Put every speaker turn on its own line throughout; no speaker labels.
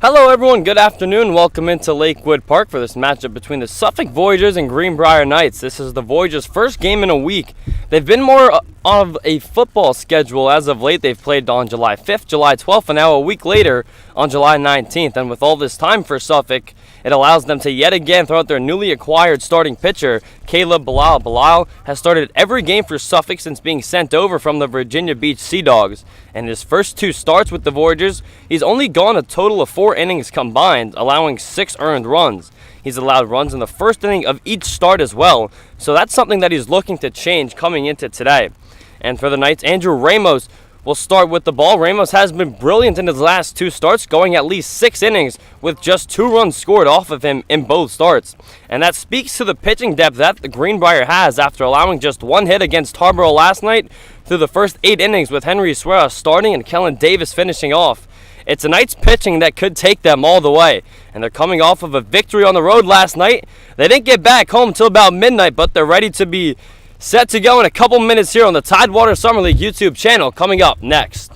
Hello everyone, good afternoon. Welcome into Lakewood Park for this matchup between the Suffolk Voyagers and Greenbrier Knights. This is the Voyagers' first game in a week. They've been more of a football schedule as of late. They've played on July 5th, July 12th, and now a week later on July 19th. And with all this time for Suffolk, it allows them to yet again throw out their newly acquired starting pitcher, Caleb Bilal. Bilal has started every game for Suffolk since being sent over from the Virginia Beach Sea Dogs. And his first two starts with the Voyagers, he's only gone a total of 4 innings combined, allowing 6 earned runs. He's allowed runs in the first inning of each start as well, so that's something that he's looking to change coming into today. And for the Knights, Andrew Ramos will start with the ball. Ramos has been brilliant in his last 2 starts, going at least 6 innings with just 2 runs scored off of him in both starts. And that speaks to the pitching depth that the Greenbrier has after allowing just 1 hit against Harborough last night through the first 8 innings with Henry Suarez starting and Kellen Davis finishing off. It's a Knights pitching that could take them all the way, and they're coming off of a victory on the road last night. They didn't get back home until about midnight, but they're ready to be set to go in a couple minutes here on the Tidewater Summer League YouTube channel coming up next.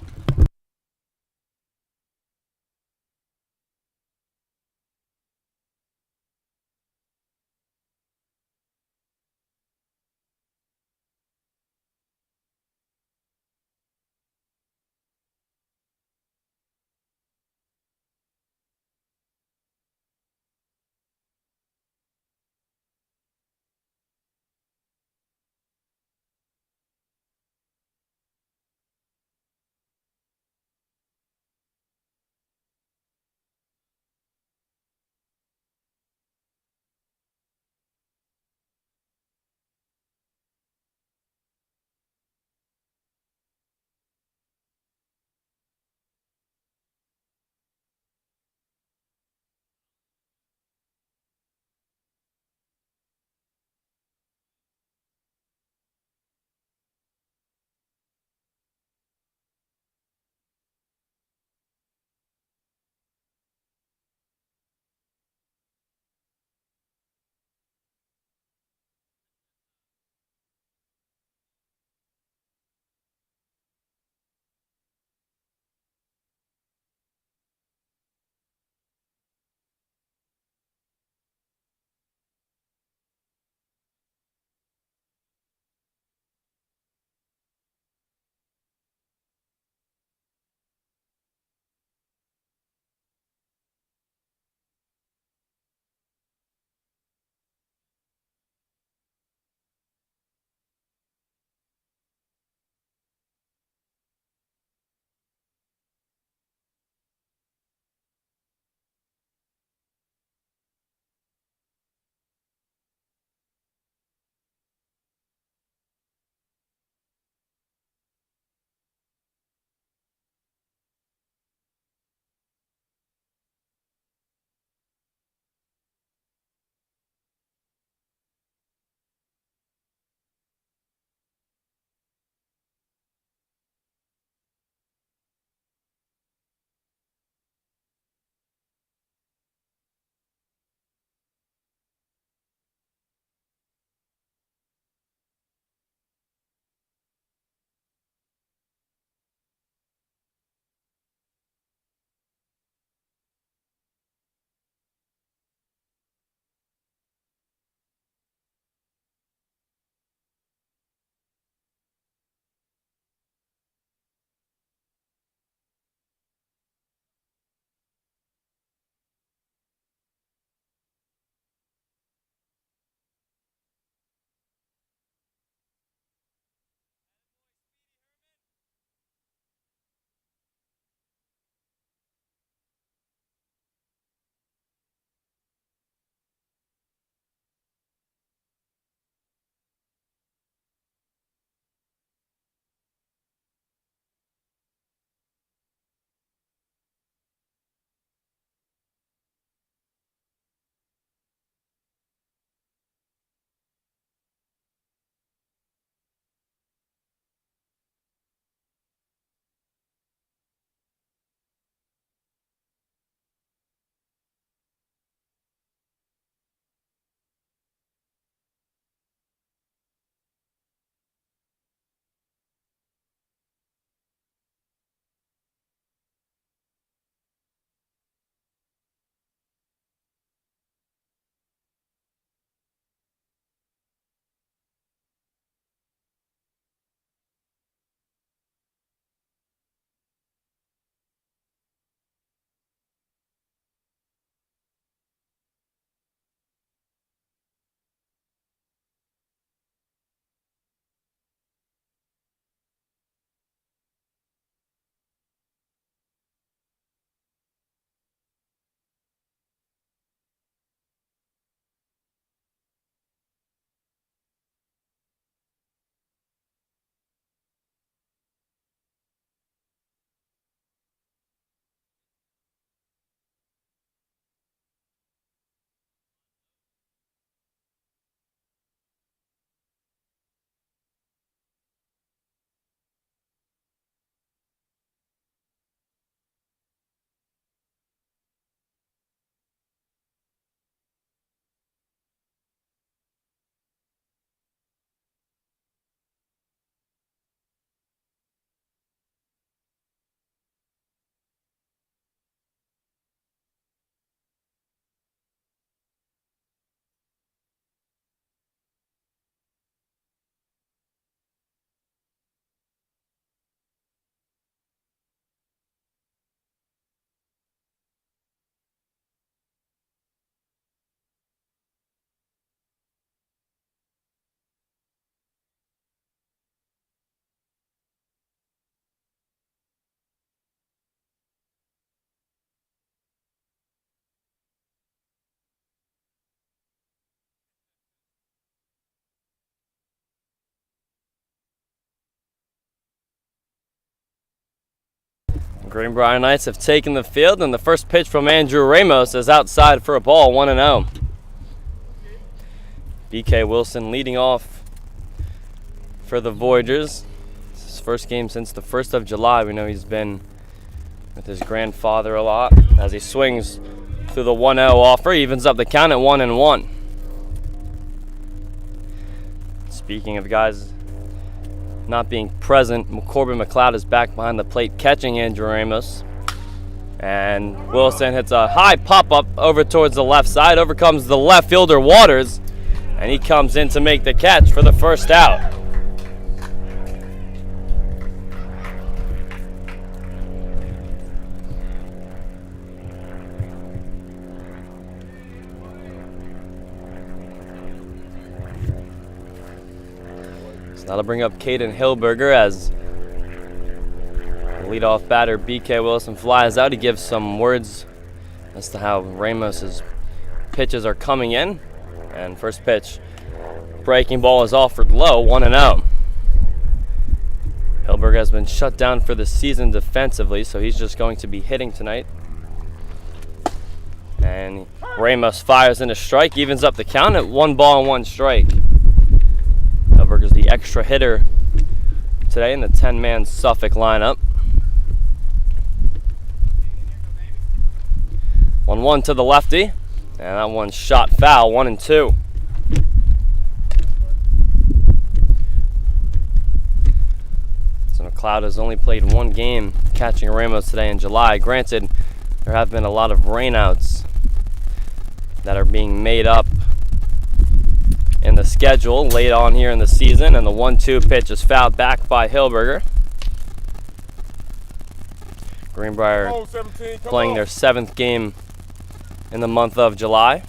Greenbrier Knights have taken the field, and the first pitch from Andrew Ramos is outside for a ball, 1-0. BK Wilson leading off for the Voyagers. It's his first game since the 1st of July. We know he's been with his grandfather a lot as he swings through the 1-0 offer, evens up the count at 1-1. Speaking of guys not being present, Corbin McLeod is back behind the plate catching Andrew Ramos. And Wilson hits a high pop-up over towards the left side. Over comes the left fielder, Waters. And he comes in to make the catch for the first out. That'll bring up Caden Hilberger as the leadoff batter BK Wilson flies out. He gives some words as to how Ramos's pitches are coming in. And first pitch, breaking ball is offered low, 1-0. Hilberger has been shut down for the season defensively, so he's just going to be hitting tonight. And Ramos fires in a strike, evens up the count at 1-1 strike. Hilberger's the extra hitter today in the 10-man Suffolk lineup. 1-1 to the lefty, and that one's shot foul, 1-2. So McLeod has only played one game catching Ramos today in July. Granted, there have been a lot of rainouts that are being made up in the schedule late on here in the season, and the 1-2 pitch is fouled back by Hilberger. Greenbrier playing their 7th game in the month of July.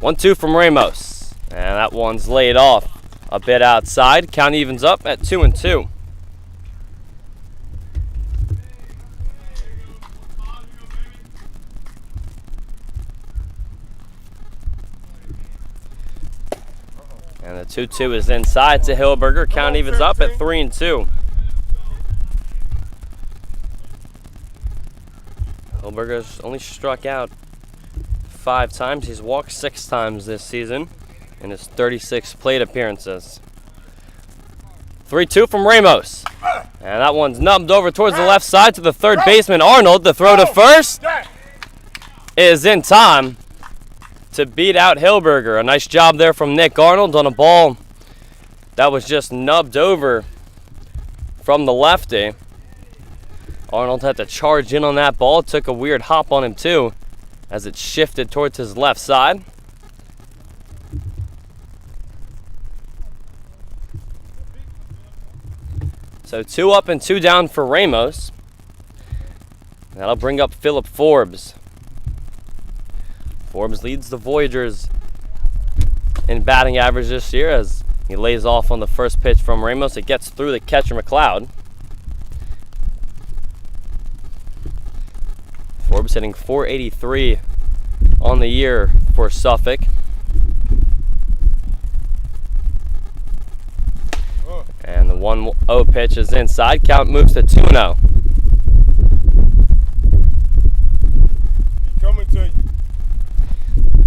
One-two from Ramos, and that one's laid off a bit outside. Count evens up at 2-2. And the 2-2 is inside to Hilberger. Count evens up at 3-2. Hilberger's only struck out 5 times. He's walked 6 times this season in his 36 plate appearances. 3-2 from Ramos. And that one's nubbed over towards the left side to the third baseman, Arnold. The throw to first is in time to beat out Hilberger. A nice job there from Nick Arnold on a ball that was just nubbed over from the lefty. Arnold had to charge in on that ball. Took a weird hop on him too as it shifted towards his left side. So 2 up and 2 down for Ramos. That'll bring up Philip Forbes. Forbes leads the Voyagers in batting average this year as he lays off on the first pitch from Ramos. It gets through the catcher McLeod. Forbes hitting .483 on the year for Suffolk. And the 1-0 pitch is inside. Count moves to 2-0.
Coming to you.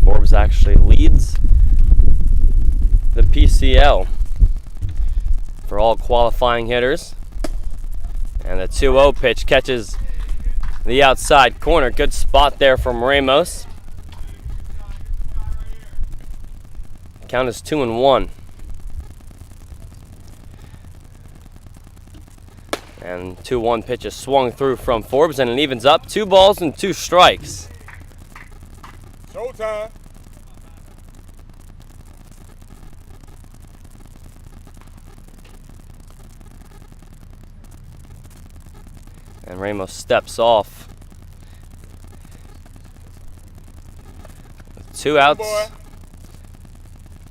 Forbes actually leads the PCL for all qualifying hitters. And the 2-0 pitch catches the outside corner. Good spot there from Ramos. Count is 2-1. And 2-1 pitch is swung through from Forbes, and it evens up 2 balls and 2 strikes.
Showtime.
And Ramos steps off. With 2 outs.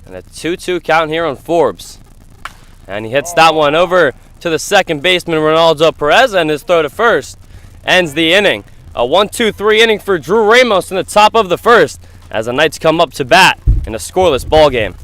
And a 2-2 count here on Forbes. And he hits that one over to the second baseman, Ronaldo Perez, and his throw to first ends the inning. A 1-2-3 inning for Drew Ramos in the top of the first as the Knights come up to bat in a scoreless ball game.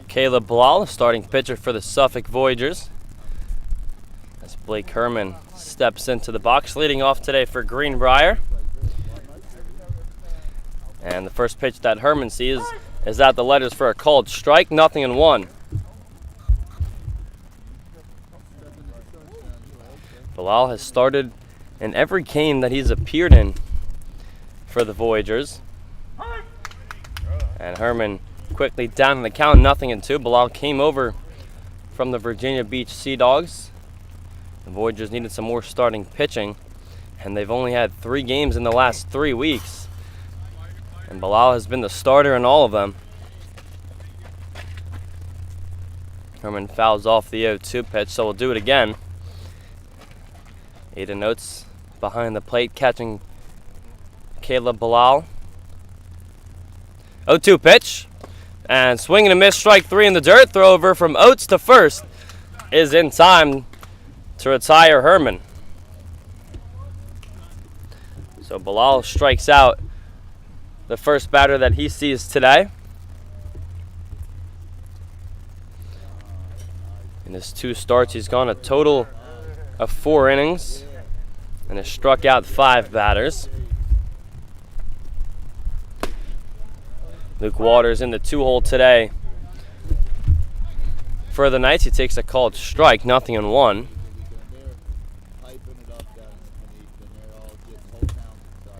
Caleb Bilal, starting pitcher for the Suffolk Voyagers. As Blake Herman steps into the box, leading off today for Greenbrier. And the first pitch that Herman sees is at the letters for a called strike, 0-1. Bilal has started in every game that he's appeared in for the Voyagers. And Herman quickly down in the count, 0-2. Bilal came over from the Virginia Beach Sea Dogs. The Voyagers needed some more starting pitching, and they've only had 3 games in the last 3 weeks. And Bilal has been the starter in all of them. Herman fouls off the 0-2 pitch, so we'll do it again. Aiden Oates behind the plate catching Caleb Bilal. 0-2 pitch. And swing and a miss, strike 3 in the dirt. Throw over from Oates to first is in time to retire Herman. So Bilal strikes out the first batter that he sees today. In his 2 starts, he's gone a total of 4 innings and has struck out 5 batters. Luke Waters in the 2-hole today for the Knights. He takes a called strike, 0-1.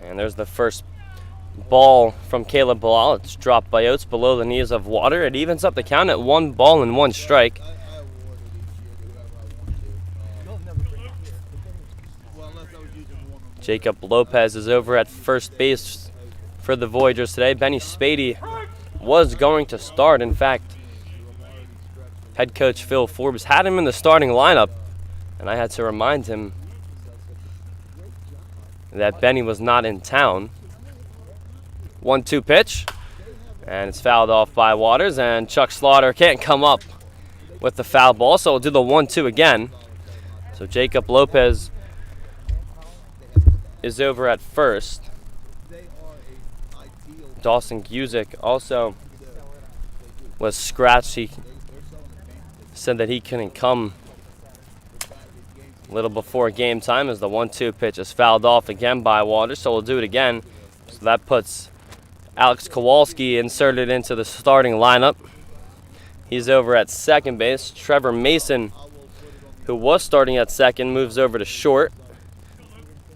And there's the first ball from Caleb Bilal. It's dropped by Oates below the knees of Water. It evens up the count at 1 ball and 1 strike. Jacob Lopez is over at first base for the Voyagers today. Benny Spady was going to start. In fact, head coach Phil Forbes had him in the starting lineup, and I had to remind him that Benny was not in town. 1-2 pitch, and it's fouled off by Waters, and Chuck Slaughter can't come up with the foul ball, so we'll do the 1-2 again. So Jacob Lopez is over at first. Dawson Guzik also was scratched. He said that he couldn't come a little before game time, as the 1-2 pitch is fouled off again by Waters, so we'll do it again. So that puts Alex Kowalski inserted into the starting lineup. He's over at second base. Trevor Mason, who was starting at second, moves over to short.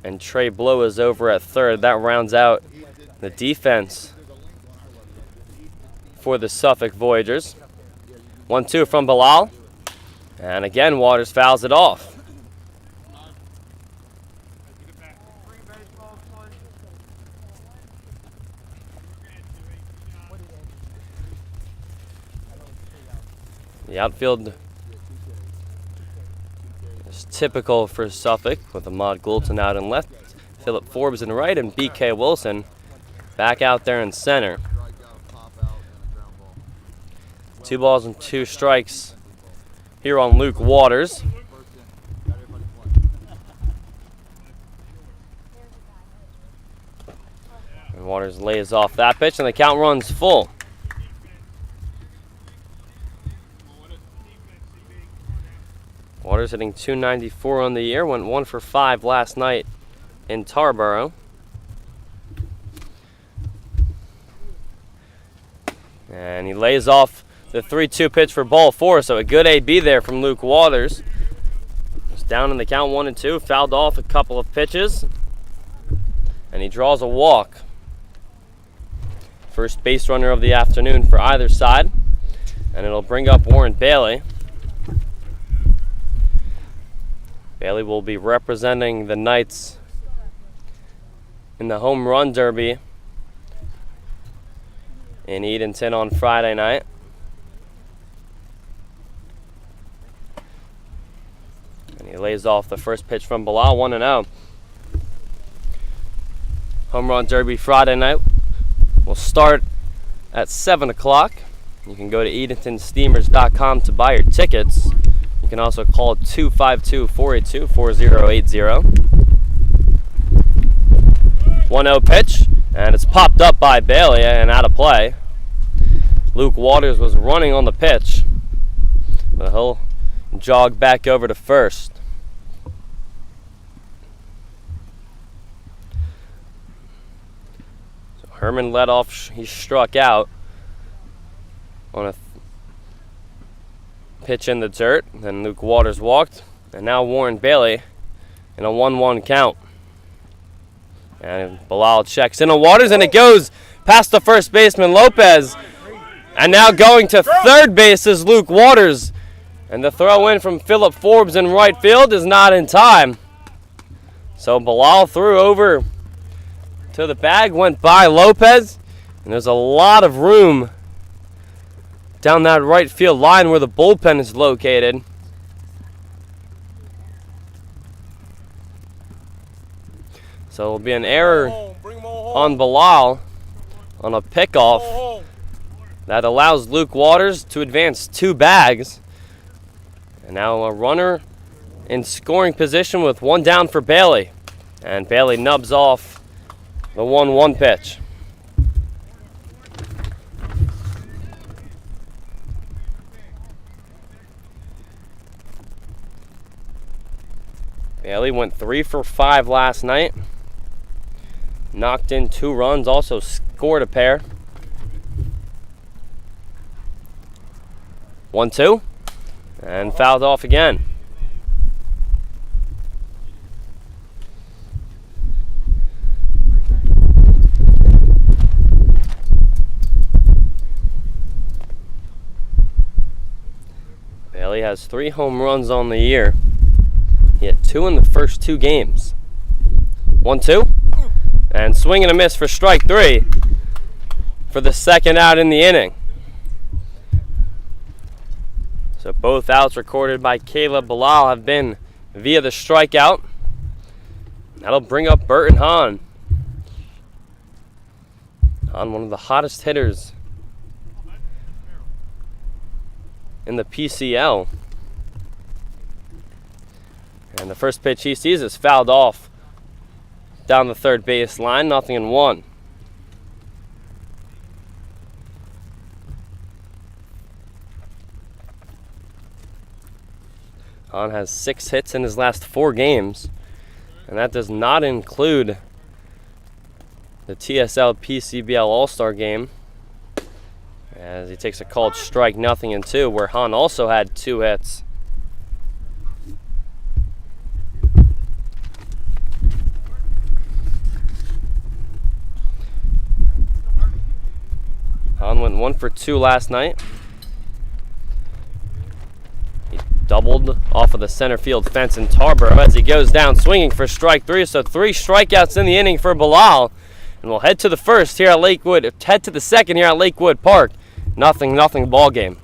And Trey Blow is over at third. That rounds out the defense for the Suffolk Voyagers. 1-2 from Bilal. And again, Waters fouls it off. The outfield is typical for Suffolk, with Ahmad Goulton out in left, Philip Forbes in right, and BK Wilson back out there in center. 2 balls and 2 strikes here on Luke Waters. And Waters lays off that pitch, and the count runs full. Waters hitting .294 on the year, went 1 for 5 last night in Tarboro. And he lays off the 3-2 pitch for ball 4, so a good AB there from Luke Waters. He's down in the count 1-2, fouled off a couple of pitches, and he draws a walk. First base runner of the afternoon for either side, and it'll bring up Warren Bailey. Bailey will be representing the Knights in the home run derby in Edenton on Friday night. And he lays off the first pitch from Bilal, 1-0. Home run derby Friday night will start at 7 o'clock. You can go to EdentonSteamers.com to buy your tickets. You can also call 252-482-4080. 1-0 pitch, and it's popped up by Bailey and out of play. Luke Waters was running on the pitch, but he'll jog back over to first. So Herman led off. He struck out on a pitch in the dirt. Then Luke Waters walked, and now Warren Bailey in a 1-1 count. And Bilal checks in on Waters, and it goes past the first baseman Lopez. And now going to third base is Luke Waters. And the throw in from Philip Forbes in right field is not in time. So Bilal threw over to the bag, went by Lopez. And there's a lot of room down that right field line where the bullpen is located. So it'll be an error on Bilal on a pickoff that allows Luke Waters to advance 2 bags. And now a runner in scoring position with 1 down for Bailey. And Bailey nubs off the 1-1 pitch. Bailey went 3 for 5 last night. Knocked in 2 runs, also scored a pair. 1-2, and fouled off again. Bailey has 3 home runs on the year. He had 2 in the first 2 games. 1-2, and swing and a miss for strike 3 for the second out in the inning. So both outs recorded by Caleb Bilal have been via the strikeout. That'll bring up Burton Hahn. Hahn, one of the hottest hitters in the PCL. And the first pitch he sees is fouled off down the third base line, 0-1. Hahn has 6 hits in his last 4 games, and that does not include the TSL PCBL All-Star game, as he takes a called strike 0-2, where Hahn also had 2 hits. Hahn went 1 for 2 last night. He doubled off of the center field fence in Tarboro as he goes down swinging for strike 3. So 3 strikeouts in the inning for Bilal. And we'll head to the first here at Lakewood, head to the second here at Lakewood Park. 0-0 ball game.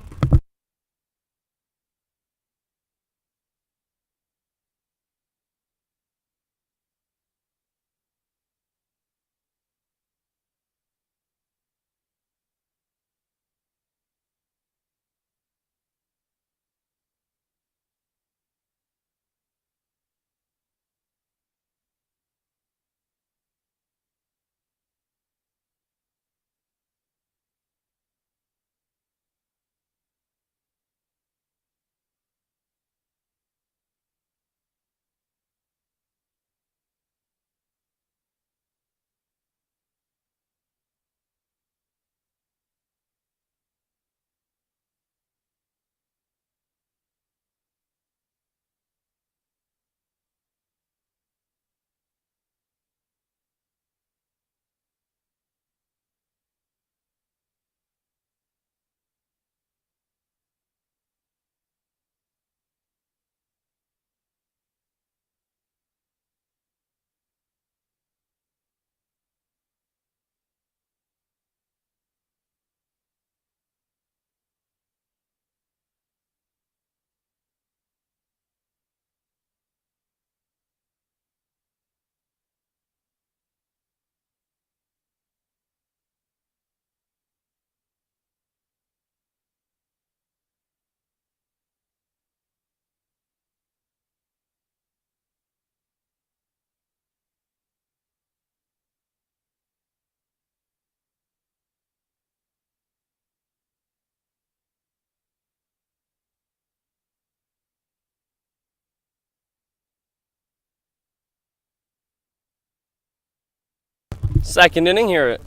Second inning here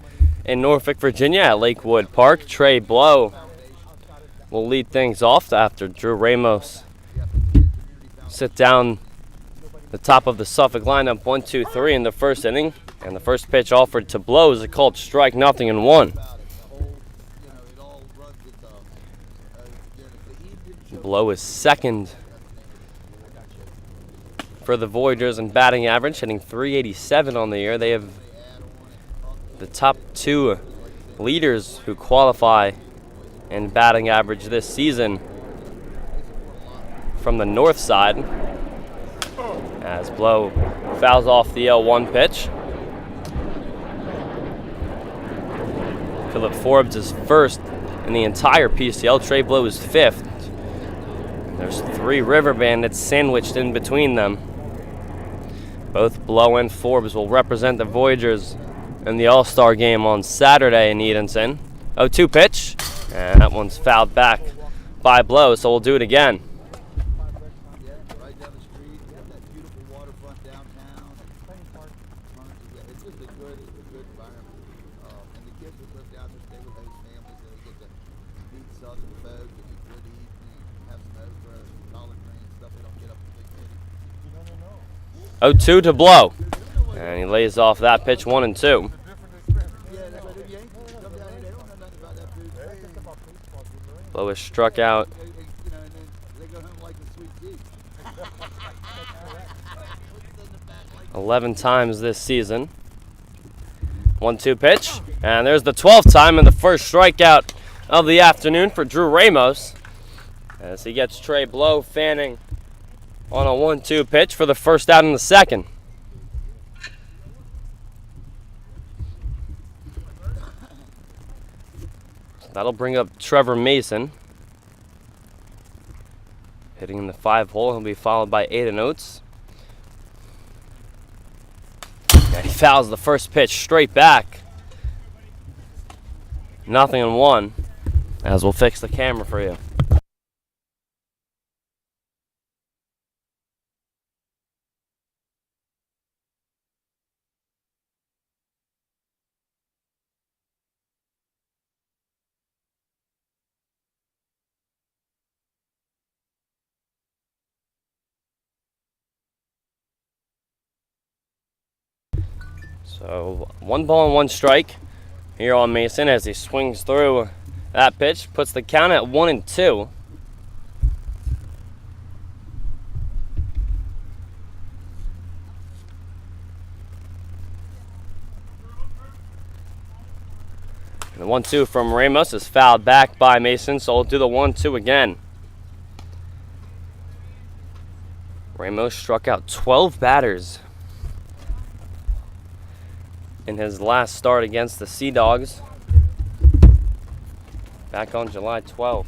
in Norfolk, Virginia at Lakewood Park. Trey Blow will lead things off after Drew Ramos sit down the top of the Suffolk lineup 1-2-3 in the first inning. And the first pitch offered to Blow is a called strike, 0-1. Blow is second for the Voyagers in batting average, hitting .387 on the year. They have the top two leaders who qualify in batting average this season from the north side, as Blow fouls off the 0-1 pitch. Philip Forbes is first in the entire PCL. Trey Blow is fifth. There's 3 River Bandits sandwiched in between them. Both Blow and Forbes will represent the Voyagers in the All-Star game on Saturday in Edenton. 0-2 pitch, and that one's fouled back by Blow, so we'll do it again. Oh, 2 to Blow, and he lays off that pitch 1-2. Blow is struck out 11 times this season. 1-2 pitch, and there's the 12th time and the first strikeout of the afternoon for Drew Ramos, as he gets Trey Blow fanning on a 1-2 pitch for the first out in the second. So that'll bring up Trevor Mason, hitting in the 5-hole. He'll be followed by Aiden Oates. And he fouls the first pitch straight back. 0-1, as we'll fix the camera for you. So 1 ball and 1 strike here on Mason as he swings through that pitch, puts the count at 1-2. And the 1-2 from Ramos is fouled back by Mason, so we'll do the 1-2 again. Ramos struck out 12 batters in his last start against the Sea Dogs back on July 12th.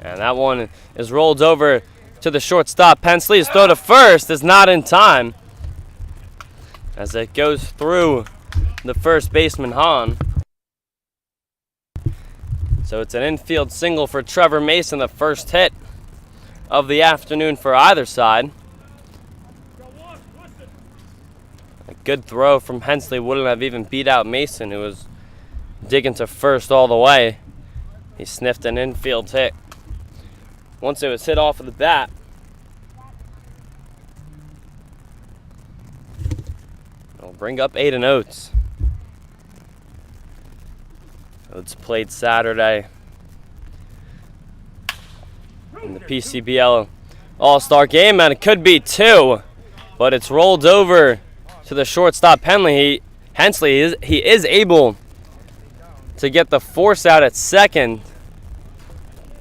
And that one is rolled over to the shortstop. Pensley's throw to first is not in time as it goes through the first baseman, Hahn. So it's an infield single for Trevor Mason, the first hit of the afternoon for either side. A good throw from Hensley wouldn't have even beat out Mason, who was digging to first all the way. He sniffed an infield hit. Once it was hit off of the bat, it'll bring up Aiden Oates. Oates played Saturday in the PCBL All-Star game, and it could be 2, but it's rolled over to the shortstop Hensley. He is able to get the force out at second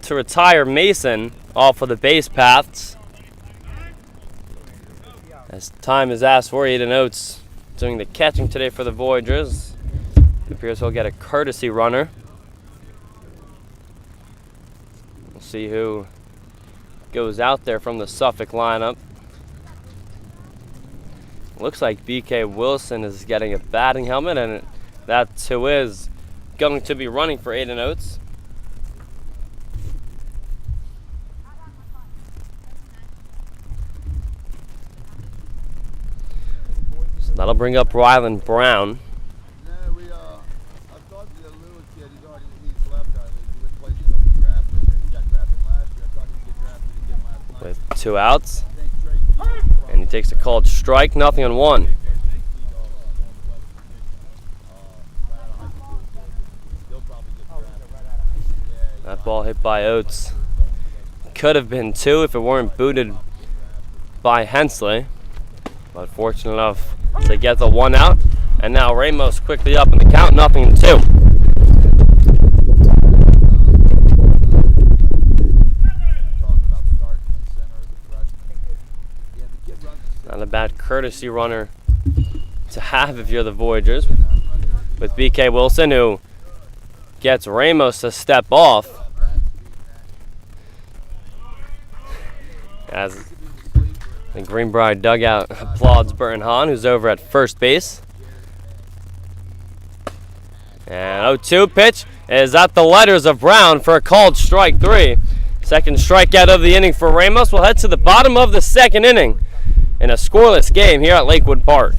to retire Mason off of the base paths. As time is asked for, Aiden Oates doing the catching today for the Voyagers. It appears he'll get a courtesy runner. We'll see who goes out there from the Suffolk lineup. Looks like BK Wilson is getting a batting helmet, and that's who is going to be running for Aiden Oates. So that'll bring up Ryland Brown. With 2 outs. And he takes a called strike, 0-1. That ball hit by Oates. Could have been 2 if it weren't booted by Hensley. But fortunate enough to get the 1 out. And now Ramos quickly up in the count, 0-2. Not a bad courtesy runner to have if you're the Voyagers. With BK Wilson, who gets Ramos to step off. As the Greenbrier dugout applauds Burton Hahn, who's over at first base. And 0-2 pitch is at the letters of Brown for a called strike 3. Second strikeout of the inning for Ramos. We'll head to the bottom of the second inning in a scoreless game here at Lakewood Park.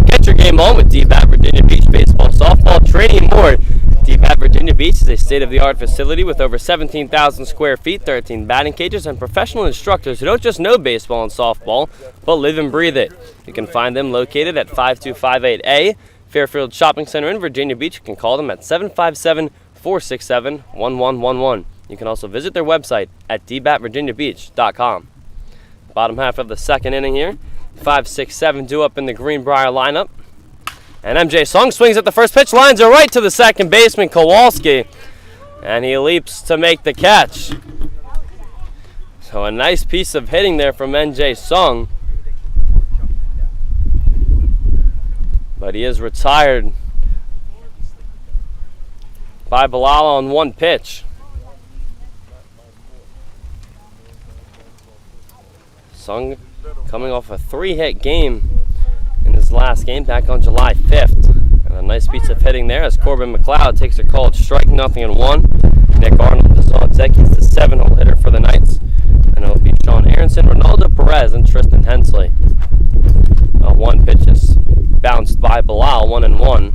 Get your game on with D-Bat Virginia Beach Baseball, Softball, Training, and more. D-Bat Virginia Beach is a state-of-the-art facility with over 17,000 square feet, 13 batting cages, and professional instructors who don't just know baseball and softball, but live and breathe it. You can find them located at 5258A Fairfield Shopping Center in Virginia Beach. You can call them at 757-467-1111. You can also visit their website at dbatvirginiabeach.com. Bottom half of the second inning here. 5, 6, 7 due up in the Greenbrier lineup. And MJ Song swings at the first pitch, lines are right to the second baseman, Kowalski. And he leaps to make the catch. So a nice piece of hitting there from MJ Song. But he is retired by Bilal on 1 pitch. Song coming off a 3-hit game in his last game back on July 5th. And a nice piece of hitting there as Corbin McLeod takes a called strike, 0-1. Nick Arnold is on deck. He's the 7-hole hitter for the Knights. And it'll be Sean Aronson, Ronaldo Perez, and Tristan Hensley. 1 pitch is bounced by Bilal, 1-1.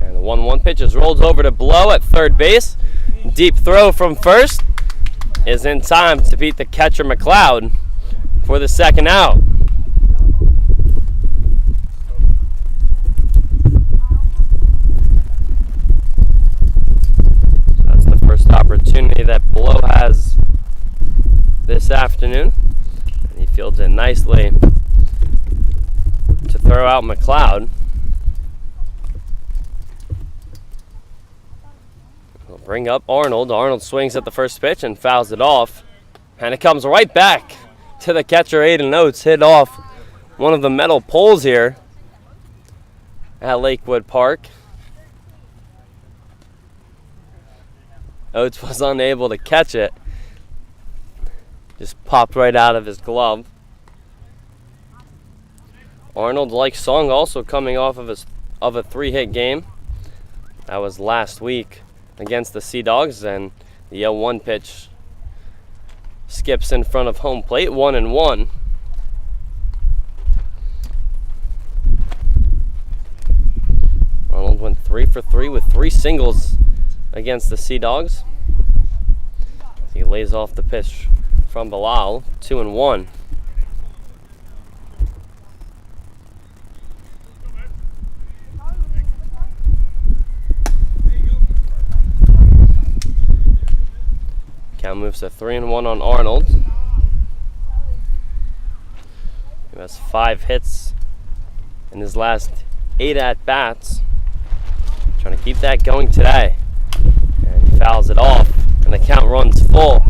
And the 1-1 pitch is rolled over to Blow at third base. Deep throw from first is in time to beat the catcher McLeod for the second out. That's the first opportunity that Blow has this afternoon. And he fields it nicely to throw out McLeod. We'll bring up Arnold. Arnold swings at the first pitch and fouls it off. And it comes right back to the catcher, Aiden Oates, hit off one of the metal poles here at Lakewood Park. Oates was unable to catch it. Just popped right out of his glove. Arnold, like Song, also coming off of a 3-hit game. That was last week against the Sea Dogs, and the 0-1 pitch skips in front of home plate, 1-1. Arnold went 3 for 3 with 3 singles against the Sea Dogs. He lays off the pitch from Bilal, 2-1. Count moves to 3-1 on Arnold. He has 5 hits in his last 8 at-bats. Trying to keep that going today. And he fouls it off, and the count runs full.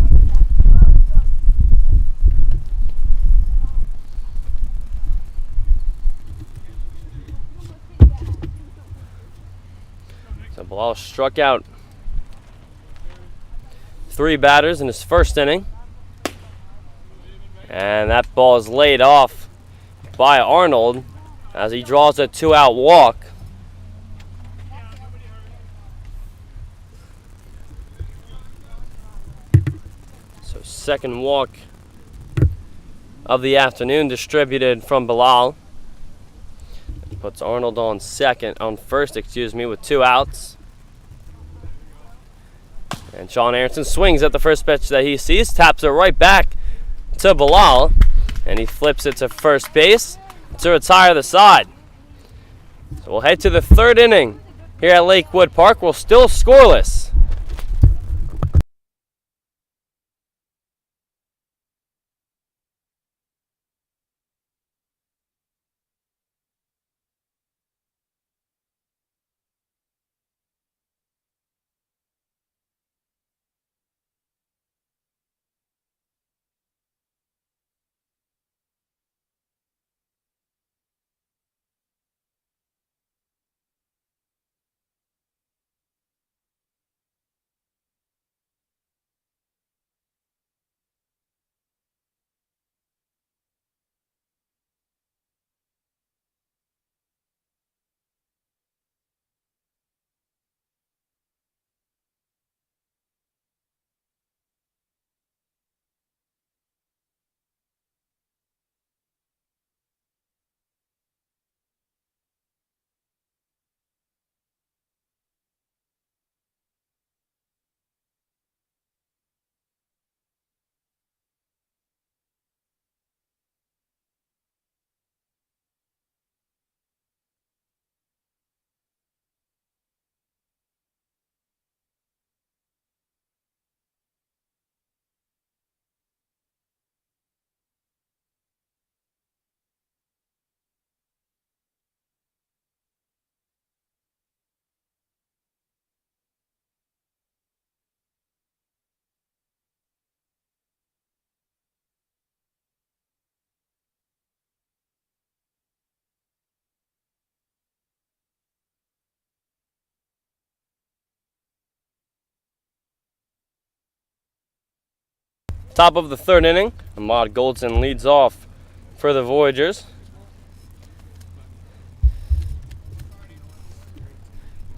So Bilal struck out 3 batters in his first inning. And that ball is laid off by Arnold as he draws a 2-out walk. So second walk of the afternoon distributed from Bilal. He puts Arnold on first, with 2 outs. And Sean Aronson swings at the first pitch that he sees, taps it right back to Bilal, and he flips it to first base to retire the side. So we'll head to the 3rd inning here at Lakewood Park. We're still scoreless. Top of the 3rd inning, Ahmad Goldson leads off for the Voyagers.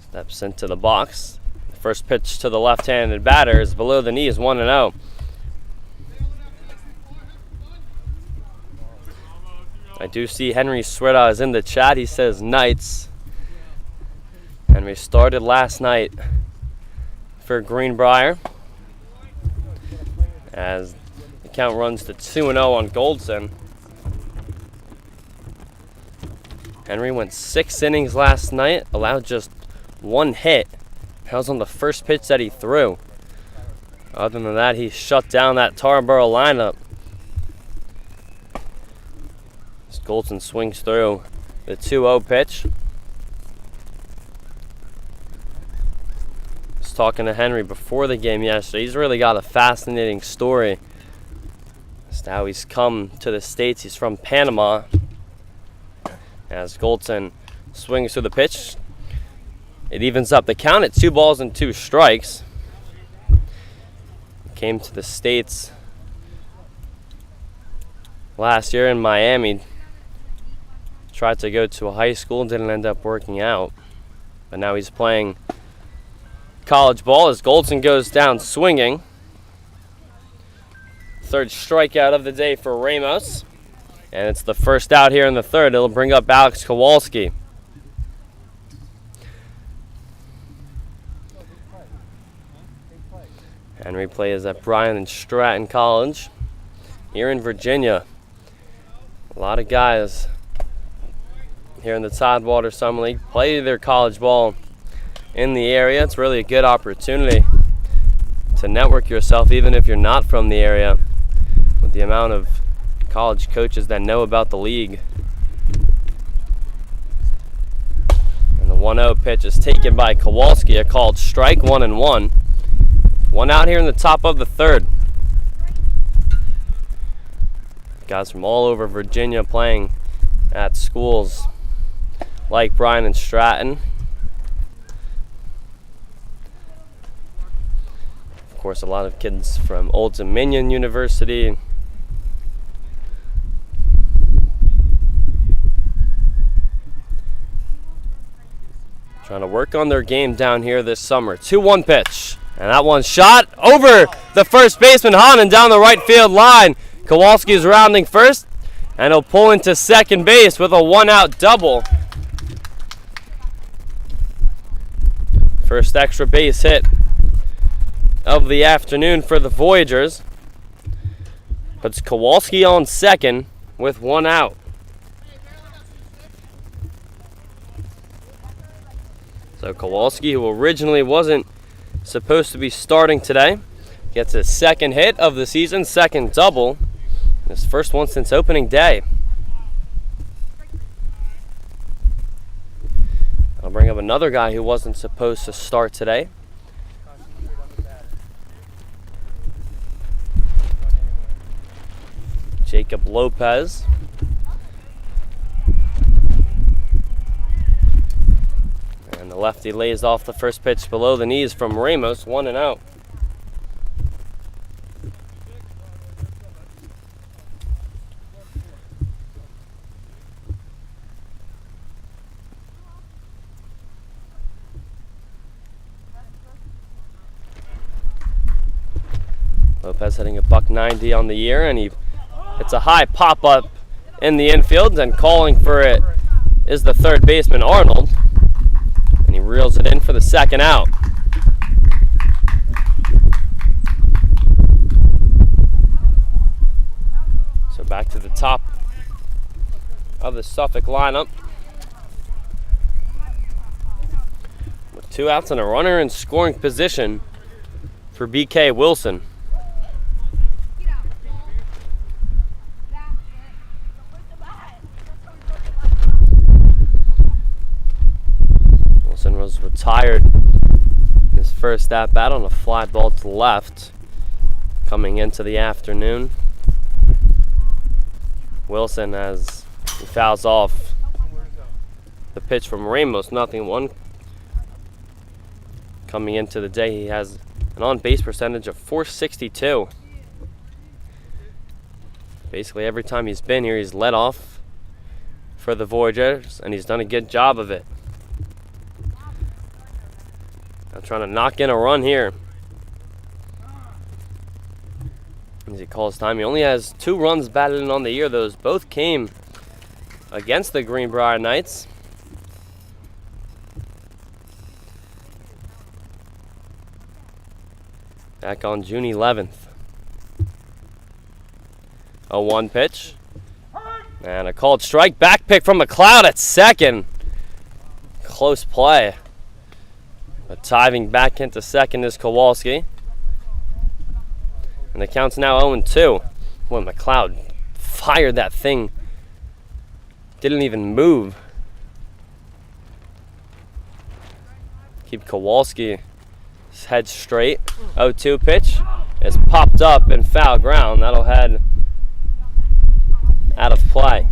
Steps into the box. The first pitch to the left-handed batter is below the knees, 1-0. I do see Henry Swerda is in the chat. He says Knights. Henry started last night for Greenbrier, as the count runs to 2-0 on Goldson. Henry went 6 innings last night, allowed just 1 hit. That was on the first pitch that he threw. Other than that, he shut down that Tarboro lineup. As Goldson swings through the 2-0 pitch. I was talking to Henry before the game yesterday. He's really got a fascinating story as to how he's come to the States. He's from Panama. As Goldson swings through the pitch, it evens up the count at 2-2 strikes. Came to the States last year in Miami. Tried to go to a high school, didn't end up working out. But now he's playing college ball as Goldson goes down swinging. Third strikeout of the day for Ramos. And it's the first out here in the third. It'll bring up Alex Kowalski. And replay is at Bryan and Stratton College here in Virginia. A lot of guys here in the Tidewater Summer League play their college ball in the area. It's really a good opportunity to network yourself even if you're not from the area, with the amount of college coaches that know about the league. And the 1-0 pitch is taken by Kowalski, a called strike, 1-1. One out here in the top of the third. Guys from all over Virginia playing at schools like Bryan and Stratton. Of course, a lot of kids from Old Dominion University. Trying to work on their game down here this summer. 2-1 pitch. And that one shot over the first baseman, Hahn, and down the right field line. Kowalski is rounding first, and he'll pull into second base with a 1-out double. First extra base hit of the afternoon for the Voyagers. Puts Kowalski on second with 1 out. So Kowalski, who originally wasn't supposed to be starting today, gets his second hit of the season, second double, his first one since opening day. I'll bring up another guy who wasn't supposed to start today. Jacob Lopez. And the lefty lays off the first pitch below the knees from Ramos, 1-out. Lopez hitting a .190 on the year, and it's a high pop-up in the infield, and calling for it is the third baseman, Arnold. And he reels it in for the second out. So back to the top of the Suffolk lineup, with 2 outs and a runner in scoring position for BK Wilson. Wilson was retired in his first at-bat on a fly ball to the left coming into the afternoon. Wilson, as he fouls off the pitch from Ramos, 0-1. Coming into the day, he has an on-base percentage of .462. Basically every time he's been here, he's led off for the Voyagers, and he's done a good job of it. I'm trying to knock in a run here as he calls time. He only has 2 runs batted in on the year. Those both came against the Greenbrier Knights. Back on June 11th. A 1 pitch. And a called strike. Back pick from McLeod at second. Close play. But diving back into second is Kowalski. And the count's now 0-2. Boy, McLeod fired that thing. Didn't even move. Keep Kowalski's head straight. 0-2 pitch is popped up in foul ground. That'll head out of play.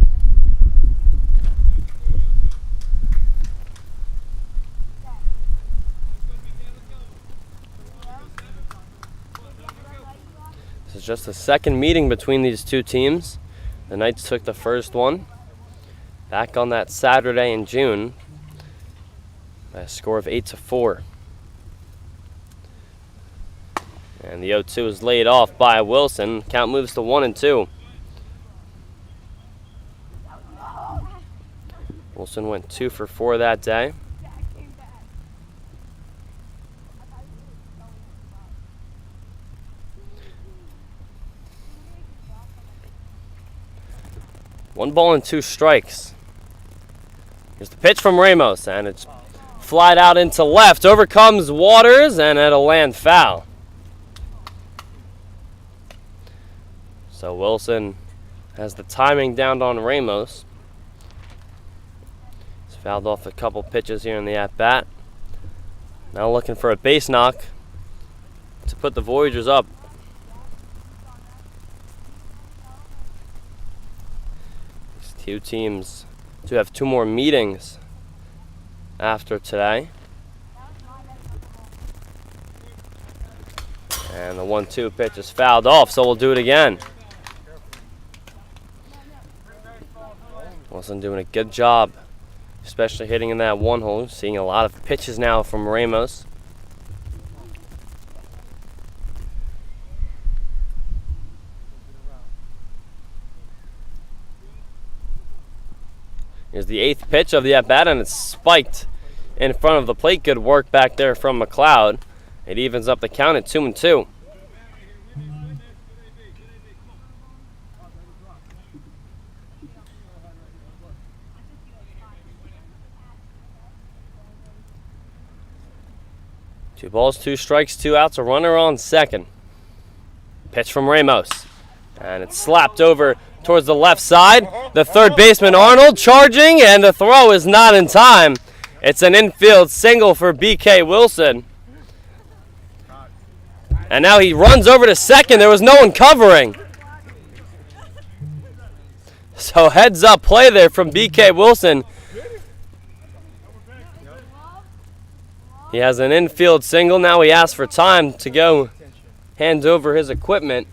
This is just the second meeting between these two teams. The Knights took the first one back on that Saturday in June by a score of 8-4. And the 0-2 is laid off by Wilson. Count moves to 1-2. Wilson went 2 for 4 that day. One ball and 2 strikes. Here's the pitch from Ramos, and it's flied out into left. Overcomes Waters, and it'll land foul. So Wilson has the timing down on Ramos. He's fouled off a couple pitches here in the at-bat. Now looking for a base knock to put the Voyagers up. These two teams do have 2 more meetings after today. And the 1-2 pitch is fouled off, so we'll do it again. Wilson doing a good job, especially hitting in that 1 hole. Seeing a lot of pitches now from Ramos. Here's the 8th pitch of the at-bat, and it's spiked in front of the plate. Good work back there from McLeod. It evens up the count at 2-2. Two balls, 2 strikes, 2 outs, a runner on second. Pitch from Ramos, and it's slapped over towards the left side. The third baseman, Arnold, charging, and the throw is not in time. It's an infield single for B.K. Wilson. And now he runs over to second. There was no one covering. So heads up play there from B.K. Wilson. He has an infield single. Now he asks for time to go hand over his equipment.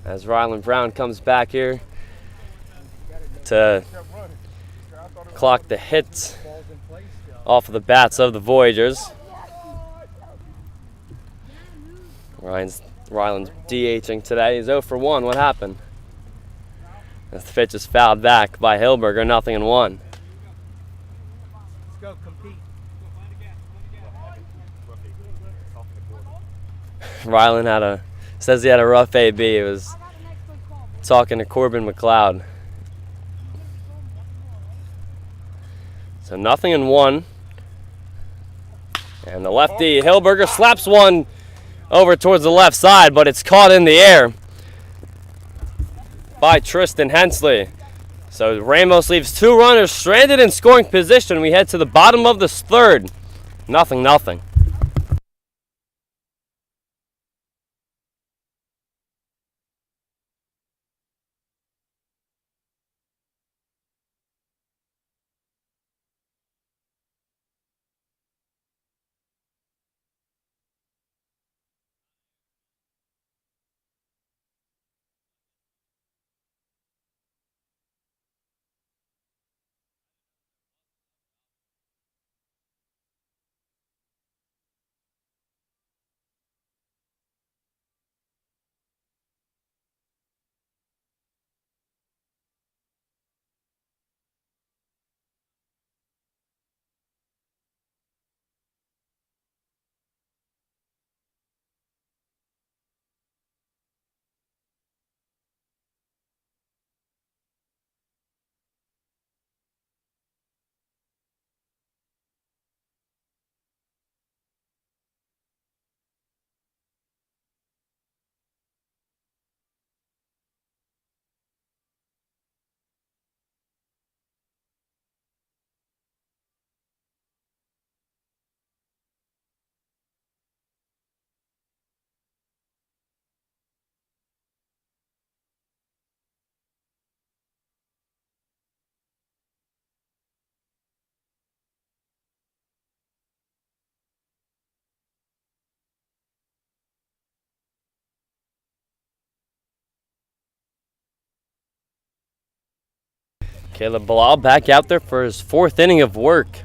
As Ryland Brown comes back here to clock the hits off of the bats of the Voyagers. Ryland's DHing today. He's 0 for 1. What happened? As the pitch is fouled back by Hilberger, 0-1. Let's go compete. Ryland says he had a rough AB. He was talking to Corbin McLeod. So 0-1. And the lefty Hilberger slaps one over towards the left side, but it's caught in the air by Tristan Hensley. So Ramos leaves 2 runners stranded in scoring position. We head to the bottom of the 3rd. 0-0. Caleb Bilal back out there for his 4th inning of work.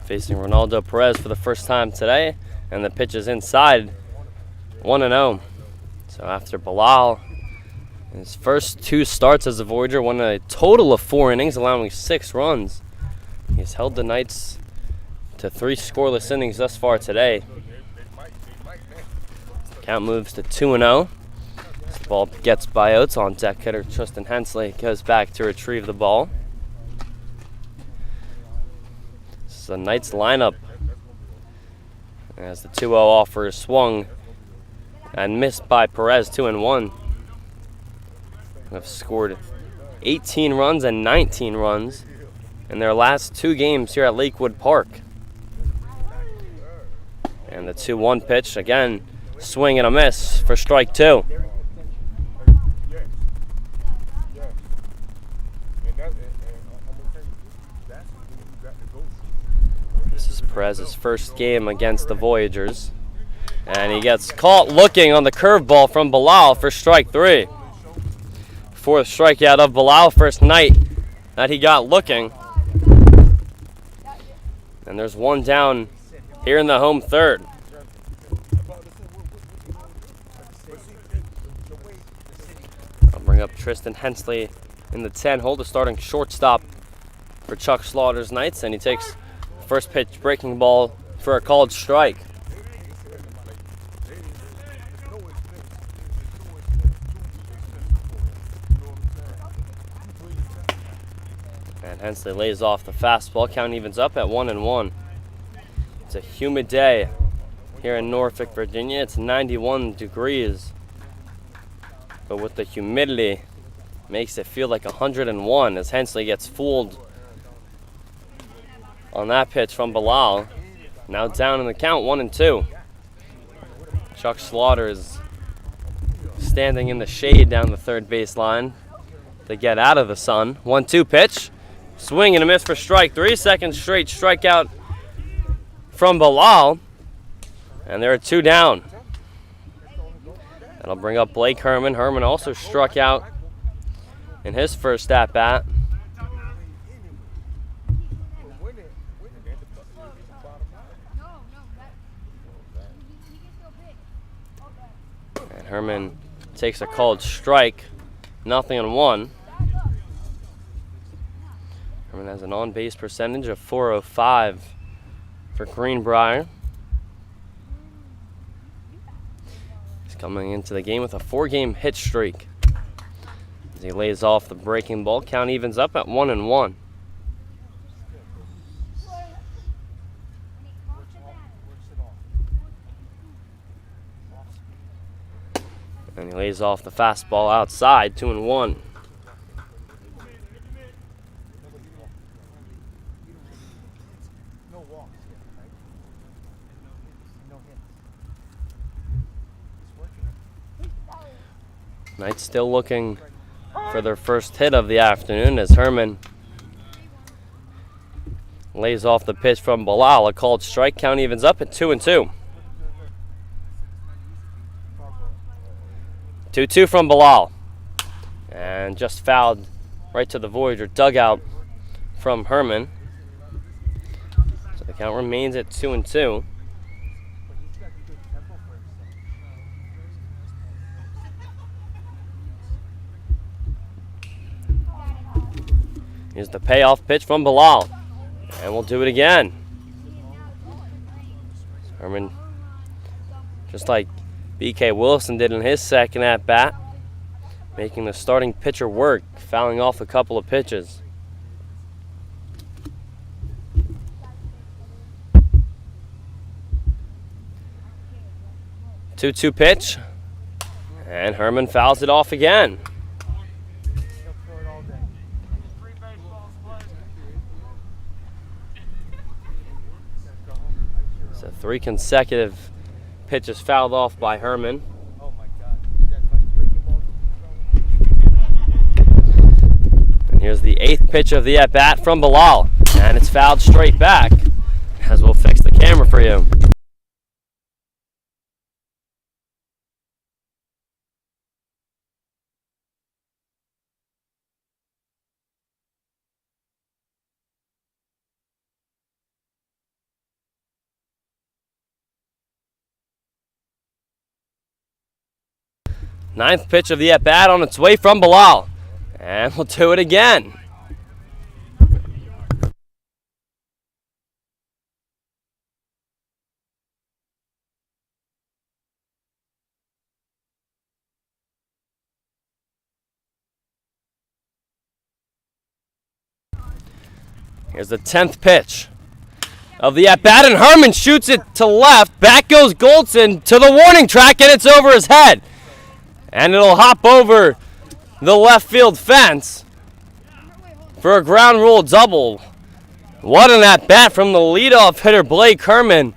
Facing Ronaldo Perez for the first time today, and the pitch is inside, 1-0. So after Bilal, his first 2 starts as a Voyager, won a total of 4 innings, allowing 6 runs. He's held the Knights to 3 scoreless innings thus far today. Count moves to 2-0. The ball gets by Oates. On deck hitter Tristan Hensley goes back to retrieve the ball. This is a Knights lineup as the 2-0 offer is swung and missed by Perez. 2-1. Have scored 18 runs and 19 runs in their last 2 games here at Lakewood Park. And the 2-1 pitch, again, swing and a miss for strike 2. This is Perez's first game against the Voyagers. And he gets caught looking on the curveball from Bilal for strike 3. 4th strikeout of Bilal, first night that he got looking. And there's 1 down here in the home 3rd. I'll bring up Tristan Hensley in the 10 hole, the starting shortstop for Chuck Slaughter's Knights, and he takes first pitch breaking ball for a called strike. And Hensley lays off the fastball. Count evens up at 1-1. It's a humid day here in Norfolk, Virginia. It's 91 degrees. But with the humidity, makes it feel like 101 as Hensley gets fooled on that pitch from Bilal. Now down in the count, 1-2. Chuck Slaughter is standing in the shade down the third baseline to get out of the sun. 1-2 pitch. Swing and a miss for strike 3. Second straight strikeout from Bilal. And there are 2 down. That'll bring up Blake Herman. Herman also struck out in his first at-bat. And Herman takes a called strike. 0-1. Herman has an on-base percentage of .405 for Greenbrier. He's coming into the game with a 4-game hit streak. As he lays off the breaking ball, count evens up at 1-1. And he lays off the fastball outside, 2-1. Knights still looking for their first hit of the afternoon as Herman lays off the pitch from Bilal. A called strike. Count evens up at 2-2. 2-2 from Bilal. And just fouled right to the Voyager dugout from Herman. So the count remains at 2-2. Here's the payoff pitch from Bilal. And we'll do it again. Herman, just like B.K. Wilson did in his second at-bat, making the starting pitcher work, fouling off a couple of pitches. Two-two pitch, and Herman fouls it off again. So 3 consecutive pitches fouled off by Herman. And here's the 8th pitch of the at-bat from Bilal, and it's fouled straight back, as we'll fix the camera for you. Ninth pitch of the at-bat on its way from Bilal. And we'll do it again. Here's the 10th pitch of the at-bat, and Herman shoots it to left. Back goes Goldson to the warning track, and it's over his head. And it'll hop over the left field fence for a ground rule double. What an at-bat from the leadoff hitter, Blake Herman.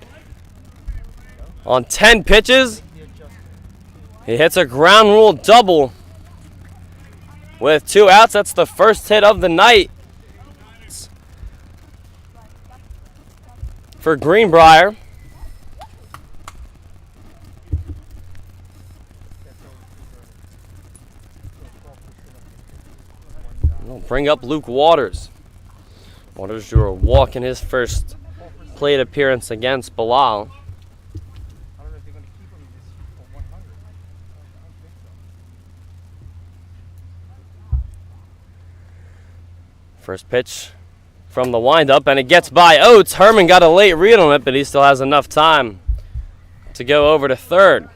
On 10 pitches, he hits a ground rule double with 2 outs. That's the first hit of the night for Greenbrier. We'll bring up Luke Waters. Waters drew a walk in his first plate appearance against Bilal. First pitch from the windup, and it gets by Oates. Herman got a late read on it, but he still has enough time to go over to third.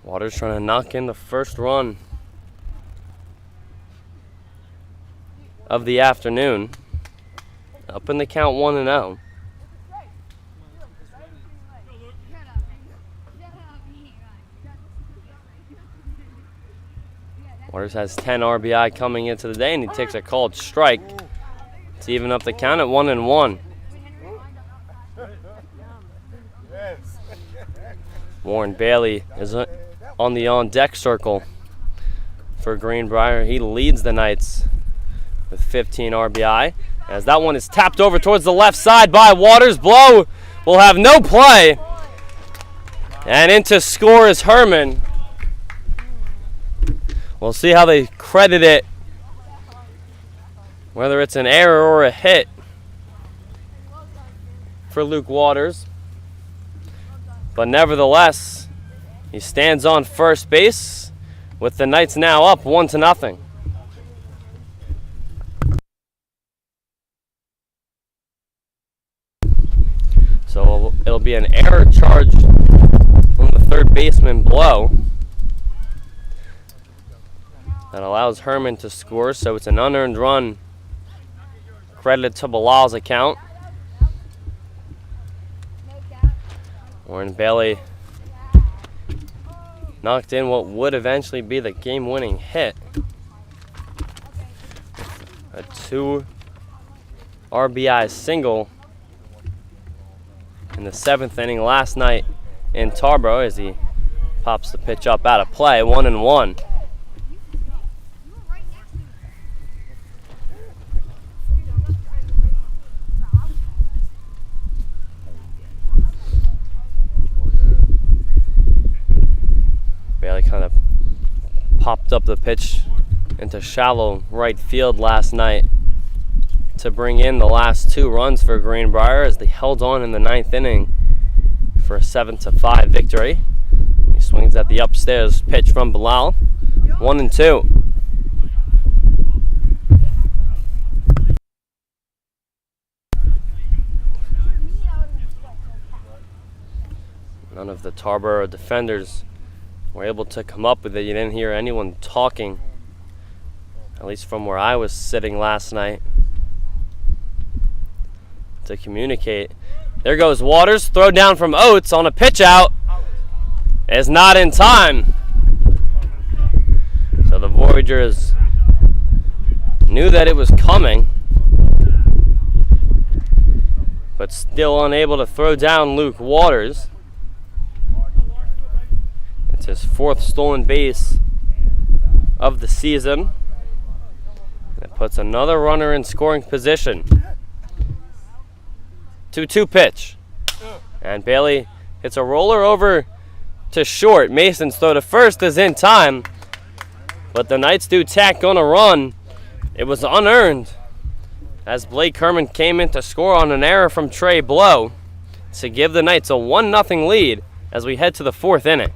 Waters trying to knock in the first run of the afternoon. Up in the count 1-0. Waters has 10 RBI coming into the day, and he takes a called strike to even up the count at 1-1. Warren Bailey is on the on-deck circle for Greenbrier. He leads the Knights with 15 RBI. As that one is tapped over towards the left side by Waters. Blow will have no play. And in to score is Herman. We'll see how they credit it, whether it's an error or a hit for Luke Waters. But nevertheless, he stands on first base with the Knights now up 1-0. So it'll be an error charge from the third baseman, Blow, that allows Herman to score. So it's an unearned run credited to Bilal's account. Warren Bailey knocked in what would eventually be the game-winning hit. A 2 RBI single in the 7th inning last night in Tarboro as he pops the pitch up out of play, 1-1. Bailey kind of popped up the pitch into shallow right field last night to bring in the last 2 runs for Greenbrier as they held on in the 9th inning for a 7-5 victory. He swings at the upstairs pitch from Bilal. 1-2. None of the Tarboro defenders were able to come up with it. You didn't hear anyone talking, at least from where I was sitting last night, to communicate. There goes Waters, throw down from Oates on a pitch out. Is not in time. So the Voyagers knew that it was coming, but still unable to throw down Luke Waters. It's his 4th stolen base of the season. It puts another runner in scoring position. 2-2 pitch. And Bailey hits a roller over to short. Mason's throw to first is in time, but the Knights do tack on a run. It was unearned as Blake Herman came in to score on an error from Trey Blow to give the Knights a 1-0 lead as we head to the fourth inning.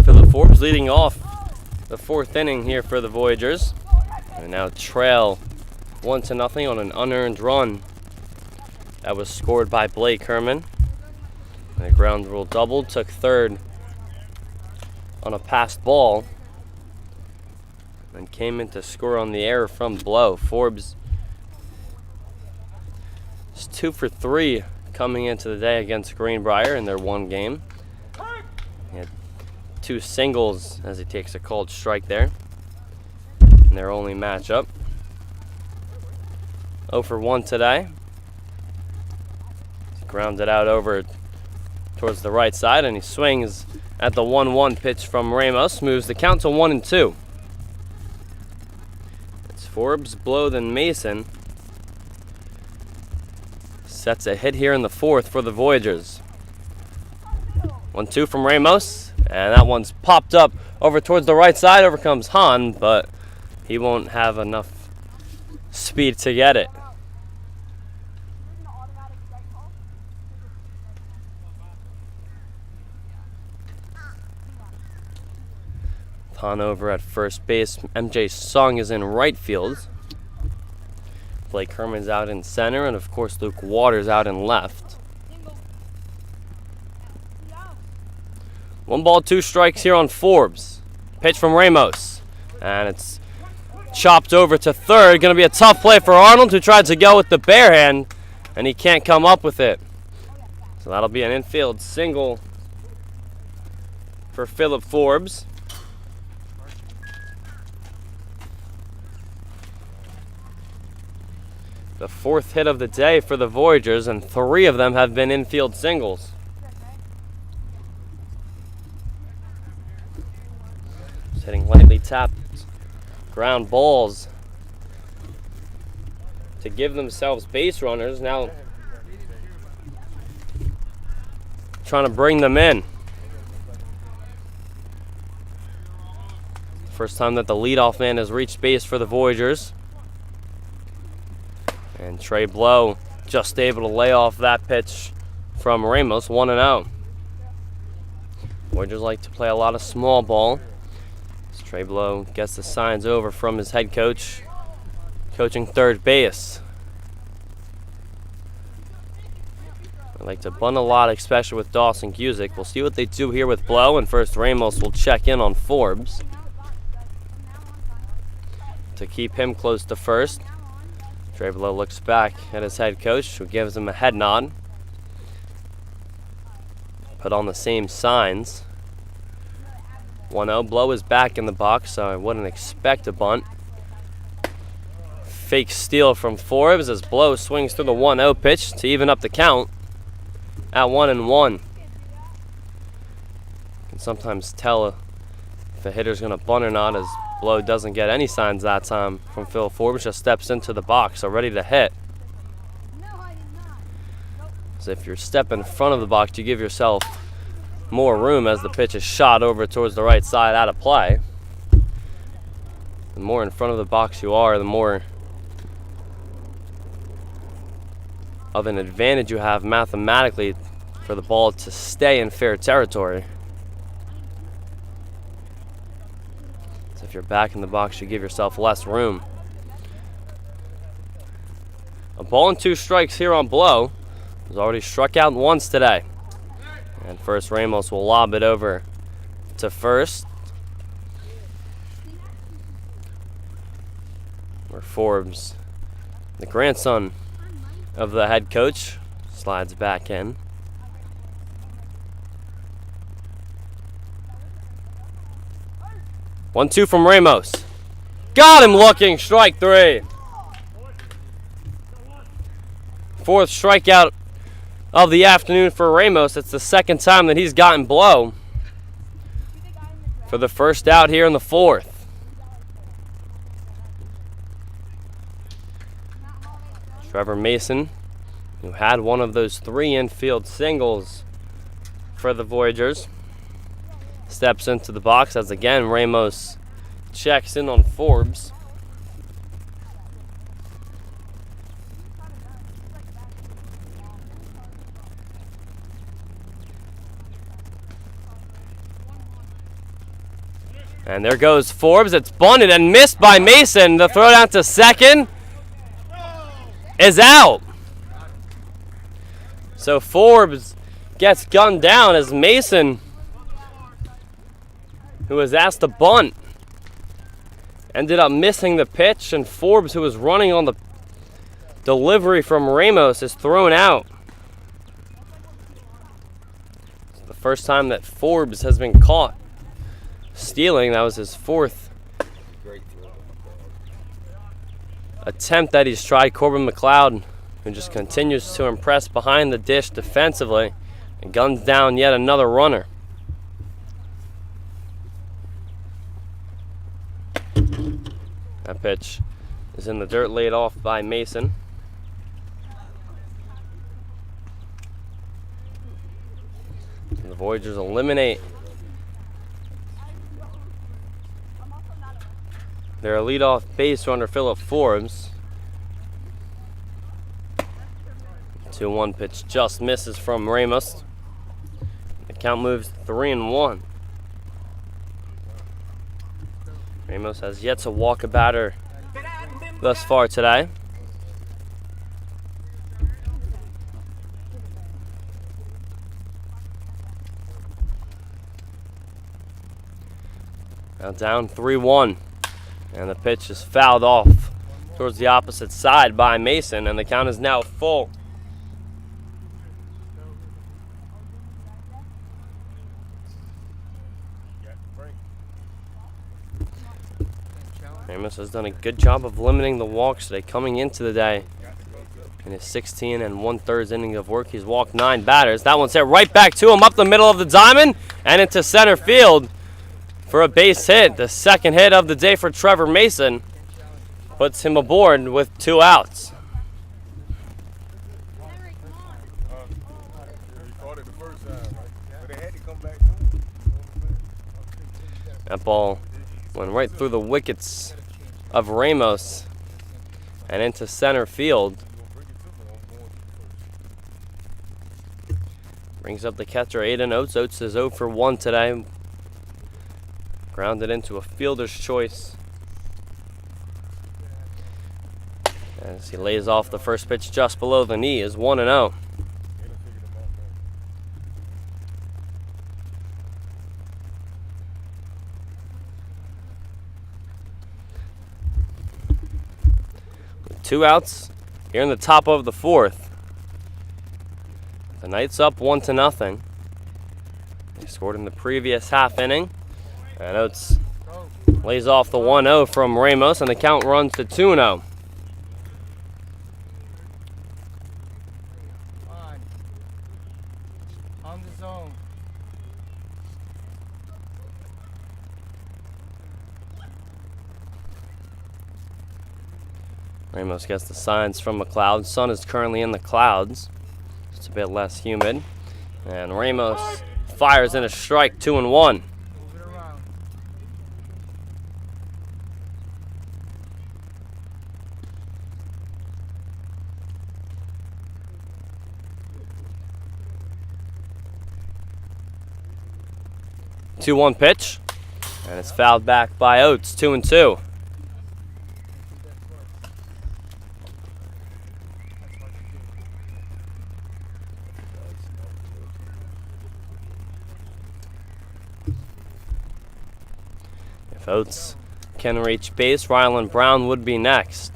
Philip Forbes leading off the fourth inning here for the Voyagers. And now trail 1-0 on an unearned run that was scored by Blake Herman. The ground rule double, took third on a passed ball, and came in to score on the error from Blow. Forbes is 2 for 3 coming into the day against Greenbrier in their one game. He had 2 singles as he takes a called strike there in their only matchup. 0 for 1 today. He's grounded out over towards the right side, and he swings at the 1-1 pitch from Ramos, moves the count to 1-2. It's Forbes, Blow, then Mason. Sets a hit here in the fourth for the Voyagers. 1-2 from Ramos, and that one's popped up over towards the right side. Over comes Hahn, but he won't have enough speed to get it. Hahn over at first base. MJ Sung is in right field. Blake Herman's out in center, and of course Luke Waters out in left. 1 ball, 2 strikes here on Forbes. Pitch from Ramos, and it's chopped over to third. Going to be a tough play for Arnold, who tried to go with the bare hand, and he can't come up with it. So that'll be an infield single for Philip Forbes. The 4th hit of the day for the Voyagers, and 3 of them have been infield singles. Just hitting lightly tapped ground balls to give themselves base runners. Now trying to bring them in. First time that the leadoff man has reached base for the Voyagers. And Trey Blow just able to lay off that pitch from Ramos, 1-0. Voyagers like to play a lot of small ball. As Trey Blow gets the signs over from his head coach, coaching third base. They like to bunt a lot, especially with Dawson Cusick. We'll see what they do here with Blow, and first Ramos will check in on Forbes to keep him close to first. Trey Blow looks back at his head coach, who gives him a head nod. Put on the same signs. 1-0. Blow is back in the box, so I wouldn't expect a bunt. Fake steal from Forbes as Blow swings through the 1-0 pitch to even up the count at 1-1. Can sometimes tell if a hitter's going to bunt or not, as Blow doesn't get any signs that time from Phil Forbes. Just steps into the box, so ready to hit. So if you're stepping in front of the box, you give yourself more room as the pitch is shot over towards the right side out of play. The more in front of the box you are, the more of an advantage you have mathematically for the ball to stay in fair territory. So if you're back in the box, you give yourself less room. A ball and 2 strikes here on Blow. He's already struck out once today. And first Ramos will lob it over to first, where Forbes, the grandson of the head coach, slides back in. One, 2 from Ramos. Got him looking, strike 3. 4th strikeout of the afternoon for Ramos. It's the 2nd time that he's gotten Blow for the first out here in the 4th. Trevor Mason, who had one of those 3 infield singles for the Voyagers, steps into the box as again Ramos checks in on Forbes. And there goes Forbes. It's bunted and missed by Mason. The throw down to second is out. So Forbes gets gunned down as Mason, who was asked to bunt, ended up missing the pitch, and Forbes, who was running on the delivery from Ramos, is thrown out. It's the first time that Forbes has been caught stealing. That was his 4th attempt that he's tried. Corbin McLeod, who just continues to impress behind the dish defensively, and guns down yet another runner. That pitch is in the dirt, laid off by Mason. And the Voyagers eliminate their leadoff base runner, Philip Forbes. 2-1 pitch just misses from Ramos. The count moves 3-1. Ramos has yet to walk a batter thus far today. Now down 3-1. And the pitch is fouled off towards the opposite side by Mason, and the count is now full. Ramos has done a good job of limiting the walks today. Coming into the day, in his 16 1/3 inning of work, he's walked 9 batters. That one's hit right back to him up the middle of the diamond and into center field for a base hit. The 2nd hit of the day for Trevor Mason puts him aboard with 2 outs. That ball went right through the wickets of Ramos and into center field. Brings up the catcher, Aiden Oates. Oates is 0 for 1 today. Grounded into a fielder's choice as he lays off the first pitch just below the knee. Is 1-0. With 2 outs here in the top of the 4th. The Knights up 1-0. They scored in the previous half inning, And Oates lays off the 1-0 from Ramos, and the count runs to 2-0.
On the zone.
Ramos gets the signs from McLeod. Sun is currently in the clouds. It's a bit less humid. And Ramos fires in a strike, 2-1.
Move it around.
Two-one pitch, and it's fouled back by Oates, 2-2. If Oates can reach base, Ryland Brown would be next.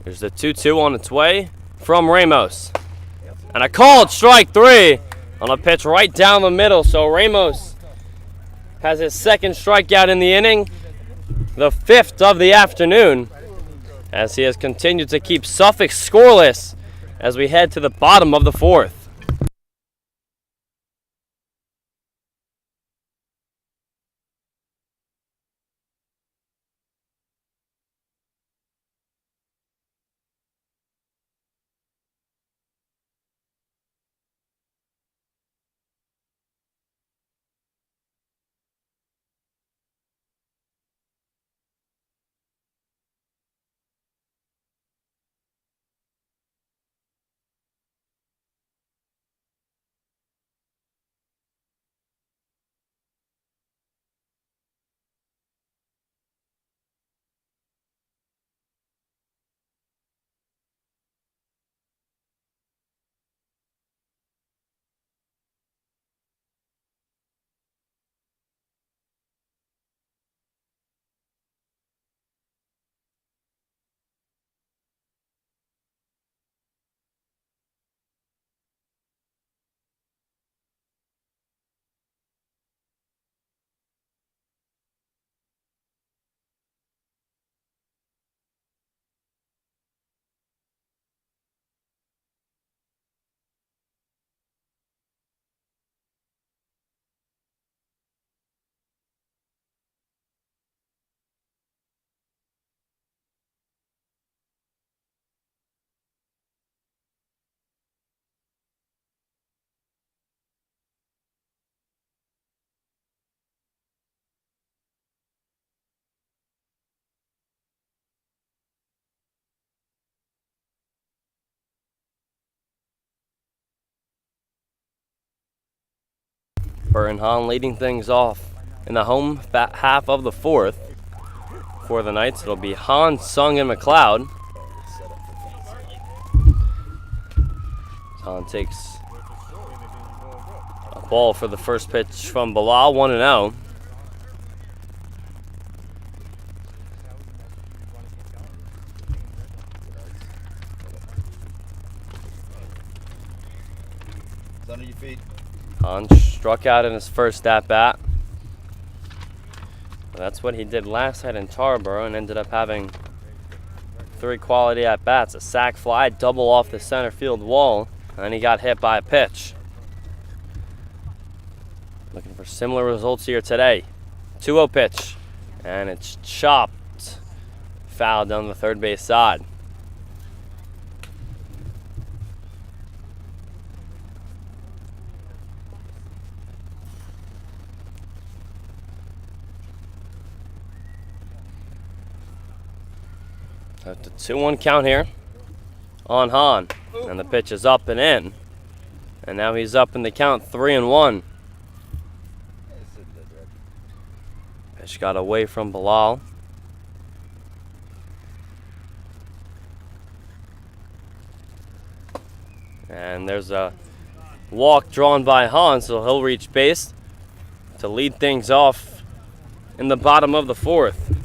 There's the 2-2 on its way from Ramos. And a called strike 3 on a pitch right down the middle. So Ramos has his second strikeout in the inning, the 5th of the afternoon, as he has continued to keep Suffolk scoreless as we head to the bottom of the 4th. Burton Hahn leading things off in the home half of the 4th. For the Knights, it'll be Hahn, Sung, and McLeod. Hahn takes a ball for the first pitch from Bilal, 1-0.
It's under your feet.
Hahn struck out in his first at-bat. That's what he did last night in Tarboro and ended up having 3 quality at-bats. A sac fly, double off the center field wall, and then he got hit by a pitch. Looking for similar results here today. 2-0 pitch, and it's chopped. Foul down the third base side. That's a 2-1 count here on Hahn. And the pitch is up and in. And now he's up in the count, 3-1. Pitch got away from Bilal. And there's a walk drawn by Hahn, so he'll reach base to lead things off in the bottom of the 4th.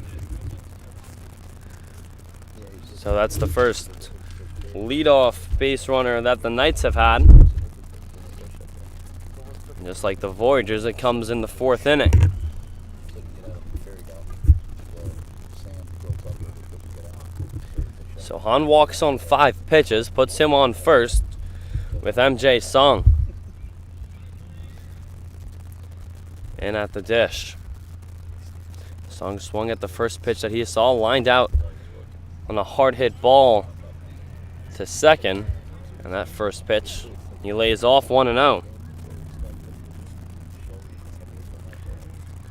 Yeah, he's
So that's the first leadoff base runner that the Knights have had. Just like the Voyagers, it comes in the 4th inning. So Han walks on 5 pitches, puts him on first with MJ Sung in at the dish. Sung swung at the first pitch that he saw, lined out on a hard hit ball to second, and that first pitch he lays off 1-0.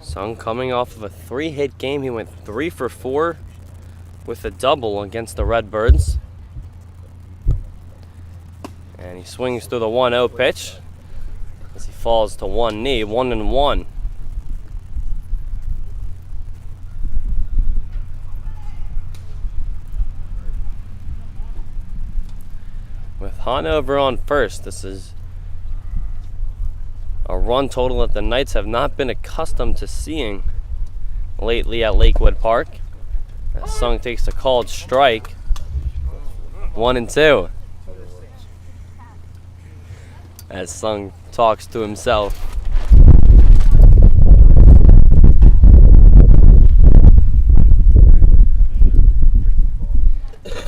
Sung coming off of a 3-hit game. He went 3 for 4 with a double against the Redbirds. And he swings through the 1-0 pitch as he falls to one knee, 1-1. With Hanover on first, this is a run total that the Knights have not been accustomed to seeing lately at Lakewood Park. As Sung takes a called strike, 1-2. As Sung talks to himself.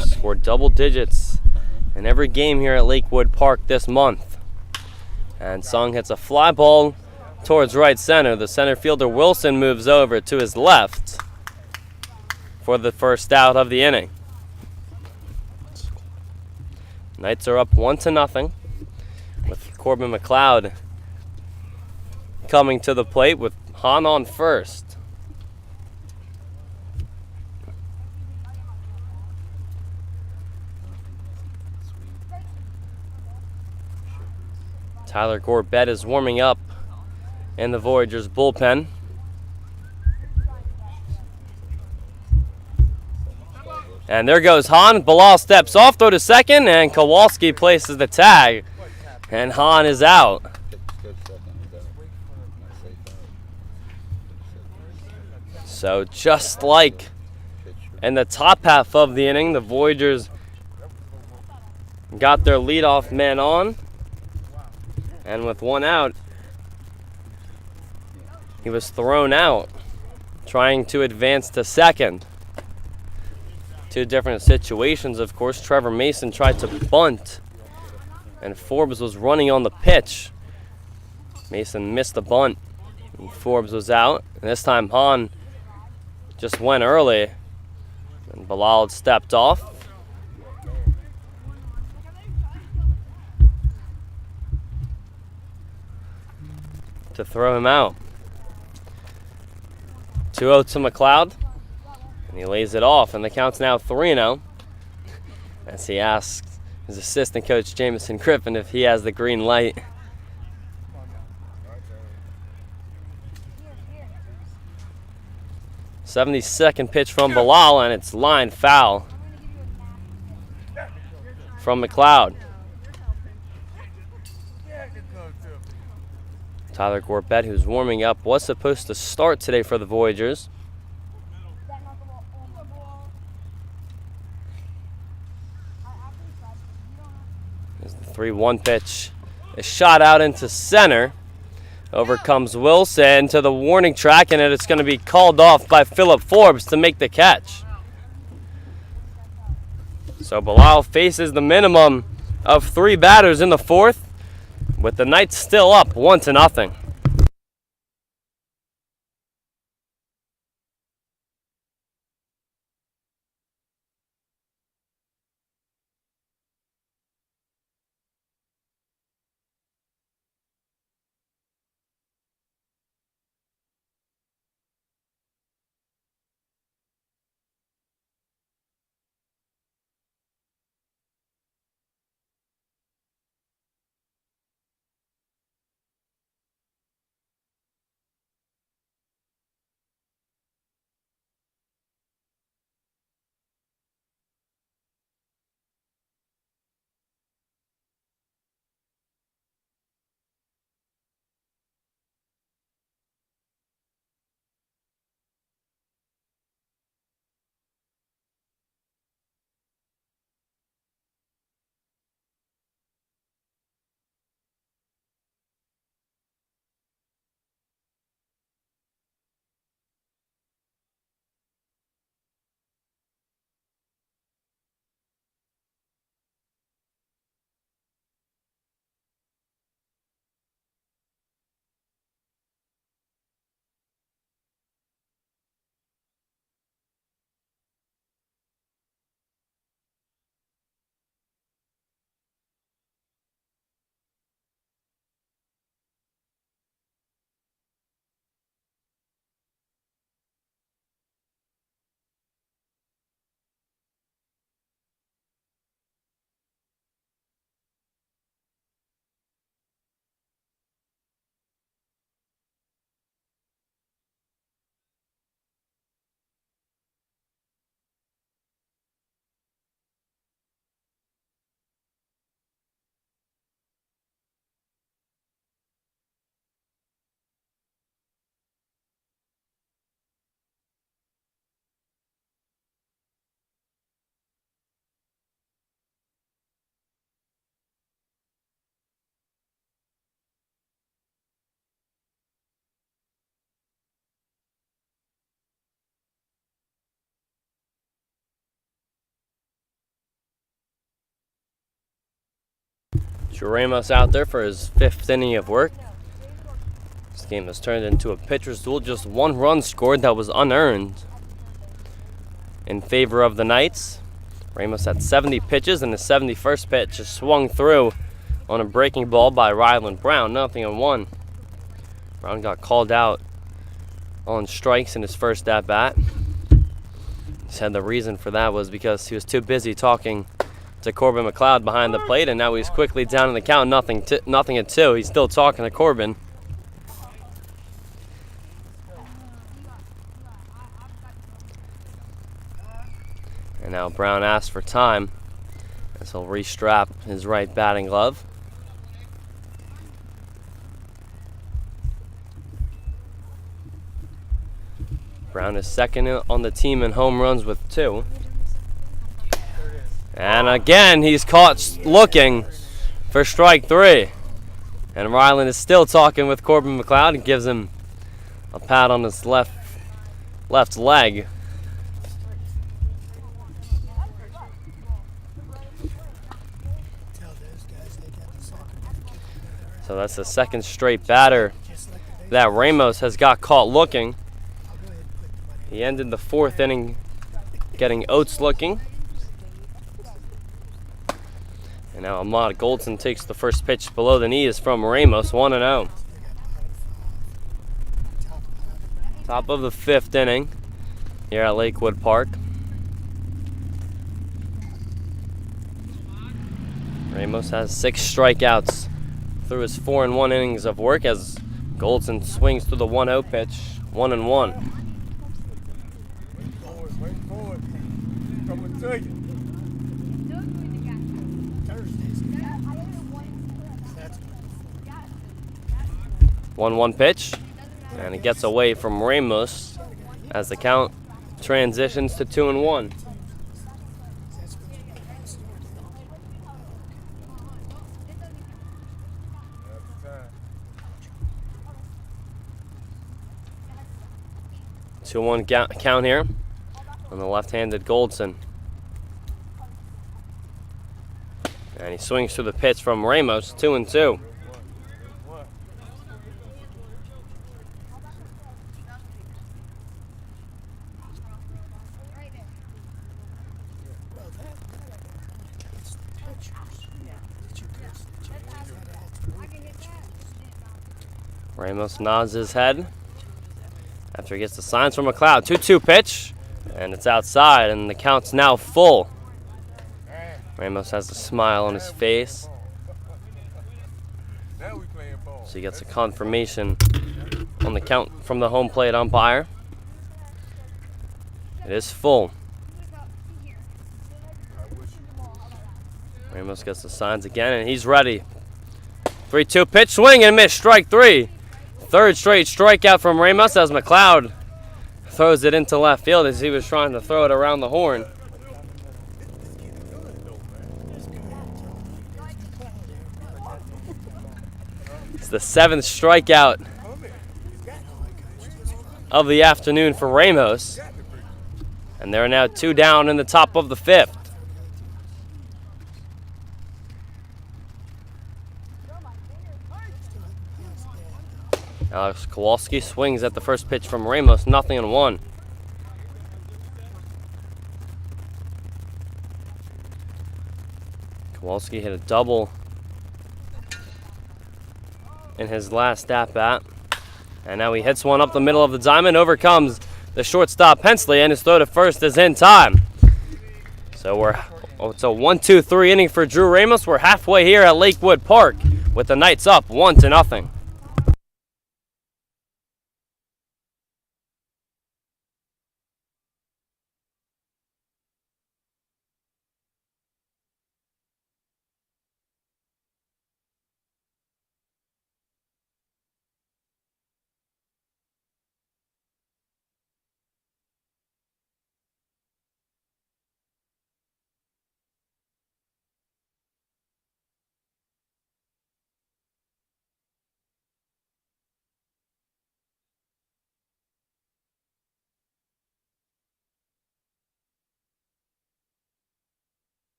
Scored double digits in every game here at Lakewood Park this month. And Sung hits a fly ball towards right center. The center fielder Wilson moves over to his left for the first out of the inning. Knights are up 1-0 with Corbin McLeod coming to the plate with Han on first. Tyler Gorbett is warming up in the Voyagers bullpen. And there goes Han. Bilal steps off, throw to second, and Kowalski places the tag. And Han is out. So just like in the top half of the inning, the Voyagers got their leadoff man on. And with one out, he was thrown out, trying to advance to second. Two different situations, of course. Trevor Mason tried to bunt, and Forbes was running on the pitch. Mason missed the bunt, and Forbes was out. And this time, Han just went early, and Bilal stepped off. To throw him out. 2-0 to McLeod, and he lays it off, and the count's now 3-0 as he asks his assistant coach Jamison Griffin if he has the green light. '72nd pitch from Bilal, and it's line foul from McLeod. Tyler Gorbett, who's warming up, was supposed to start today for the Voyagers. As the 3-1 pitch is shot out into center. Over comes Wilson to the warning track, and it's going to be called off by Philip Forbes to make the catch. So Bilal faces the minimum of 3 batters in the 4th, with the Knights still up 1-0. Drew Ramos out there for his 5th inning of work. This game has turned into a pitcher's duel. Just 1 run scored that was unearned in favor of the Knights. Ramos had 70 pitches, and the 71st pitch is swung through on a breaking ball by Ryland Brown. 0-1. Brown got called out on strikes in his first at-bat. He said the reason for that was because he was too busy talking to Corbin McLeod behind the plate, and now he's quickly down in the count, nothing at 2. He's still talking to Corbin. And now Brown asks for time as he'll restrap his right batting glove. Brown is second on the team in home runs with 2. And again, he's caught looking for strike 3. And Ryland is still talking with Corbin McLeod and gives him a pat on his left leg. So that's the 2nd straight batter that Ramos has got caught looking. He ended the 4th inning getting Oates looking. And now Ahmad Goldson takes the first pitch below the knees from Ramos, 1-0. Top of the 5th inning here at Lakewood Park. Ramos has 6 strikeouts through his 4-1 innings of work as Goldson swings to the 1-0 pitch, 1-1.
Wait forward. Coming to you.
1-1 pitch, and it gets away from Ramos as the count transitions to 2-1. Two one count here on the left-handed Goldson. And he swings to the pitch from Ramos, 2-2. Ramos nods his head after he gets the signs from McLeod. 2-2 pitch, and it's outside, and the count's now full. Ramos has a smile on his face. So he gets a confirmation on the count from the home plate umpire. It is full. Ramos gets the signs again, and he's ready. 3-2 pitch, swing and miss, strike 3. 3rd straight strikeout from Ramos as McLeod throws it into left field as he was trying to throw it around the horn. It's the 7th strikeout of the afternoon for Ramos. And there are now 2 down in the top of the 5th. Alex Kowalski swings at the first pitch from Ramos, 0-1. Kowalski hit a double in his last at-bat. And now he hits one up the middle of the diamond, overcomes the shortstop Pensley, and his throw to first is in time. So it's a 1-2-3 inning for Drew Ramos. We're halfway here at Lakewood Park with the Knights up 1-0.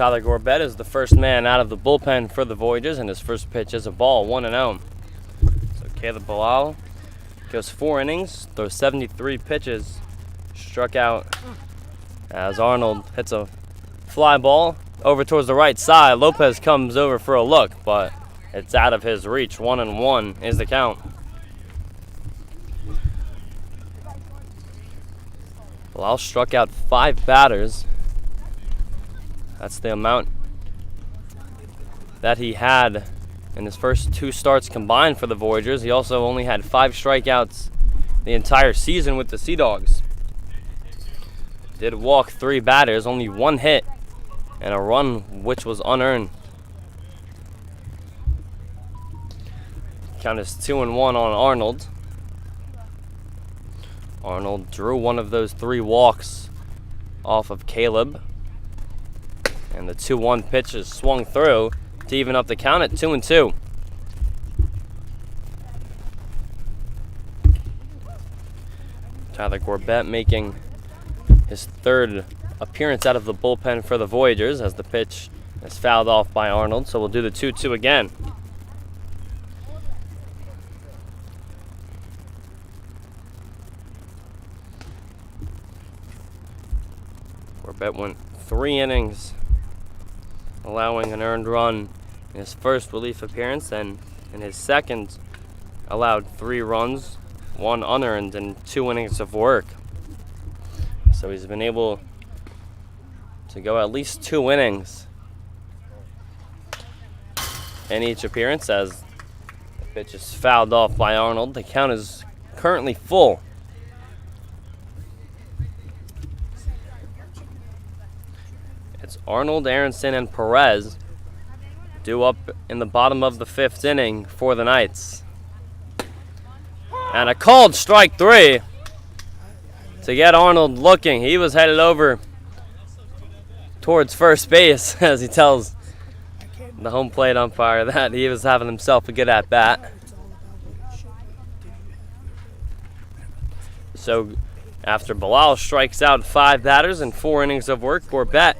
Tyler Gorbett is the first man out of the bullpen for the Voyagers, and his first pitch is a ball, 1-0. So Caleb Bilal goes 4 innings, throws 73 pitches, struck out as Arnold hits a fly ball over towards the right side. Lopez comes over for a look, but it's out of his reach. 1-1 is the count. Bilal struck out 5 batters. That's the amount that he had in his first 2 starts combined for the Voyagers. He also only had 5 strikeouts the entire season with the Sea Dogs. Did walk 3 batters, only 1 hit, and a run which was unearned. Count is 2-1 on Arnold. Arnold drew one of those 3 walks off of Caleb. And the 2-1 pitch is swung through to even up the count at 2-2. Tyler Gorbett making his 3rd appearance out of the bullpen for the Voyagers as the pitch is fouled off by Arnold. So we'll do the 2-2 again. Gorbett went 3 innings, allowing an earned run in his first relief appearance, and in his second allowed 3 runs, 1 unearned, and 2 innings of work. So he's been able to go at least 2 innings in each appearance as the pitch is fouled off by Arnold. The count is currently full. It's Arnold, Aronson, and Perez due up in the bottom of the 5th inning for the Knights. And a called strike 3 to get Arnold looking. He was headed over towards first base as he tells the home plate umpire that he was having himself a good at-bat. So after Bilal strikes out 5 batters in 4 innings of work, Gorbett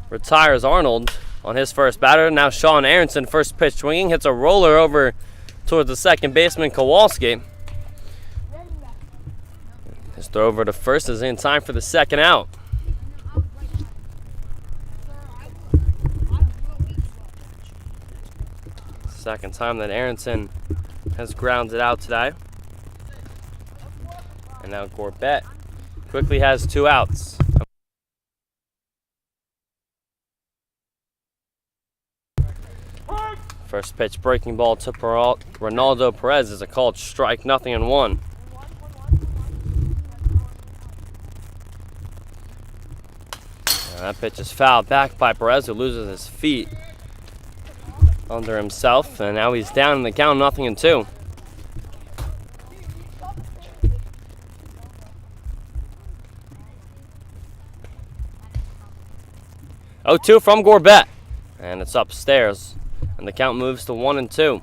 retires Arnold on his first batter. Now Sean Aronson, first pitch swinging, hits a roller over towards the second baseman Kowalski. His throw over to first is in time for the 2nd out. Second time that Aronson has grounded out today. And now Gorbett quickly has 2 outs. First pitch breaking ball to Ronaldo Perez is a called strike, 0-1. That pitch is fouled back by Perez, who loses his feet under himself, and now he's down in the count, 0-2. Oh, 2 from Gorbett, and it's upstairs, and the count moves to 1-2.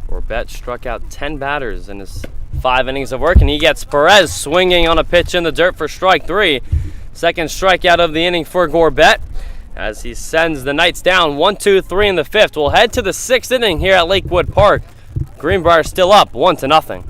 Gorbett struck out 10 batters in his 5 innings of work, and he gets Perez swinging on a pitch in the dirt for strike 3. Second strikeout of the inning for Gorbett as he sends the Knights down 1-2-3 in the 5th. We'll head to the 6th inning here at Lakewood Park. Greenbrier still up 1-0.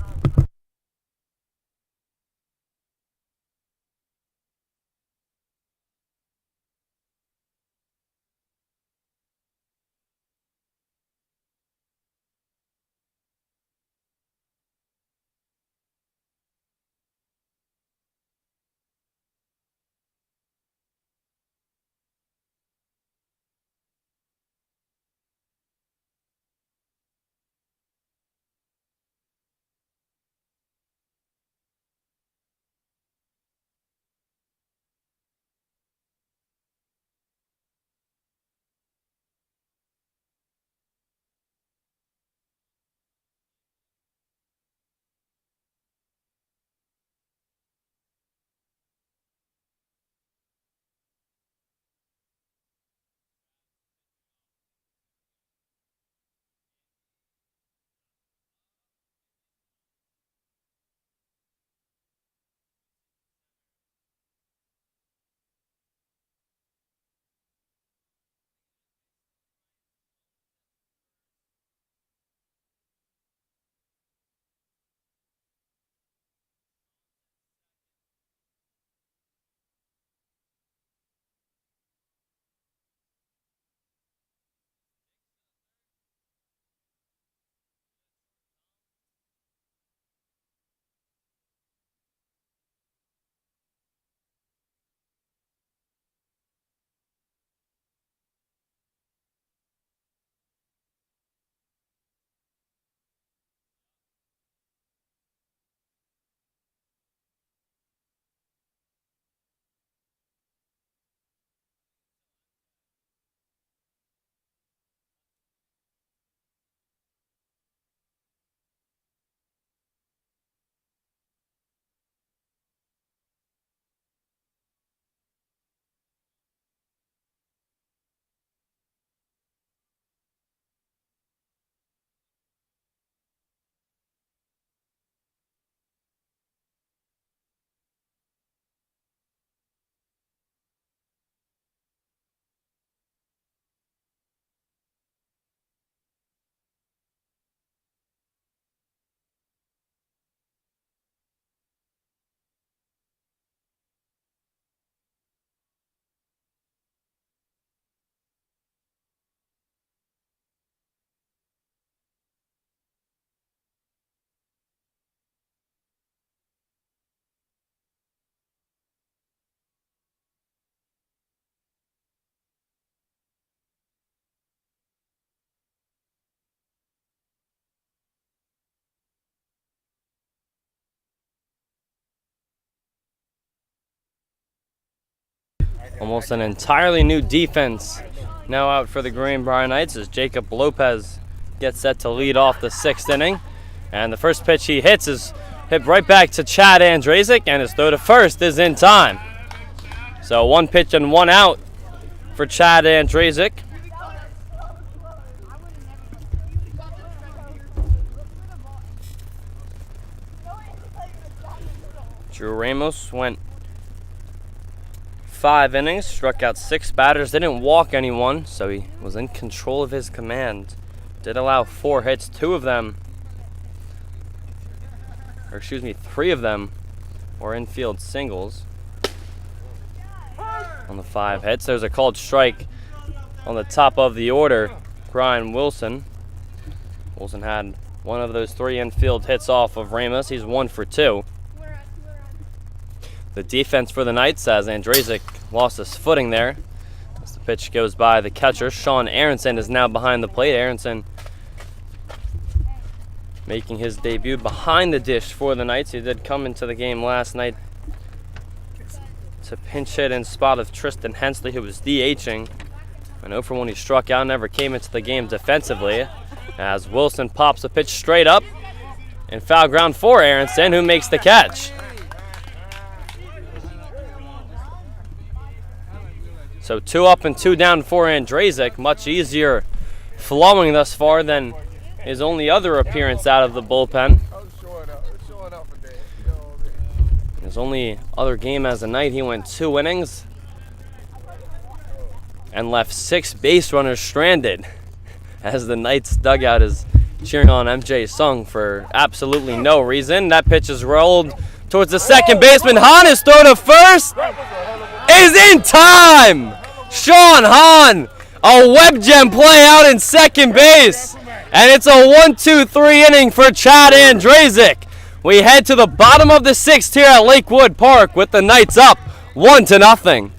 Almost an entirely new defense now out for the Greenbrier Knights as Jacob Lopez gets set to lead off the 6th inning. And the first pitch he hits is hit right back to Chad Andrazik, and his throw to first is in time. So 1 pitch and 1 out for Chad Andrazik. Drew Ramos went 5 innings, struck out 6 batters, didn't walk anyone, so he was in control of his command. Did allow 4 hits, 3 of them were infield singles. On the 5 hits, there's a called strike on the top of the order, Brian Wilson. Wilson had one of those 3 infield hits off of Ramos. He's 1 for 2. The defense for the Knights, as Andrazik lost his footing there. As the pitch goes by the catcher, Sean Aronson is now behind the plate. Aronson making his debut behind the dish for the Knights. He did come into the game last night to pinch hit in spot of Tristan Hensley, who was DHing. And 0 for 1 he struck out, never came into the game defensively. As Wilson pops a pitch straight up and foul ground for Aronson, who makes the catch. So 2 up and 2 down for Andrazik. Much easier flowing thus far than his only other appearance out of the bullpen. His only other game as a Knight, he went 2 innings and left 6 base runners stranded as the Knights dugout is cheering on MJ Sung for absolutely no reason. That pitch is rolled towards the second baseman. Hahn, his throw to first is in time! Sean Hahn, a web gem play out in second base. And it's a 1-2-3 inning for Chad Andrazik. We head to the bottom of the 6th here at Lakewood Park with the Knights up 1-0.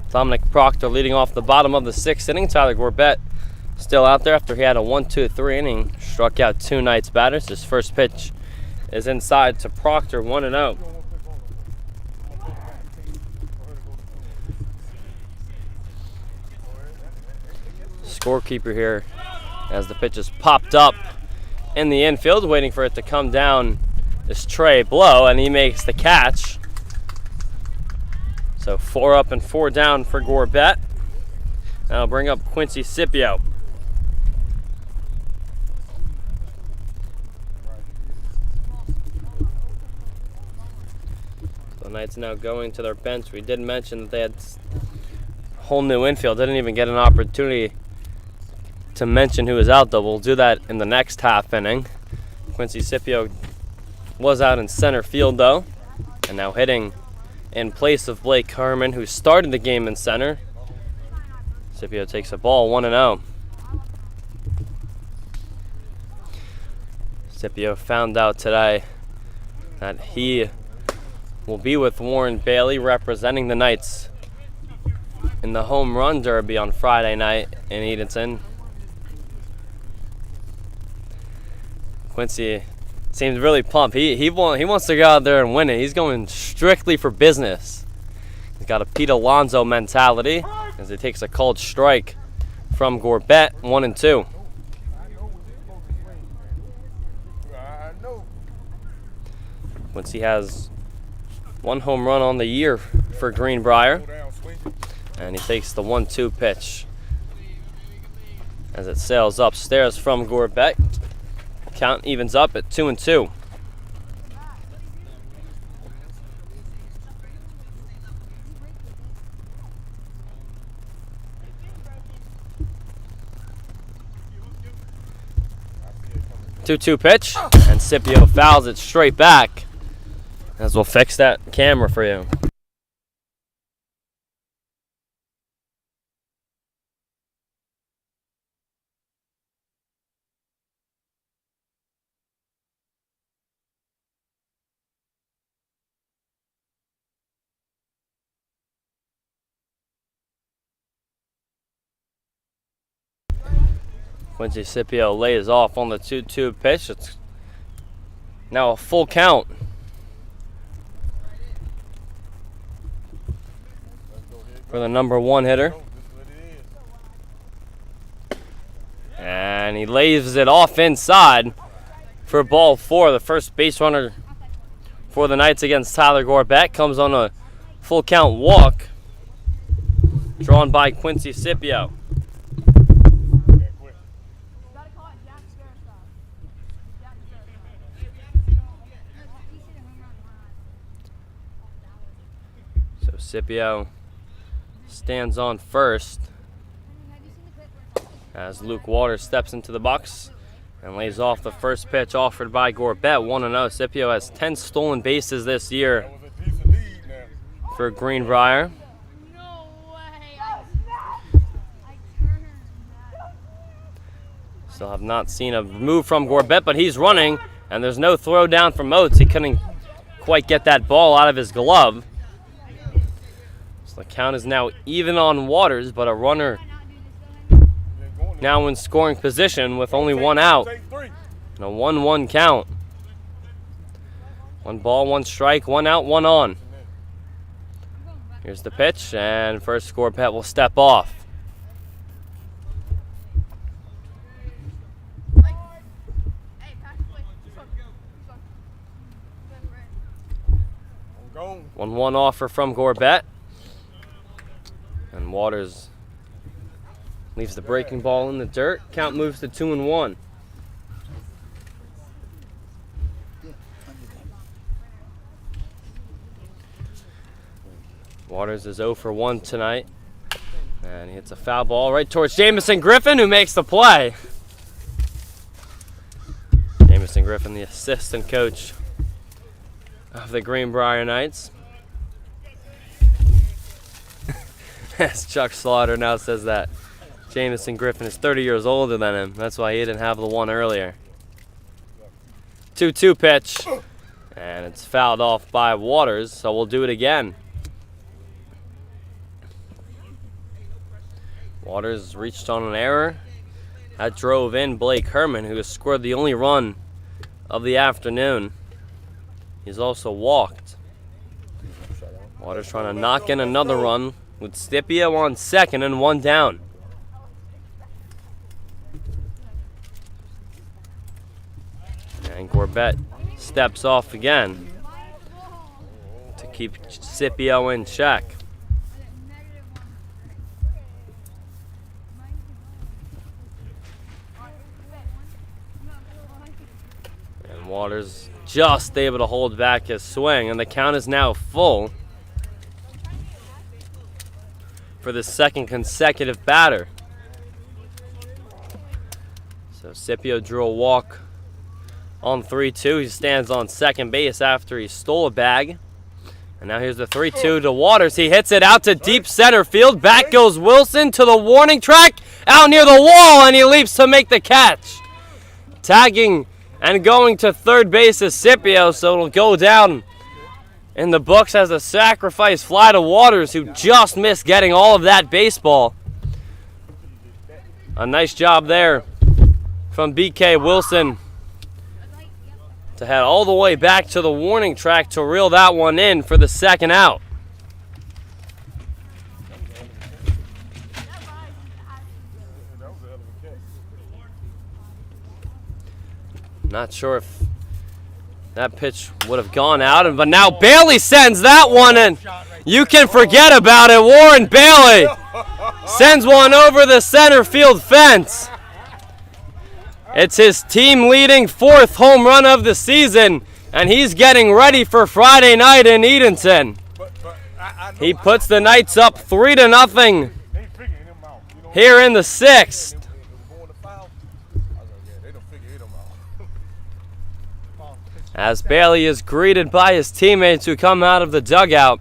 Dominic Proctor leading off the bottom of the 6th inning. Tyler Gorbett still out there after he had a 1-2-3 inning. Struck out 2 Knights batters. His first pitch is inside to Proctor, 1-0. Scorekeeper here as the pitch is popped up in the infield, waiting for it to come down, is Trey Blow, and he makes the catch. So 4 up and 4 down for Gorbett. That'll bring up Quincy Scipio. The Knights now going to their bench. We did mention that they had a whole new infield. Didn't even get an opportunity to mention who was out, though. We'll do that in the next half inning. Quincy Scipio was out in center field, though, and now hitting in place of Blake Herman, who started the game in center. Scipio takes a ball, 1-0. Scipio found out today that he will be with Warren Bailey representing the Knights in the home run derby on Friday night in Edenton. Quincy seems really pumped. He wants to go out there and win it. He's going strictly for business. He's got a Pete Alonso mentality as he takes a called strike from Gorbett, 1-2. Quincy has one home run on the year for Greenbrier, and he takes the 1-2 pitch as it sails upstairs from Gorbett. Count evens up at 2-2. Two-two pitch, and Scipio fouls it straight back. As we'll fix that camera for you. Quincy Scipio lays off on the 2-2 pitch. It's now a full count. For the number 1 hitter. And he lays it off inside for ball 4. The first base runner for the Knights against Tyler Gorbett comes on a full count walk drawn by Quincy Scipio. So Scipio stands on first as Luke Waters steps into the box and lays off the first pitch offered by Gorbett. 1-0. Scipio has 10 stolen bases this year for Greenbrier. Still have not seen a move from Gorbett, but he's running, and there's no throw down from Oates. He couldn't quite get that ball out of his glove. The count is now even on Waters, but a runner now in scoring position with only one out and a 1-1 count. 1 ball, 1 strike, 1 out, 1 on. Here's the pitch, and first Gorbett will step off.
Go.
1-1 offer from Gorbett. And Waters leaves the breaking ball in the dirt. Count moves to 2-1. Waters is 0 for 1 tonight. And he hits a foul ball right towards Jamison Griffin, who makes the play. Jamison Griffin, the assistant coach of the Greenbrier Knights. As Chuck Slaughter now says that Jamison Griffin is 30 years older than him. That's why he didn't have the one earlier. 2-2 pitch. And it's fouled off by Waters, so we'll do it again. Waters reached on an error. That drove in Blake Herman, who has scored the only run of the afternoon. He's also walked. Waters trying to knock in another run with Scipio on second and 1 down. And Gorbett steps off again to keep Scipio in check. And Waters just able to hold back his swing, and the count is now full for the second consecutive batter. So Scipio drew a walk on 3-2. He stands on second base after he stole a bag. And now here's the 3-2 to Waters. He hits it out to deep center field. Back goes Wilson to the warning track, out near the wall, and he leaps to make the catch. Tagging and going to third base is Scipio, so it'll go down in the books as a sacrifice fly to Waters, who just missed getting all of that baseball. A nice job there from BK Wilson to head all the way back to the warning track to reel that one in for the second out. Not sure if that pitch would have gone out, but now Bailey sends that one in. You can forget about it. Warren Bailey sends one over the center field fence. It's his team-leading 4th home run of the season, and he's getting ready for Friday night in Edenton. He puts the Knights up 3-0 here in the 6th. As Bailey is greeted by his teammates who come out of the dugout.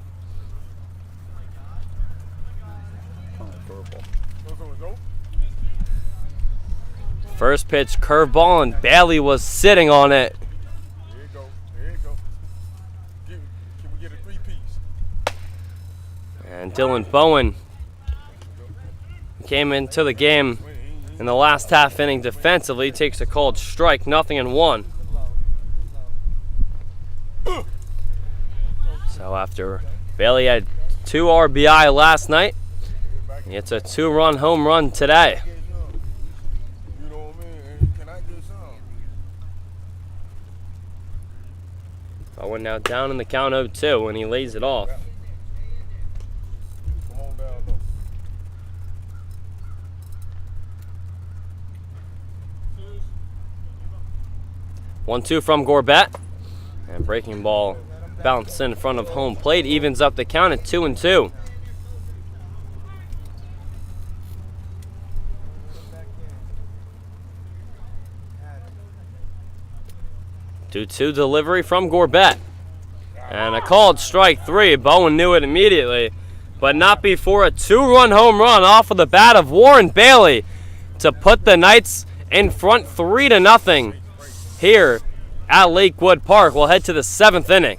First pitch curveball, and Bailey was sitting on it.
There you go. There you go. Can we get a 3-piece?
And Dylan Bowen came into the game in the last half inning defensively, takes a called strike, 0-1. So after Bailey had 2 RBI last night, it's a 2-run home run today.
You know what I mean? Can I get some?
Bowen now down in the count 0-2 and he lays it off.
Come on down, though.
1-2 from Gorbett. And breaking ball bounced in front of home plate, evens up the count at 2-2. Two delivery from Gorbett. And a called strike 3. Bowen knew it immediately, but not before a 2-run home run off of the bat of Warren Bailey to put the Knights in front 3-0 here at Lakewood Park. We'll head to the 7th inning.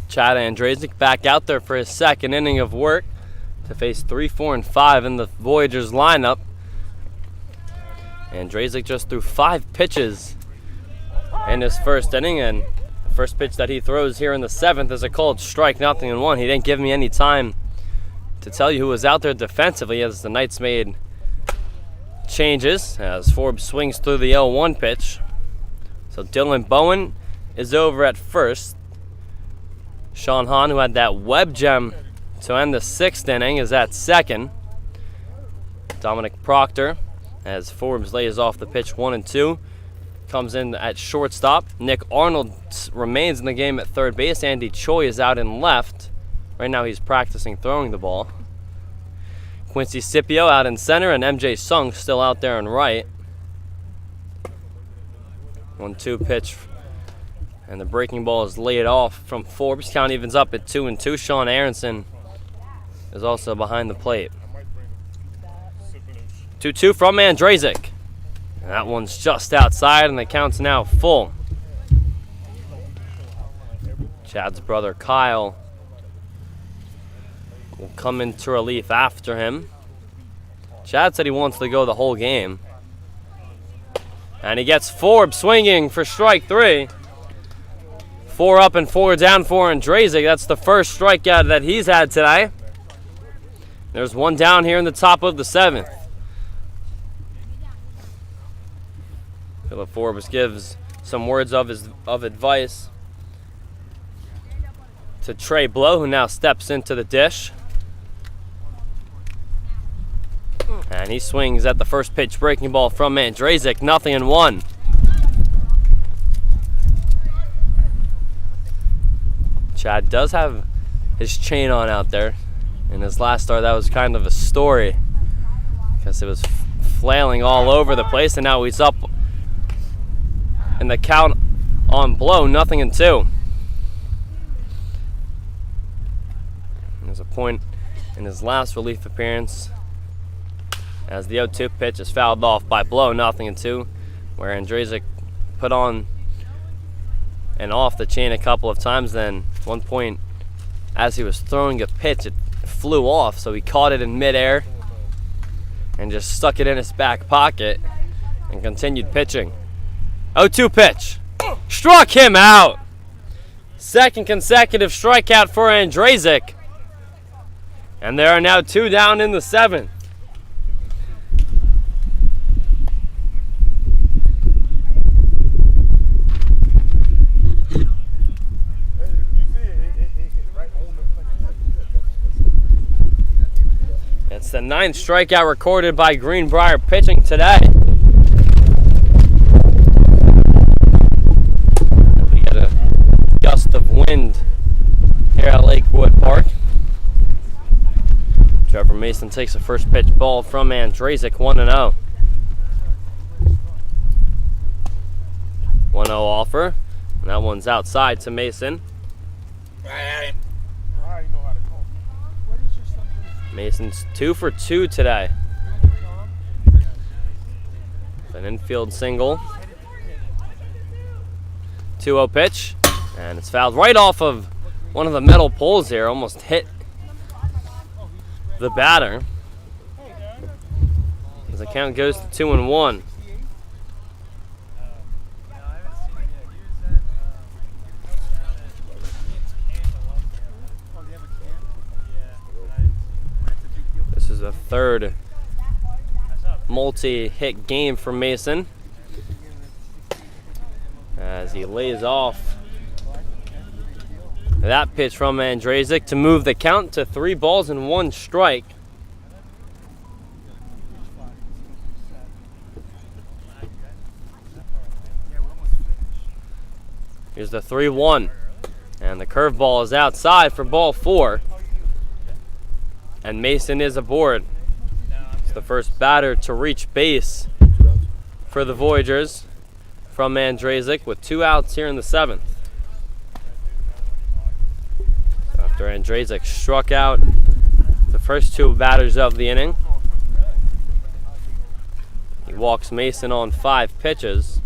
Chad Andrazik back out there for his second inning of work to face 3, 4, and 5 in the Voyagers lineup. Andrazik just threw 5 pitches in his first inning, and the first pitch that he throws here in the 7th is a called strike, 0-1. He didn't give me any time to tell you who was out there defensively as the Knights made changes as Forbes swings through the 0-1 pitch. So Dylan Bowen is over at first. Sean Hahn, who had that web gem to end the 6th inning, is at second. Dominic Proctor, as Forbes lays off the pitch 1-2, comes in at shortstop. Nick Arnold remains in the game at third base. Andy Choi is out in left. Right now he's practicing throwing the ball. Quincy Scipio out in center, and MJ Sung still out there in right. 1-2 pitch, and the breaking ball is laid off from Forbes. Count evens up at 2-2. Sean Aronson is also behind the plate. 2-2 from Andrzejczyk. That one's just outside, and the count's now full. Chad's brother Kyle will come into relief after him. Chad said he wants to go the whole game. And he gets Forbes swinging for strike 3. 4 up and 4 down for Andrzejczyk. That's the first strikeout that he's had today. There's one down here in the top of the 7th. Philip Forbes gives some words of advice to Trey Blow, who now steps into the dish. And he swings at the first pitch breaking ball from Andrzejczyk. 0-1. Chad does have his chain on out there. In his last start, that was kind of a story because it was flailing all over the place, and now he's up in the count on Blow, 0-2. There's a point in his last relief appearance as the 0-2 pitch is fouled off by Blow, 0-2, where Andrzejczyk put on and off the chain a couple of times. Then one point, as he was throwing a pitch, it flew off, so he caught it in midair and just stuck it in his back pocket and continued pitching. 0-2 pitch. Struck him out. Second consecutive strikeout for Andrzejczyk. And there are now 2 down in the 7th. It's the 9th strikeout recorded by Greenbrier pitching today. We get a gust of wind here at Lakewood Park. Trevor Mason takes the first pitch ball from Andrzejczyk, 1-0. 1-0 offer, and that one's outside to Mason. Mason's 2 for 2 today. An infield single. 2-0 pitch, and it's fouled right off of one of the metal poles here. Almost hit the batter. As the count goes to 2-1. This is the 3rd multi-hit game for Mason as he lays off that pitch from Andrzejczyk to move the count to 3 balls and 1 strike. Here's the 3-1, and the curveball is outside for ball 4. And Mason is aboard. It's the first batter to reach base for the Voyagers from Andrzejczyk with 2 outs here in the 7th. After Andrzejczyk struck out the first 2 batters of the inning, he walks Mason on 5 pitches.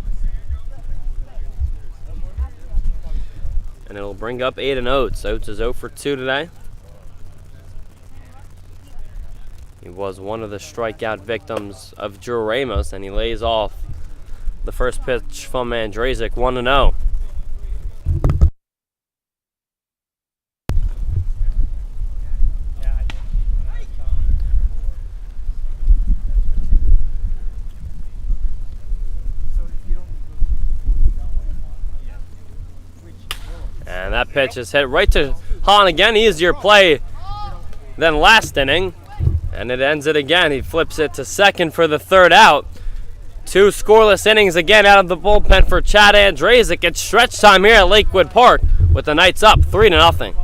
And it'll bring up Aiden Oates. Oates is 0 for 2 today. He was one of the strikeout victims of Drew Ramos, and he lays off the first pitch from Andrzejczyk, 1-0. And that pitch is hit right to Hahn again. Easier play than last inning. And it ends it again. He flips it to second for the third out. 2 scoreless innings again out of the bullpen for Chad Andresic. It's stretch time here at Lakewood Park with the Knights up 3-0.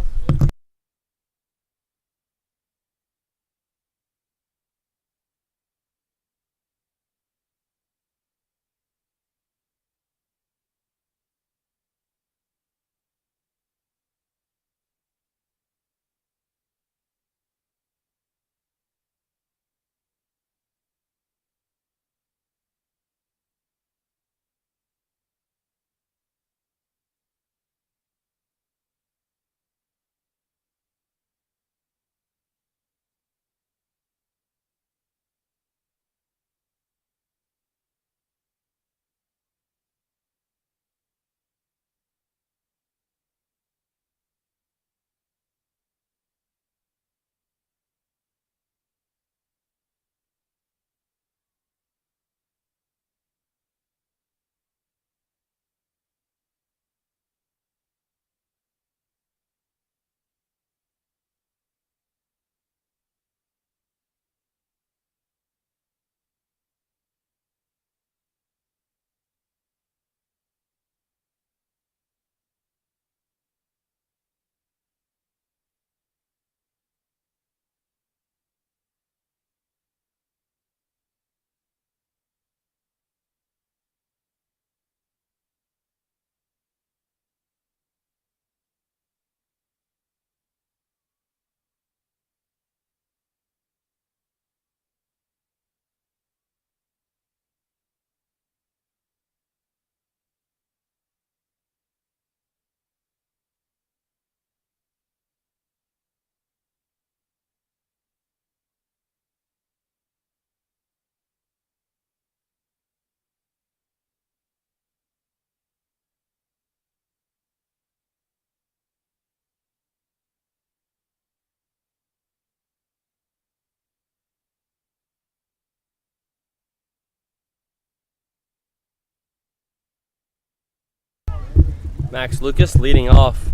Max Lucas leading off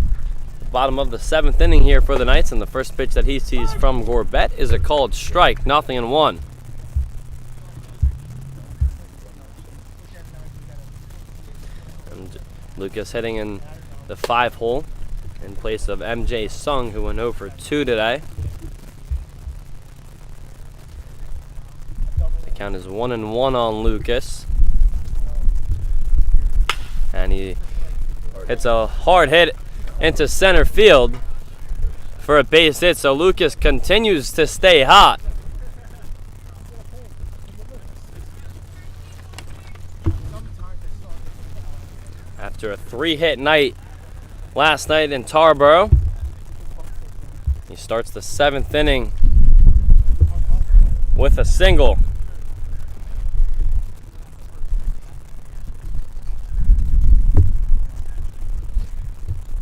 bottom of the 7th inning here for the Knights, and the first pitch that he sees from Gorbett is a called strike, 0-1. And Lucas hitting in the 5 hole in place of MJ Sung, who went 0 for 2 today. The count is 1-1 on Lucas, and he hits a hard hit into center field for a base hit, so Lucas continues to stay hot. After a 3-hit night last night in Tarboro, he starts the 7th inning with a single.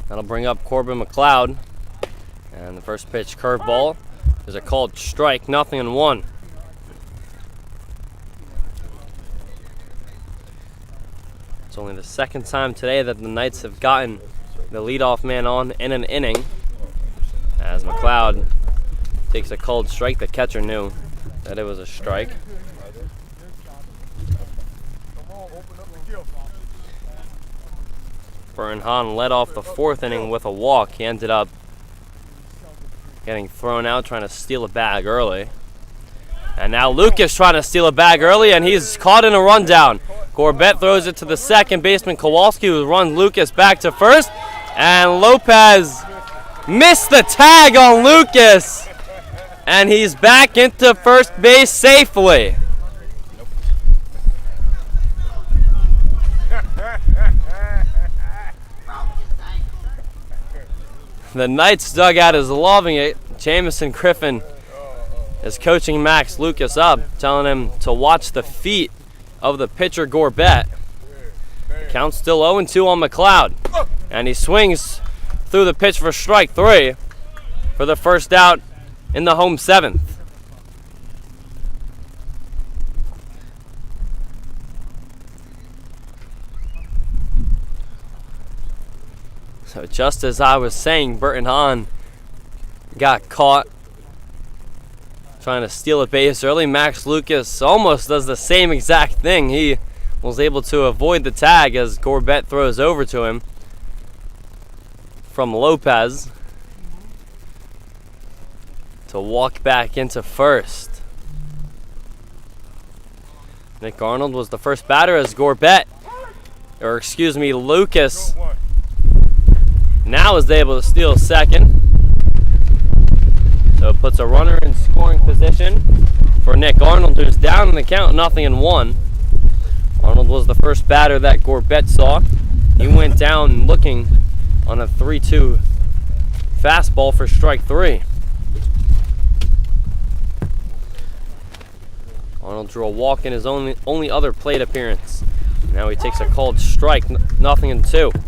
That'll bring up Corbin McLeod. And the first pitch, curveball, is a called strike, 0-1. It's only the 2nd time today that the Knights have gotten the leadoff man on in an inning. As McLeod takes a called strike, the catcher knew that it was a strike. Burton Hahn led off the 4th inning with a walk. He ended up getting thrown out trying to steal a bag early. And now Lucas trying to steal a bag early, and he's caught in a rundown. Gorbett throws it to the second baseman, Kowalski, who runs Lucas back to first. And Lopez missed the tag on Lucas, and he's back into first base safely. The Knights dugout is loving it. Jamison Griffin is coaching Max Lucas up, telling him to watch the feet of the pitcher Gorbett. The count's still 0-2 on McLeod, and he swings through the pitch for strike 3 for the first out in the home 7th. So just as I was saying, Burton Hahn got caught trying to steal a base early. Max Lucas almost does the same exact thing. He was able to avoid the tag as Gorbett throws over to him from Lopez to walk back into first. Nick Arnold was the first batter as Lucas now is able to steal second. So it puts a runner in scoring position for Nick Arnold, who's down in the count 0-1. Arnold was the first batter that Gorbett saw. He went down looking on a 3-2 fastball for strike 3. Arnold drew a walk in his only other plate appearance. Now he takes a called strike, 0-2.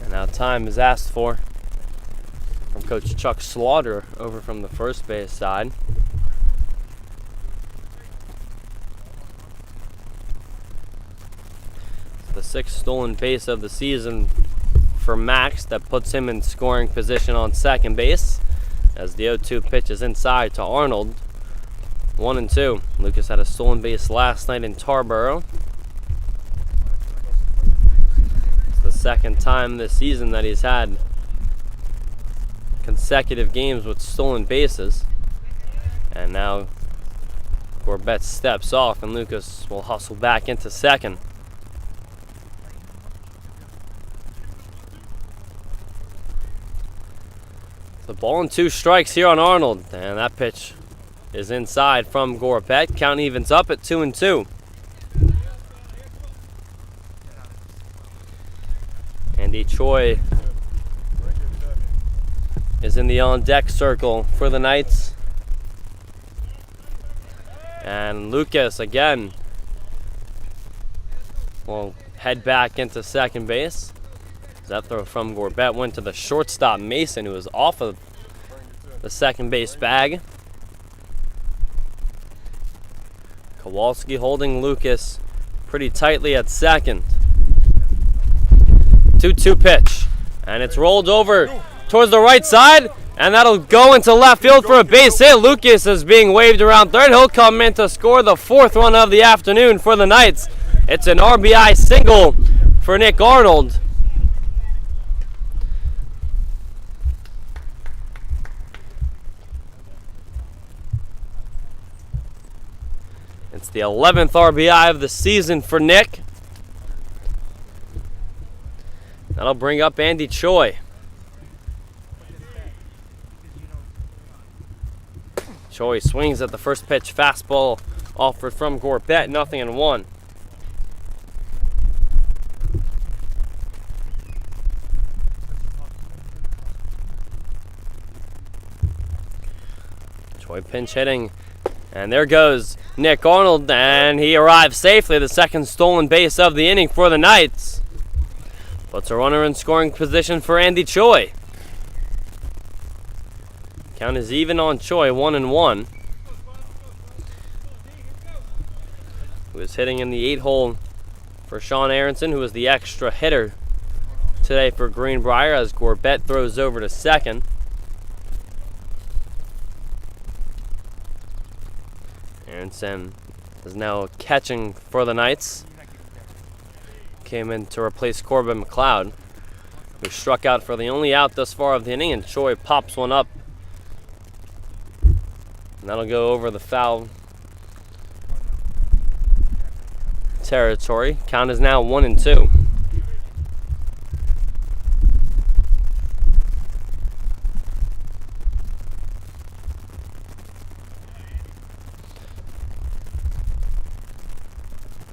And now time is asked for from Coach Chuck Slaughter over from the first base side. The 6th stolen base of the season for Max. That puts him in scoring position on second base as the 0-2 pitch is inside to Arnold. 1-2. Lucas had a stolen base last night in Tarboro. It's the second time this season that he's had consecutive games with stolen bases. And now Gorbett steps off and Lucas will hustle back into second. The ball and 2 strikes here on Arnold, and that pitch is inside from Gorbett. Count evens up at 2-2. Andy Choi is in the on-deck circle for the Knights. And Lucas again will head back into second base. That throw from Gorbett went to the shortstop Mason, who was off of the second base bag. Kowalski holding Lucas pretty tightly at second. 2-2 pitch, and it's rolled over towards the right side, and that'll go into left field for a base hit. Lucas is being waved around third. He'll come in to score the 4th run of the afternoon for the Knights. It's an RBI single for Nick Arnold. It's the 11th RBI of the season for Nick. That'll bring up Andy Choi. Choi swings at the first pitch fastball offered from Gorbett, 0-1. Choi pinch hitting. And there goes Nick Arnold, and he arrives safely, the 2nd stolen base of the inning for the Knights. Puts a runner in scoring position for Andy Choi. Count is even on Choi, 1-1. Who is hitting in the 8-hole for Sean Aronson, who is the extra hitter today for Greenbrier as Gorbett throws over to second. Aronson is now catching for the Knights. Came in to replace Corbin McLeod, who struck out for the only out thus far of the inning, and Choi pops one up. And that'll go over the foul territory. Count is now 1-2.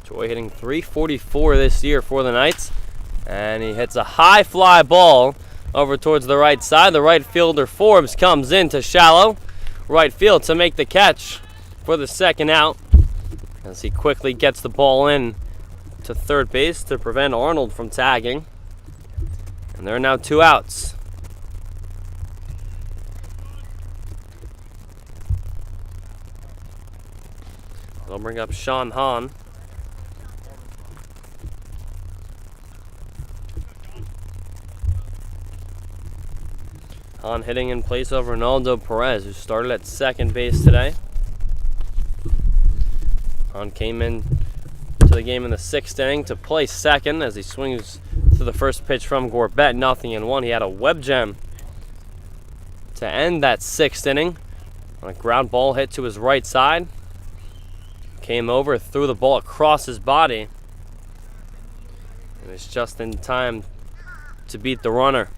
Choi hitting .344 this year for the Knights, and he hits a high fly ball over towards the right side. The right fielder Forbes comes in to shallow right field to make the catch for the 2nd out, as he quickly gets the ball in to third base to prevent Arnold from tagging. And there are now 2 outs. They'll bring up Sean Hahn. Hahn hitting in place of Ronaldo Perez, who started at second base today. Hahn came in to the game in the 6th inning to play second as he swings to the first pitch from Gorbett, 0-1. He had a web gem to end that 6th inning on a ground ball hit to his right side. Came over, threw the ball across his body. It was just in time to beat the runner.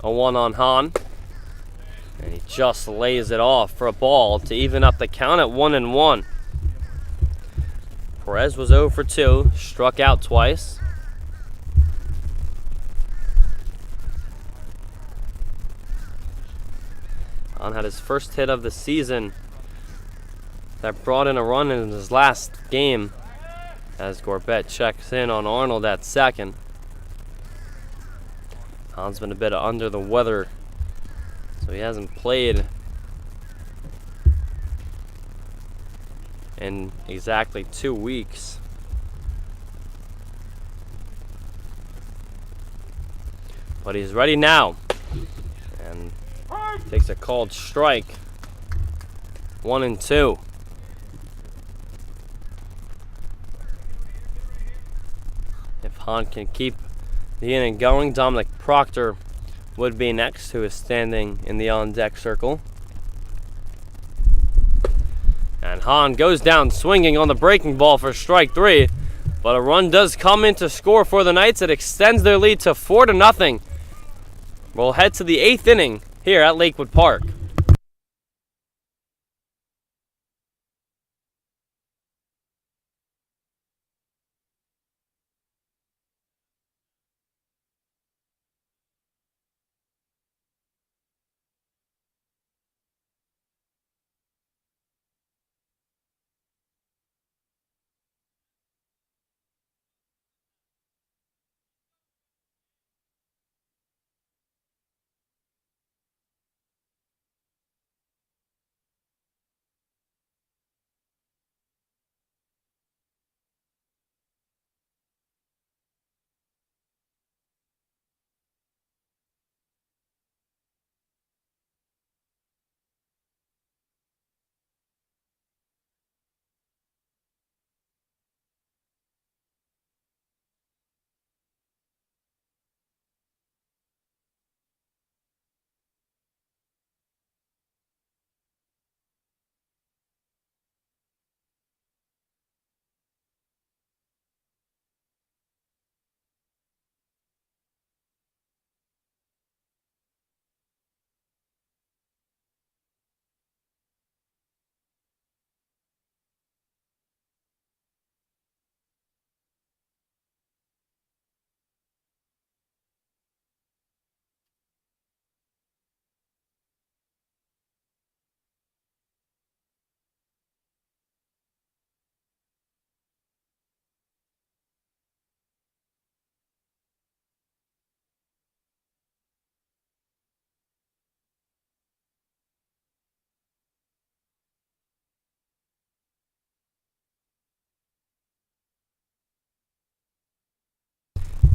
A 1 on Hahn. And he just lays it off for a ball to even up the count at 1-1. Perez was 0 for 2, struck out twice. Hahn had his first hit of the season that brought in a run in his last game as Gorbett checks in on Arnold at second. Hahn's been a bit under the weather, so he hasn't played in exactly 2 weeks. But he's ready now and takes a called strike. 1-2. If Hahn can keep the inning going, Dominic Proctor would be next, who is standing in the on-deck circle. And Hahn goes down swinging on the breaking ball for strike 3. But a run does come in to score for the Knights. It extends their lead to 4-0. We'll head to the 8th inning here at Lakewood Park.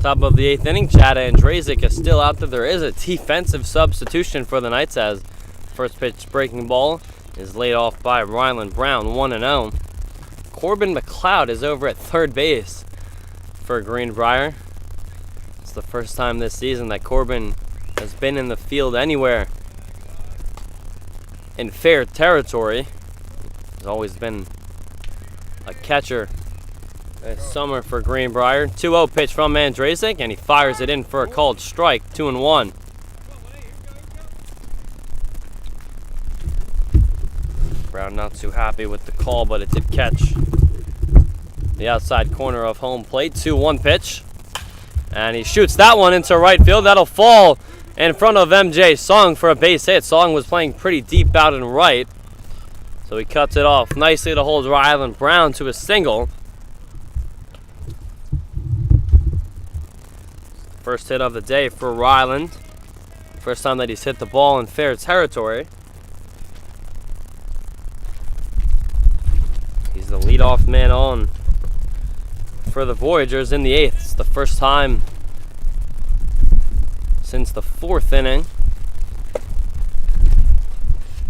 Top of the 8th inning, Chad Andrazik is still out there. There is a defensive substitution for the Knights as first pitch breaking ball is laid off by Ryland Brown, 1-0. Corbin McLeod is over at third base for Greenbrier. It's the first time this season that Corbin has been in the field anywhere in fair territory. He's always been a catcher this summer for Greenbrier. 2-0 pitch from Andrazik, and he fires it in for a called strike, 2-1. Brown not too happy with the call, but it did catch the outside corner of home plate. 2-1 pitch, and he shoots that one into right field. That'll fall in front of MJ Song for a base hit. Song was playing pretty deep out and right, so he cuts it off nicely to hold Ryland Brown to a single. First hit of the day for Ryland. First time that he's hit the ball in fair territory. He's the leadoff man on for the Voyagers in the 8th. It's the first time since the 4th inning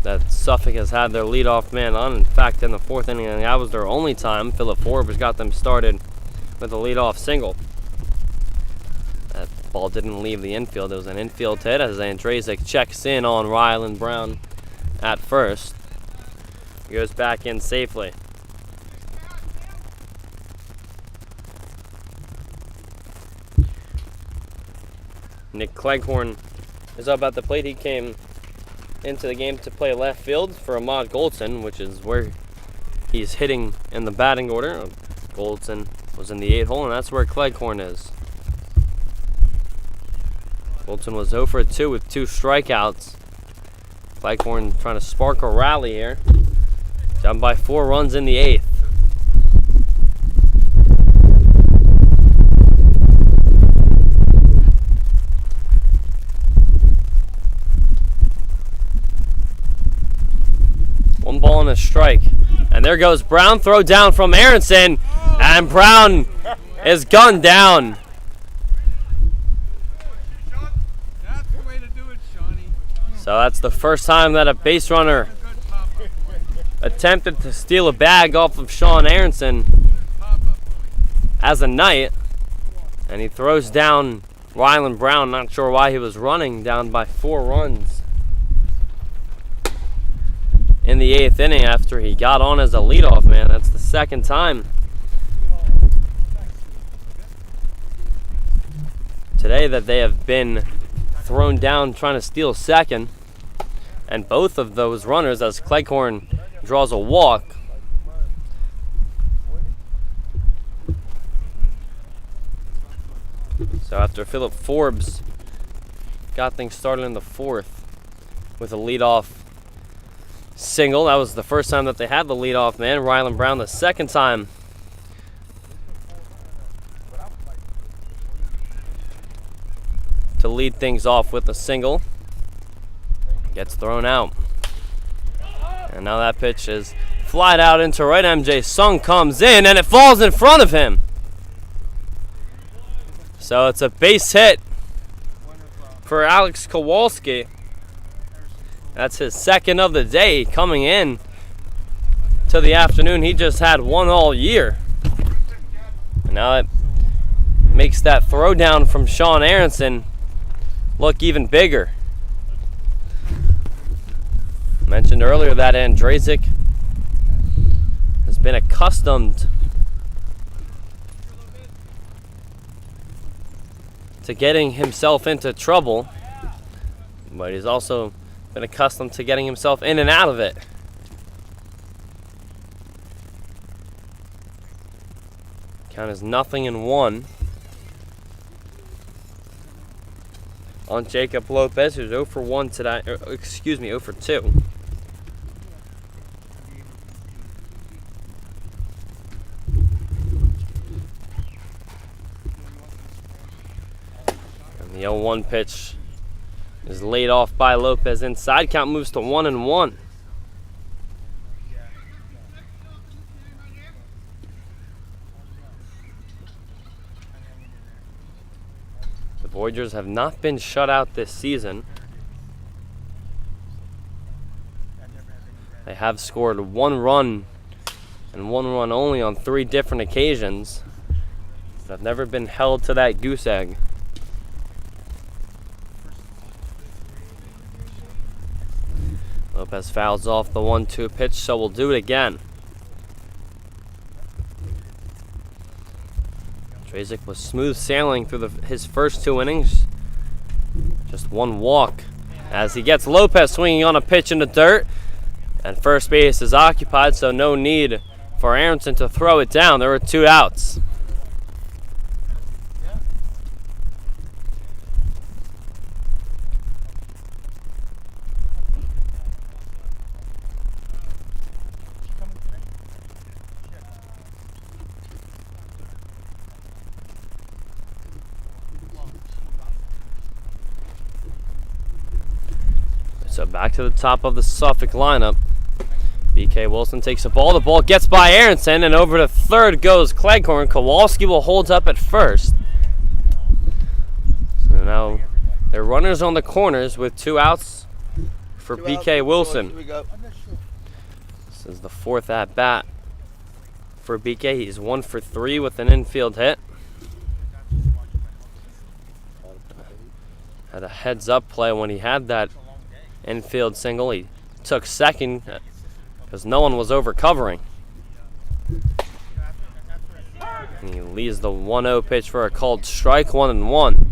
that Suffolk has had their leadoff man on. In fact, in the 4th inning, that was their only time. Philip Forbes got them started with a leadoff single. That ball didn't leave the infield. It was an infield hit as Andrzejczyk checks in on Ryland Brown at first. He goes back in safely. Nick Cleghorn is up at the plate. He came into the game to play left field for Ahmad Goldson, which is where he's hitting in the batting order. Goldson was in the 8 hole, and that's where Cleghorn is. Goldson was 0 for 2 with 2 strikeouts. Cleghorn trying to spark a rally here. Down by 4 runs in the 8th. One ball and a strike. And there goes Brown. Throw down from Aronson. And Brown is gunned down. So that's the first time that a base runner attempted to steal a bag off of Sean Aronson as a Knight. And he throws down Ryland Brown. Not sure why he was running, down by 4 runs in the 8th inning after he got on as a leadoff man. That's the second time today that they have been thrown down trying to steal second. And both of those runners, as Cleghorn draws a walk, so after Philip Forbes got things started in the 4th with a leadoff single. That was the first time that they had the leadoff man. Ryland Brown the second time to lead things off with a single. Gets thrown out. And now that pitch is flied out into right. MJ Sung comes in and it falls in front of him. So it's a base hit for Alex Kowalski. That's his second of the day coming in to the afternoon. He just had 1 all year. And now it makes that throw down from Sean Aronson look even bigger. Mentioned earlier that Andrzejczyk has been accustomed to getting himself into trouble, but he's also been accustomed to getting himself in and out of it. Count is 0-1 on Jacob Lopez, who's 0 for 1 today. 0 for 2. And the 0-1 pitch is laid off by Lopez inside. Count moves to 1-1. The Voyagers have not been shut out this season. They have scored 1 run and 1 run only on 3 different occasions, but have never been held to that goose egg. Lopez fouls off the 1-2 pitch, so we'll do it again. Andrzejczyk was smooth sailing through his first 2 innings. Just 1 walk as he gets Lopez swinging on a pitch in the dirt. And first base is occupied, so no need for Aronson to throw it down. There were 2 outs. So back to the top of the Suffolk lineup. BK Wilson takes the ball. The ball gets by Aronson, and over to third goes Cleghorn. Kowalski will hold up at first. So now they're runners on the corners with 2 outs for BK Wilson.
Here we go.
This is the 4th at bat for BK. He's 1 for 3 with an infield hit. Had a heads-up play when he had that infield single. He took second because no one was over covering. And he leaves the 1-0 pitch for a called strike, 1-1.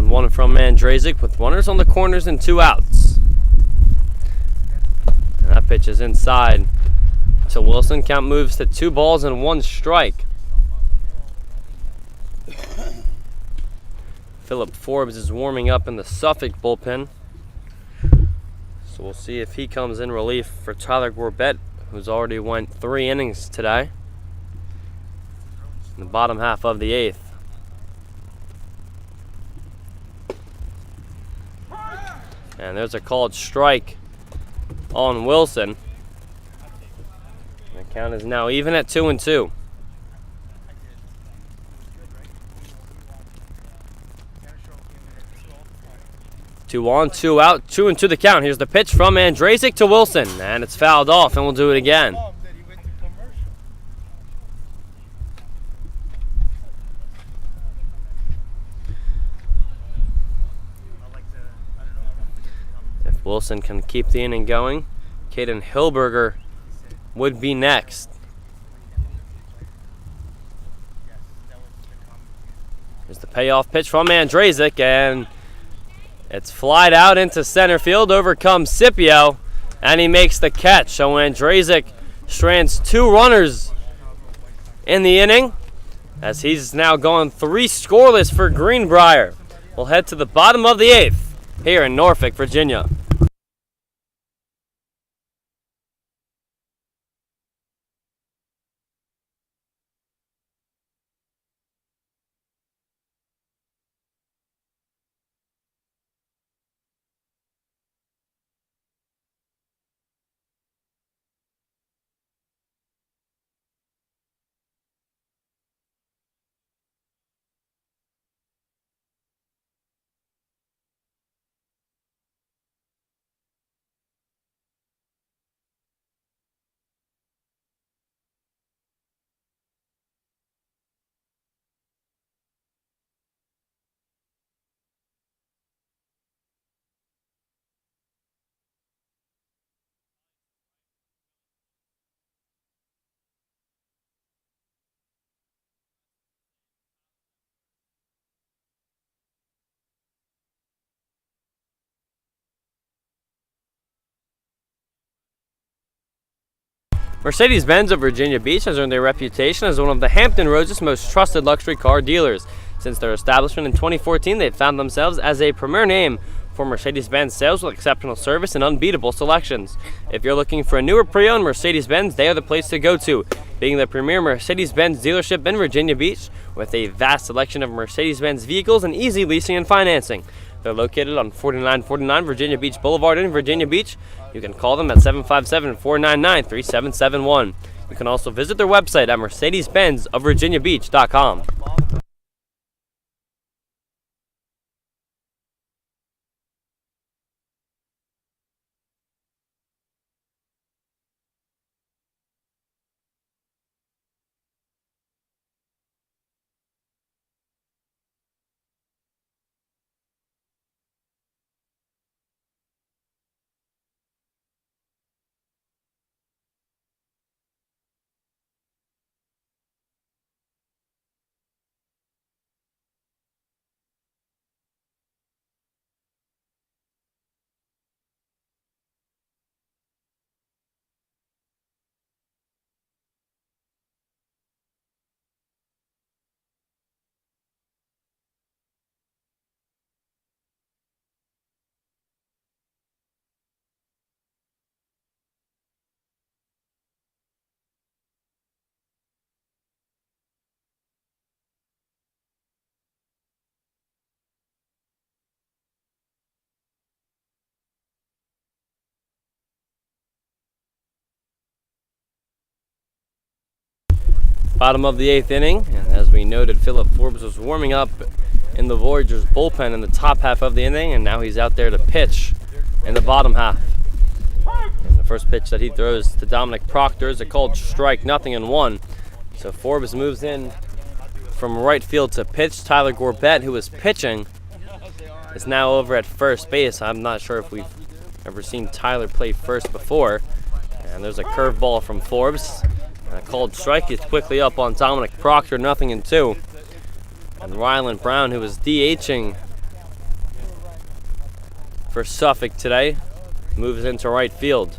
One from Mandrazik with runners on the corners and 2 outs. And that pitch is inside to Wilson. Count moves to 2 balls and 1 strike. Philip Forbes is warming up in the Suffolk bullpen. So we'll see if he comes in relief for Tyler Gorbett, who's already went 3 innings today in the bottom half of the 8th. And there's a called strike on Wilson. The count is now even at 2-2. 2 on, 2 out, 2-2 the count. Here's the pitch from Andrasic to Wilson, and it's fouled off, and we'll do it again. If Wilson can keep the inning going, Caden Hilberger would be next. Here's the payoff pitch from Andrasic, and it's flied out into center field. Over comes Scipio, and he makes the catch. So Andrasic strands 2 runners in the inning, as he's now gone 3 scoreless for Greenbrier. We'll head to the bottom of the 8th here in Norfolk, Virginia. Mercedes-Benz of Virginia Beach has earned a reputation as one of the Hampton Roads' most trusted luxury car dealers. Since their establishment in 2014, they've found themselves as a premier name for Mercedes-Benz sales with exceptional service and unbeatable selections. If you're looking for a newer pre-owned Mercedes-Benz, they are the place to go to, being the premier Mercedes-Benz dealership in Virginia Beach with a vast selection of Mercedes-Benz vehicles and easy leasing and financing. They're located on 4949 Virginia Beach Boulevard in Virginia Beach. You can call them at 757-499-3771. You can also visit their website at mercedes-benzofvirginiabeach.com. Bottom of the 8th inning, and as we noted, Philip Forbes was warming up in the Voyagers bullpen in the top half of the inning, and now he's out there to pitch in the bottom half. And the first pitch that he throws to Dominic Proctor is a called strike, 0-1. So Forbes moves in from right field to pitch. Tyler Gorbett, who was pitching, is now over at first base. I'm not sure if we've ever seen Tyler play first before. And there's a curveball from Forbes. And a called strike is quickly up on Dominic Proctor, 0-2. And Ryland Brown, who was DHing for Suffolk today, moves into right field.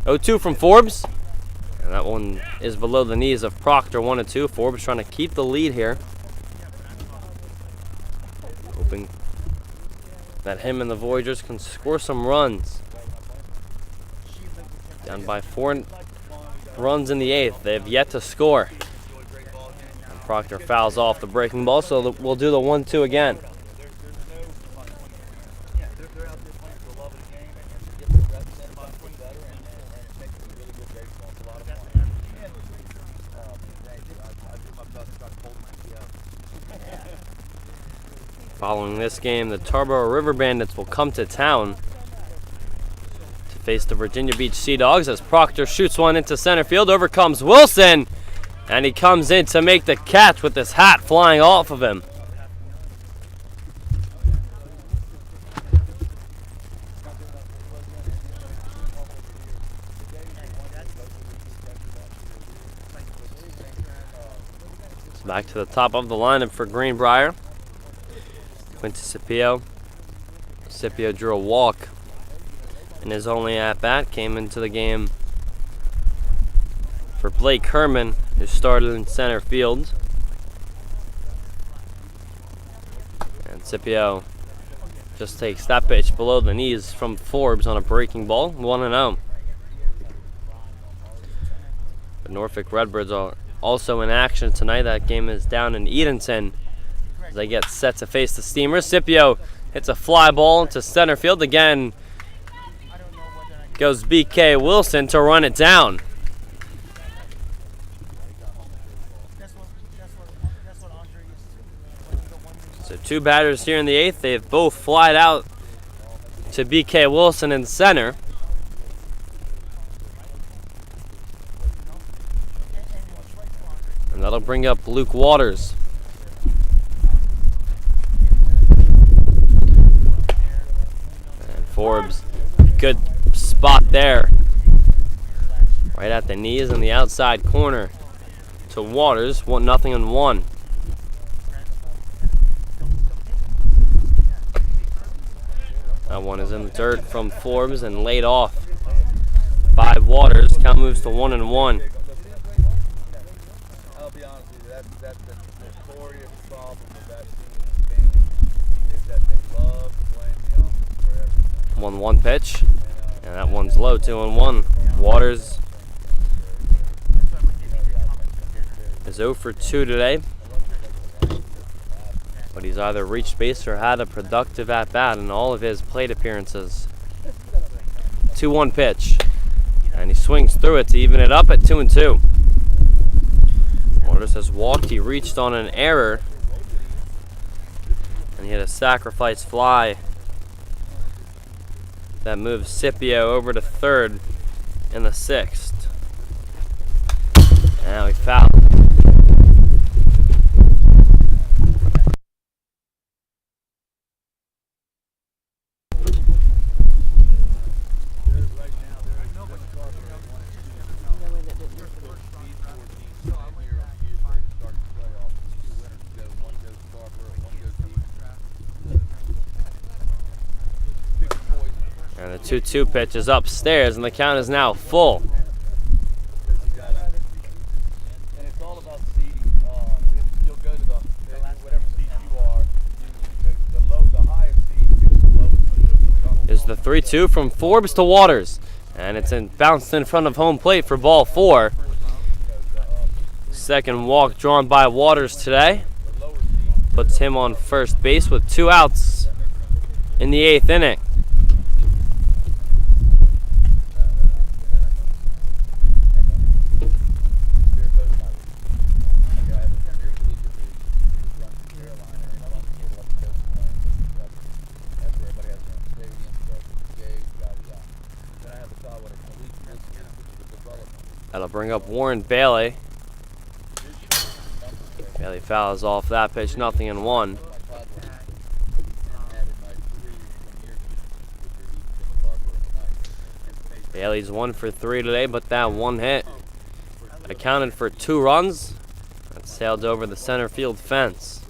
0-2 from Forbes. And that one is below the knees of Proctor, 1-2. Forbes trying to keep the lead here. Hoping that him and the Voyagers can score some runs. Down by 4 runs in the 8th. They have yet to score. And Proctor fouls off the breaking ball, so we'll do the 1-2 again. Following this game, the Tarboro River Bandits will come to town to face the Virginia Beach Sea Dogs as Proctor shoots one into center field. Over comes Wilson, and he comes in to make the catch with his hat flying off of him. So back to the top of the lineup for Greenbrier. Quincy Scipio. Scipio drew a walk in his only at-bat. Came into the game for Blake Herman, who started in center field. And Scipio just takes that pitch below the knees from Forbes on a breaking ball, 1-0. The Norfolk Redbirds are also in action tonight. That game is down in Edenton as they get set to face the Steamers. Scipio hits a fly ball to center field. Again goes BK Wilson to run it down. So 2 batters here in the 8th. They've both flied out to BK Wilson in center. And that'll bring up Luke Waters. Forbes, good spot there. Right at the knees in the outside corner to Waters, 1-1. That one is in the dirt from Forbes and laid off by Waters. Count moves to 1-1.
I'll be honest with you, that's the notorious problem with that team is that they love to blame the offense for everything.
1-1 pitch, and that one's low, 2-1. Waters is 0 for 2 today, but he's either reached base or had a productive at-bat in all of his plate appearances. 2-1 pitch, and he swings through it to even it up at 2-2. Waters has walked. He reached on an error, and he had a sacrifice fly that moves Scipio over to third in the 6th. And now he fouled. And the 2-2 pitch is upstairs, and the count is now full.
And it's all about seeding. You'll go to whatever seed you are. The highest seed gets the lowest seed.
Is the 3-2 from Forbes to Waters, and it's bounced in front of home plate for ball 4. Second walk drawn by Waters today puts him on first base with 2 outs in the 8th inning. That'll bring up Warren Bailey. Bailey fouls off that pitch, 0-1. Bailey's 1 for 3 today, but that one hit accounted for 2 runs. That sailed over the center field fence.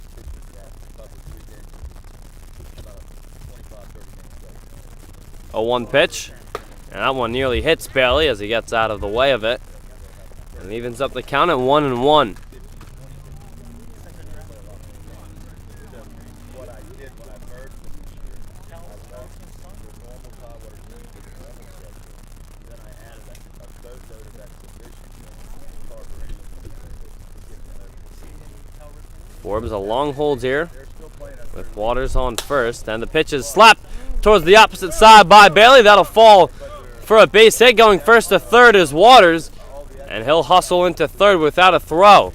A 1 pitch, and that one nearly hits Bailey as he gets out of the way of it, and evens up the count at 1-1. Forbes a long hold here with Waters on first, and the pitch is slapped towards the opposite side by Bailey. That'll fall for a base hit. Going first to third is Waters, and he'll hustle into third without a throw.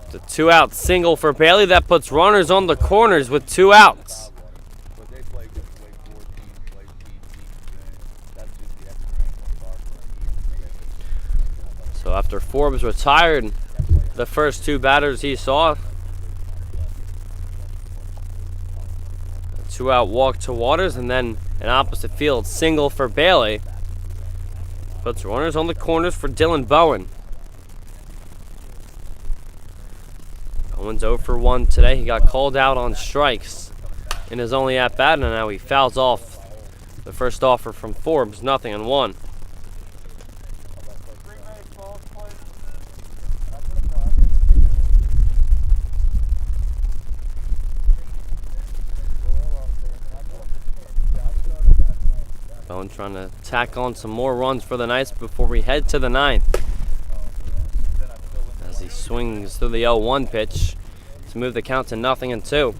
It's a 2-out single for Bailey. That puts runners on the corners with 2 outs. So after Forbes retired the first 2 batters he saw, a 2-out walk to Waters, and then an opposite field single for Bailey. Puts runners on the corners for Dylan Bowen. Bowen's 0 for 1 today. He got called out on strikes in his only at-bat, and now he fouls off the first offer from Forbes, 0-1. Bowen trying to tack on some more runs for the Knights before we head to the 9th. As he swings through the 0-1 pitch to move the count to 0-2.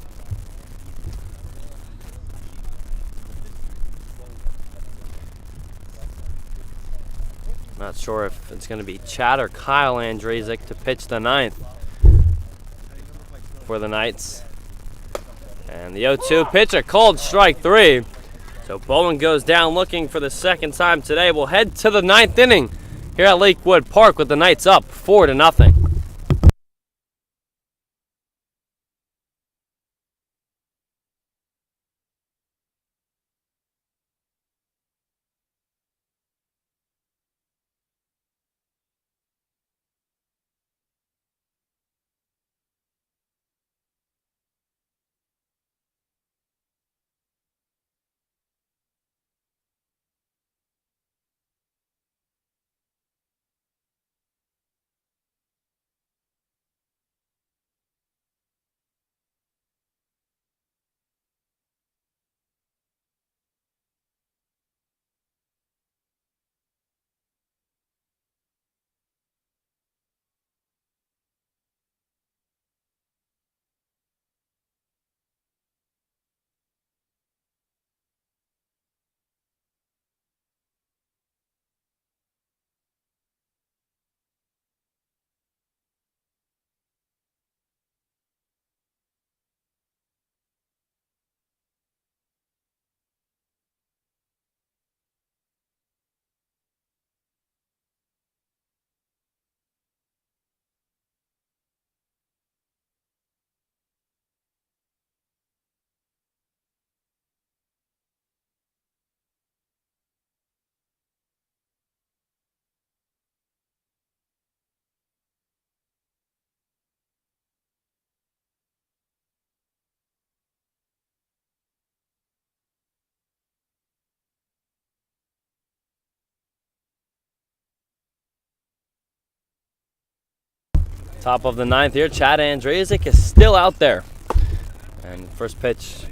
Not sure if it's going to be Chad or Kyle Andrzejczyk to pitch the 9th for the Knights. And the 0-2 pitch, a called strike 3. So Bowen goes down looking for the second time today. We'll head to the 9th inning here at Lakewood Park with the Knights up 4-0. Top of the 9th here, Chad Andrzejczyk is still out there. And first pitch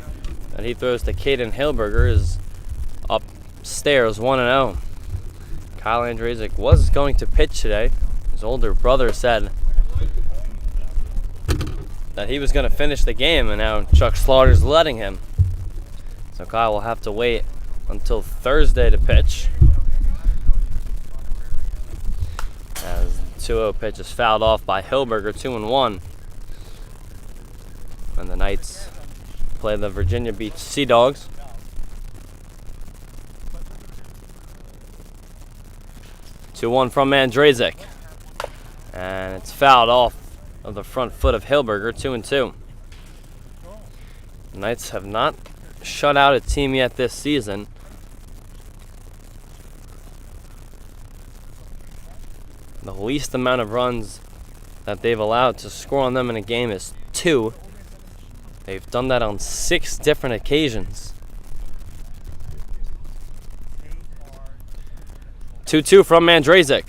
that he throws to Caden Hilberger is upstairs, 1-0. Kyle Andrzejczyk was going to pitch today. His older brother said that he was going to finish the game, and now Chuck Slaughter's letting him. So Kyle will have to wait until Thursday to pitch. As the 2-0 pitch is fouled off by Hilberger, 2-1. And the Knights play the Virginia Beach Sea Dogs. 2-1 from Mandrazik. And it's fouled off of the front foot of Hilberger, 2-2. The Knights have not shut out a team yet this season. The least amount of runs that they've allowed to score on them in a game is 2. They've done that on 6 different occasions. 2-2 from Mandrazik.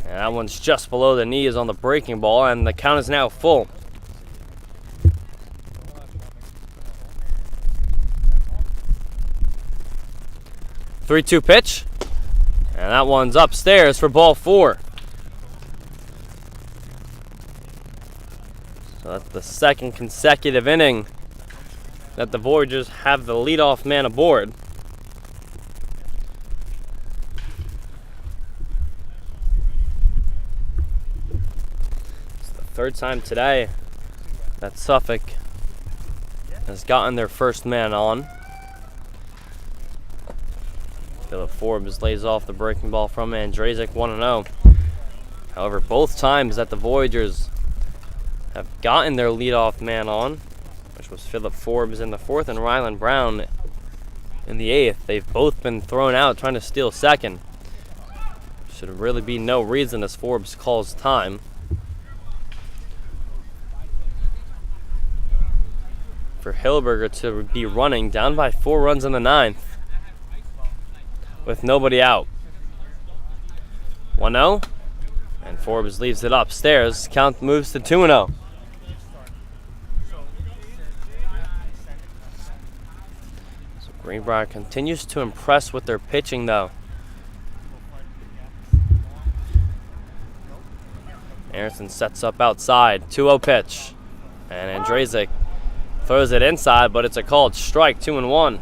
And that one's just below the knees on the breaking ball, and the count is now full. Three-two pitch. And that one's upstairs for ball 4. So that's the second consecutive inning that the Voyagers have the leadoff man aboard. It's the third time today that Suffolk has gotten their first man on. Philip Forbes lays off the breaking ball from Mandrazik, 1-0. However, both times that the Voyagers have gotten their leadoff man on, which was Philip Forbes in the 4th and Ryland Brown in the 8th, they've both been thrown out trying to steal second. Should really be no reason as Forbes calls time. For Hilberger to be running down by 4 runs in the 9th. With nobody out. 1-0. And Forbes leaves it upstairs. Count moves to 2-0. So Greenbrier continues to impress with their pitching, though. Aronson sets up outside. 2-0 pitch. And Mandrazik throws it inside, but it's a called strike. 2-1.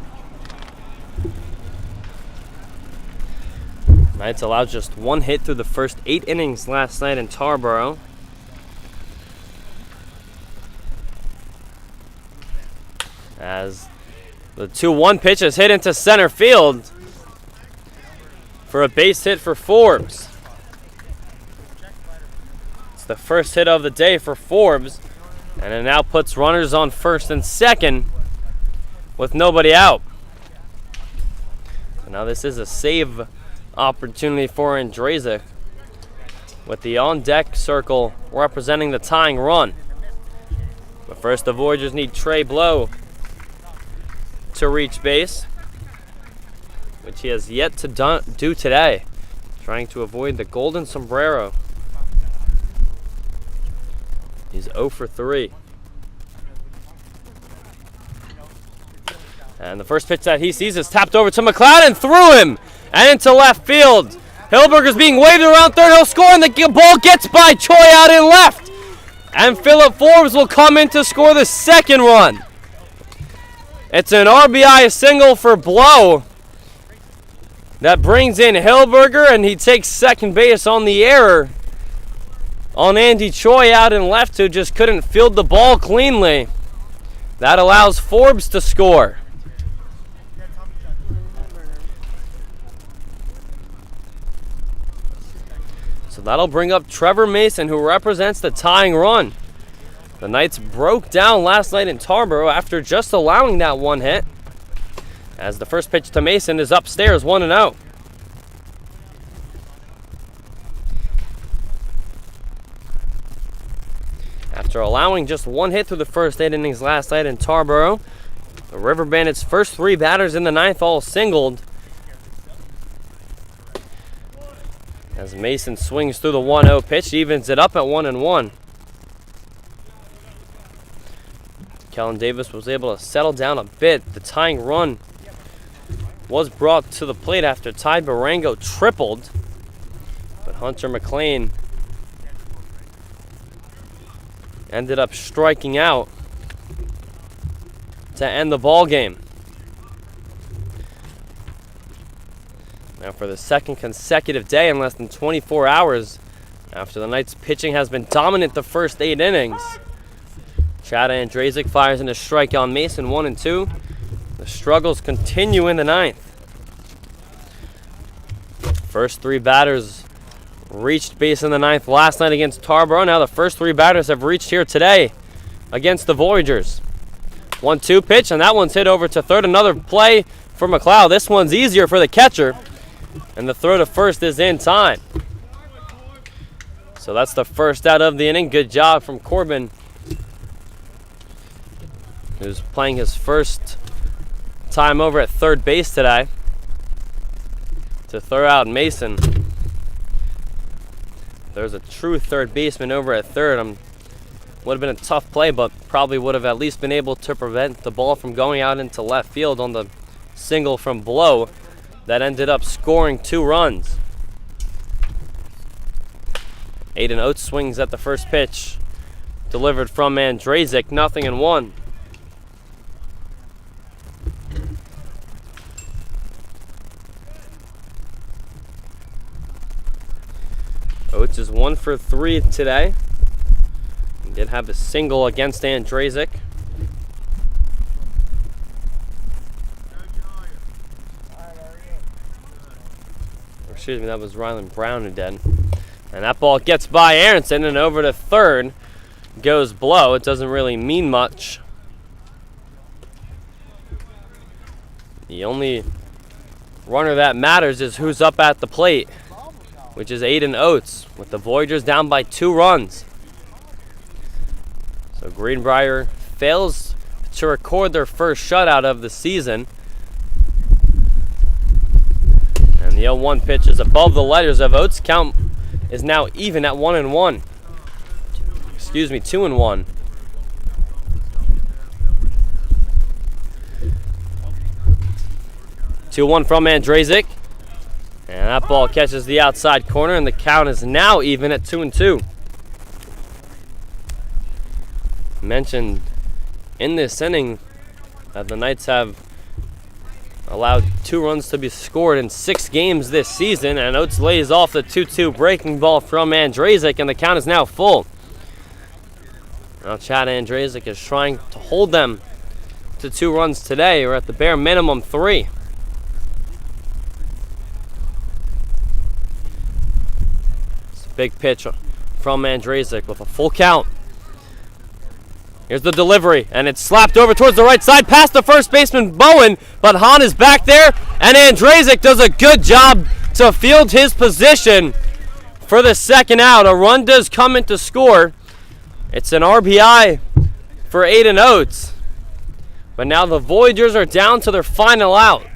Knights allowed just 1 hit through the first 8 innings last night in Tarboro. As the 2-1 pitch is hit into center field for a base hit for Forbes. It's the first hit of the day for Forbes, and it now puts runners on first and second with nobody out. So now this is a save opportunity for Mandrazik, with the on-deck circle representing the tying run. But first, the Voyagers need Trey Blow to reach base, which he has yet to do today, trying to avoid the golden sombrero. He's 0 for 3. And the first pitch that he sees is tapped over to McLeod and through him and into left field. Hilberger's being waved around third. He'll score, and the ball gets by Choi out in left. And Philip Forbes will come in to score the second run. It's an RBI single for Blow that brings in Hilberger, and he takes second base on the error on Andy Choi out in left, who just couldn't field the ball cleanly. That allows Forbes to score. So that'll bring up Trevor Mason, who represents the tying run. The Knights broke down last night in Tarboro after just allowing that 1 hit, as the first pitch to Mason is upstairs, 1-0. After allowing just 1 hit through the first 8 innings last night in Tarboro, the River Bandits' first 3 batters in the 9th all singled, as Mason swings through the 1-0 pitch, evens it up at 1-1. Kellen Davis was able to settle down a bit. The tying run was brought to the plate after Ty Barango tripled, but Hunter McLean ended up striking out to end the ball game. Now for the second consecutive day in less than 24 hours after the Knights' pitching has been dominant the first 8 innings, Chad Mandrazik fires in a strike on Mason, 1-2. The struggles continue in the 9th. First three batters reached base in the ninth last night against Tarboro. Now the first three batters have reached here today against the Voyagers. 1-2 pitch, and that one's hit over to third. Another play for McLeod. This one's easier for the catcher, and the throw to first is in time. So that's the first out of the inning. Good job from Corbin, who's playing his first time over at third base today, to throw out Mason. There's a true third baseman over at third. Would have been a tough play, but probably would have at least been able to prevent the ball from going out into left field on the single from below that ended up scoring 2 runs. Aiden Oates swings at the first pitch, delivered from Andrazik, 0-1. Oates is 1 for 3 today. He did have a single against Andrazik. Excuse me, that was Rylan Brown who did. And that ball gets by Aronson and over to third. Goes Blow. It doesn't really mean much. The only runner that matters is who's up at the plate, which is Aiden Oates, with the Voyagers down by 2 runs. So Greenbrier fails to record their first shutout of the season. And the 0-1 pitch is above the letters of Oates. Count is now even at 1-1. Excuse me, 2-1. Two-1 from Andrazik. And that ball catches the outside corner, and the count is now even at 2-2. Mentioned in this inning that the Knights have allowed 2 runs to be scored in 6 games this season, and Oates lays off the 2-2 breaking ball from Andrazik, and the count is now full. Now Chad Andrazik is trying to hold them to 2 runs today, or at the bare minimum 3. It's a big pitch from Andrazik with a full count. Here's the delivery, and it's slapped over towards the right side past the first baseman Bowen, but Hahn is back there, and Andrazik does a good job to field his position for the second out. A run does come in to score. It's an RBI for Aiden Oates, but now the Voyagers are down to their final out.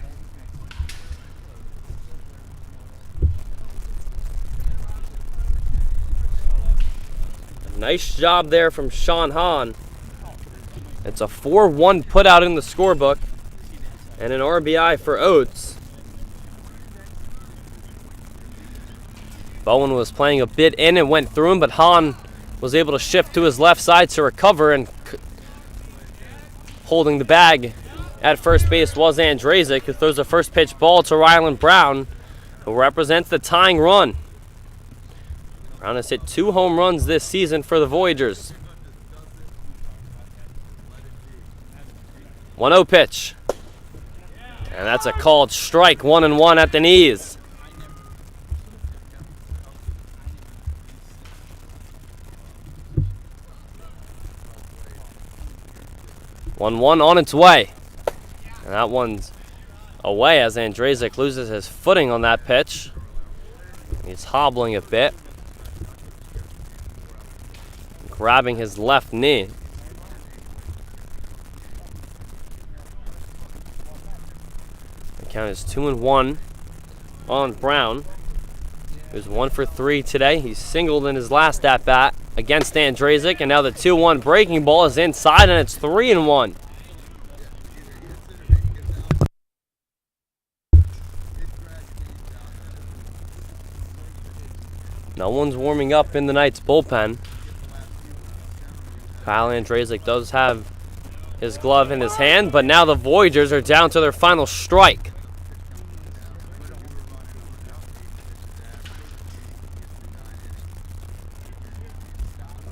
Nice job there from Sean Hahn. It's a 4-1 put out in the scorebook and an RBI for Oates. Bowen was playing a bit in and went through him, but Hahn was able to shift to his left side to recover, and holding the bag at first base was Andrazik, who throws a first pitch ball to Rylan Brown, who represents the tying run. Brown has hit 2 home runs this season for the Voyagers. 1-0 pitch. And that's a called strike, 1-1 at the knees. One on its way. And that one's away as Andrazik loses his footing on that pitch. He's hobbling a bit, grabbing his left knee. The count is 2-1 on Brown, who's 1 for 3 today. He's singled in his last at-bat against Andrazik, and now the 2-1 breaking ball is inside, and it's 3-1. No one's warming up in the Knights bullpen. Kyle Andrazik does have his glove in his hand, but now the Voyagers are down to their final strike.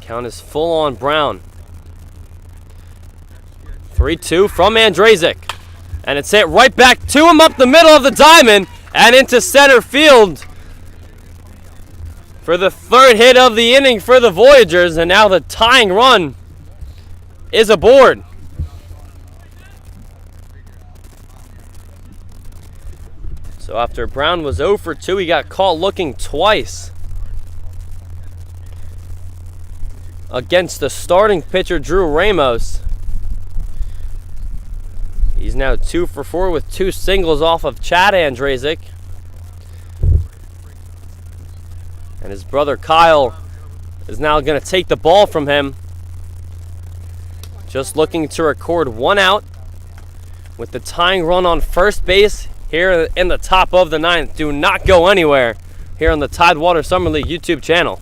Count is full on Brown. 3-2 from Andrazik. And it's hit right back to him up the middle of the diamond and into center field for the third hit of the inning for the Voyagers, and now the tying run is aboard. So after Brown was 0 for 2, he got caught looking twice against the starting pitcher, Drew Ramos. He's now 2 for 4 with 2 singles off of Chad Andrazik. And his brother Kyle is now going to take the ball from him. Just looking to record 1 out with the tying run on first base here in the top of the 9th. Do not go anywhere here on the Tidewater Summer League YouTube channel.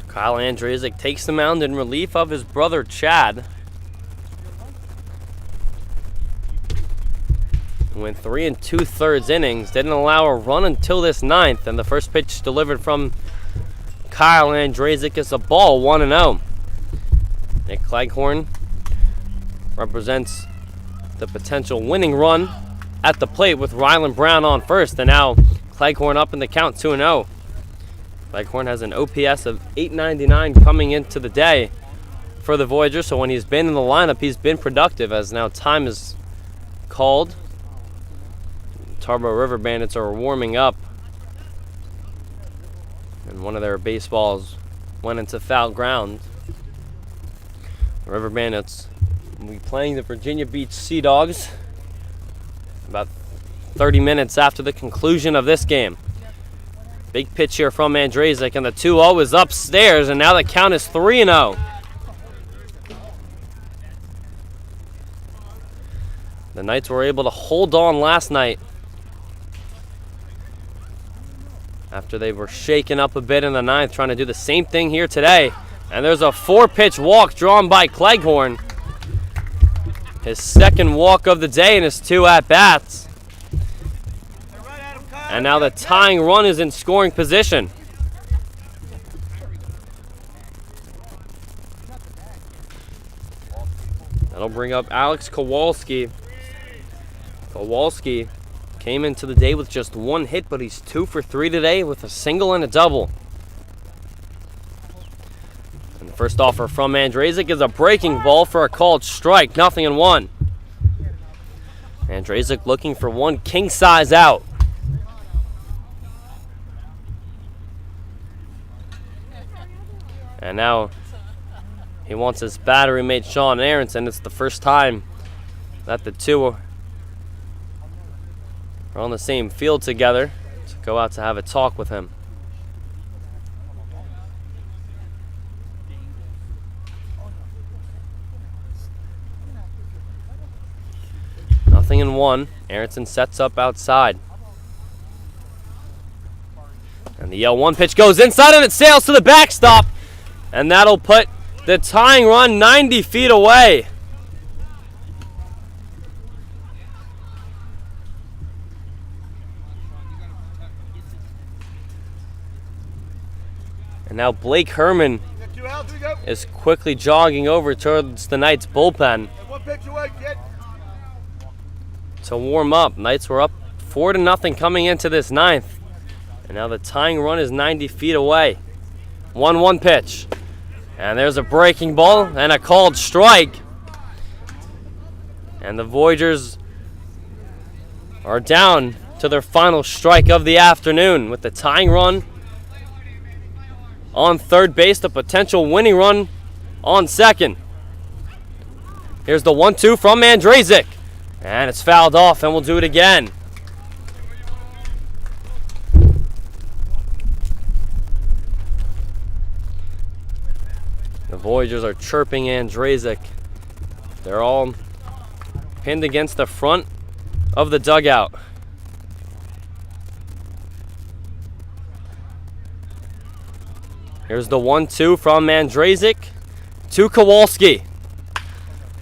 Kyle Andrazik takes the mound in relief of his brother Chad. Went 3 2/3 innings, didn't allow a run until this 9th, and the first pitch delivered from Kyle Andrazik is a ball, 1-0. Nick Cleghorn represents the potential winning run at the plate with Rylan Brown on first, and now Cleghorn up in the count, 2-0. Cleghorn has an OPS of .899 coming into the day for the Voyagers, so when he's been in the lineup, he's been productive, as now time is called. Tarboro River Bandits are warming up, and one of their baseballs went into foul ground. The River Bandits will be playing the Virginia Beach Sea Dogs about 30 minutes after the conclusion of this game. Big pitch here from Andrazik, and the 2-0 is upstairs, and now the count is 3-0. The Knights were able to hold on last night after they were shaken up a bit in the 9th, trying to do the same thing here today. And there's a 4-pitch walk drawn by Cleghorn. His second walk of the day in his 2 at-bats. And now the tying run is in scoring position. That'll bring up Alex Kowalski. Kowalski came into the day with just 1 hit, but he's 2 for 3 today with a single and a double. And the first offer from Andrazik is a breaking ball for a called strike, 0-1. Andrazik looking for 1 king size out. And now he wants his battery mate Sean Aronson. It's the first time that the two are on the same field together to go out to have a talk with him. Nothing in 1. Aronson sets up outside. And the 0-1 pitch goes inside and it sails to the backstop. And that'll put the tying run 90 feet away. And now Blake Herman is quickly jogging over towards the Knights bullpen to warm up. Knights were up 4-0 coming into this ninth. And now the tying run is 90 feet away. 1-1 pitch. And there's a breaking ball and a called strike. And the Voyagers are down to their final strike of the afternoon with the tying run on third base, the potential winning run on second. Here's the 1-2 from Mandrazik. And it's fouled off, and we'll do it again. The Voyagers are chirping Andrazik. They're all pinned against the front of the dugout. Here's the 1-2 from Mandrazik to Kowalski.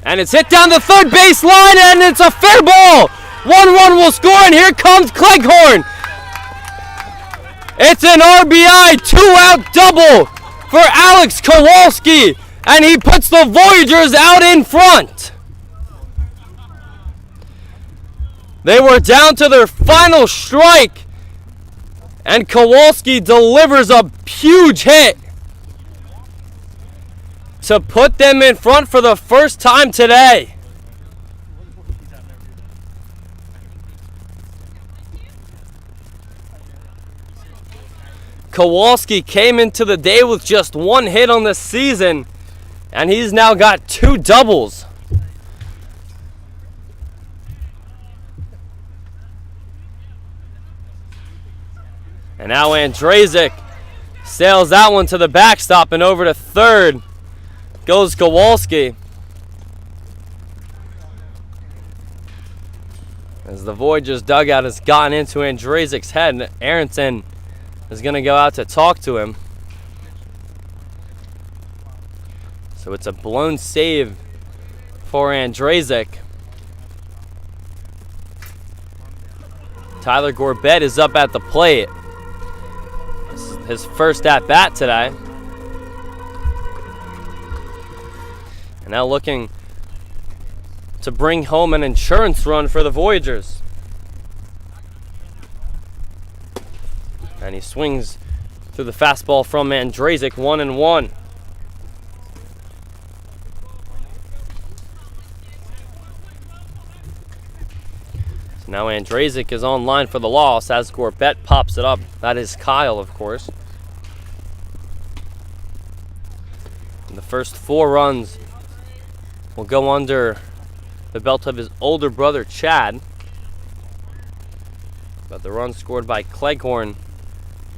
And it's hit down the third base line, and it's a fair ball. 1-1 will score, and here comes Cleghorn. It's an RBI two-out double for Alex Kowalski, and he puts the Voyagers out in front. They were down to their final strike, and Kowalski delivers a huge hit to put them in front for the first time today. Kowalski came into the day with just one hit on the season, and he's now got 2 doubles. And now Andrazik sails that one to the backstop, and over to third goes Kowalski. As the Voyagers dugout has gotten into Andrazik's head, Aronson is going to go out to talk to him. So it's a blown save for Andrazik. Tyler Gorbett is up at the plate. This is his first at-bat today. And now looking to bring home an insurance run for the Voyagers. And he swings through the fastball from Mandrazik, 1-1. So now Andrazik is on line for the loss as Gorbett pops it up. That is Kyle, of course. And the first 4 runs will go under the belt of his older brother, Chad. But the run scored by Cleghorn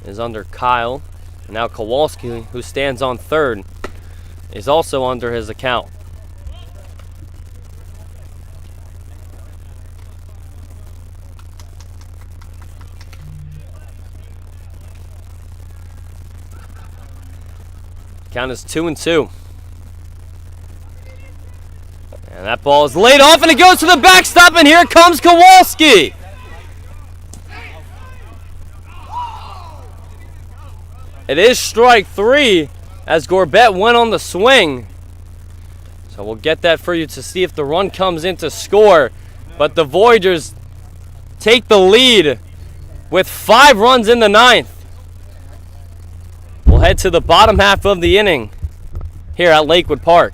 is under Kyle. And now Kowalski, who stands on third, is also under his account. Count is 2-2. And that ball is laid off, and it goes to the backstop, and here comes Kowalski. It is strike 3 as Gorbett went on the swing. So we'll get that for you to see if the run comes in to score. But the Voyagers take the lead with 5 runs in the ninth. We'll head to the bottom half of the inning here at Lakewood Park.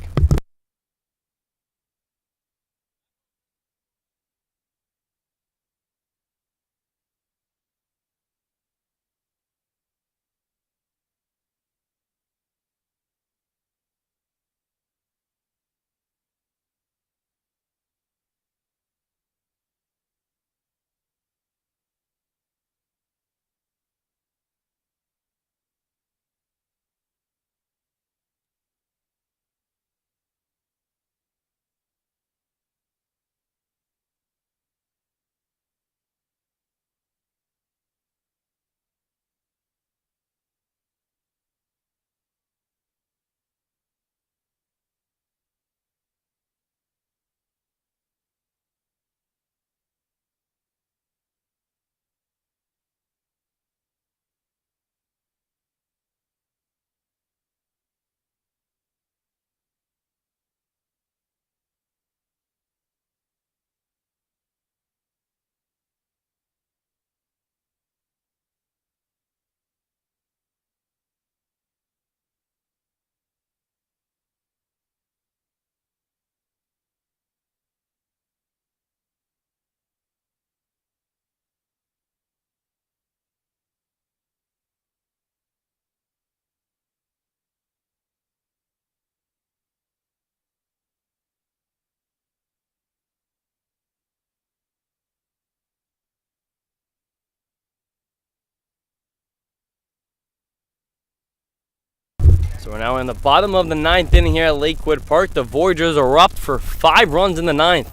So we're now in the bottom of the 9th inning here at Lakewood Park. The Voyagers are up for 5 runs in the 9th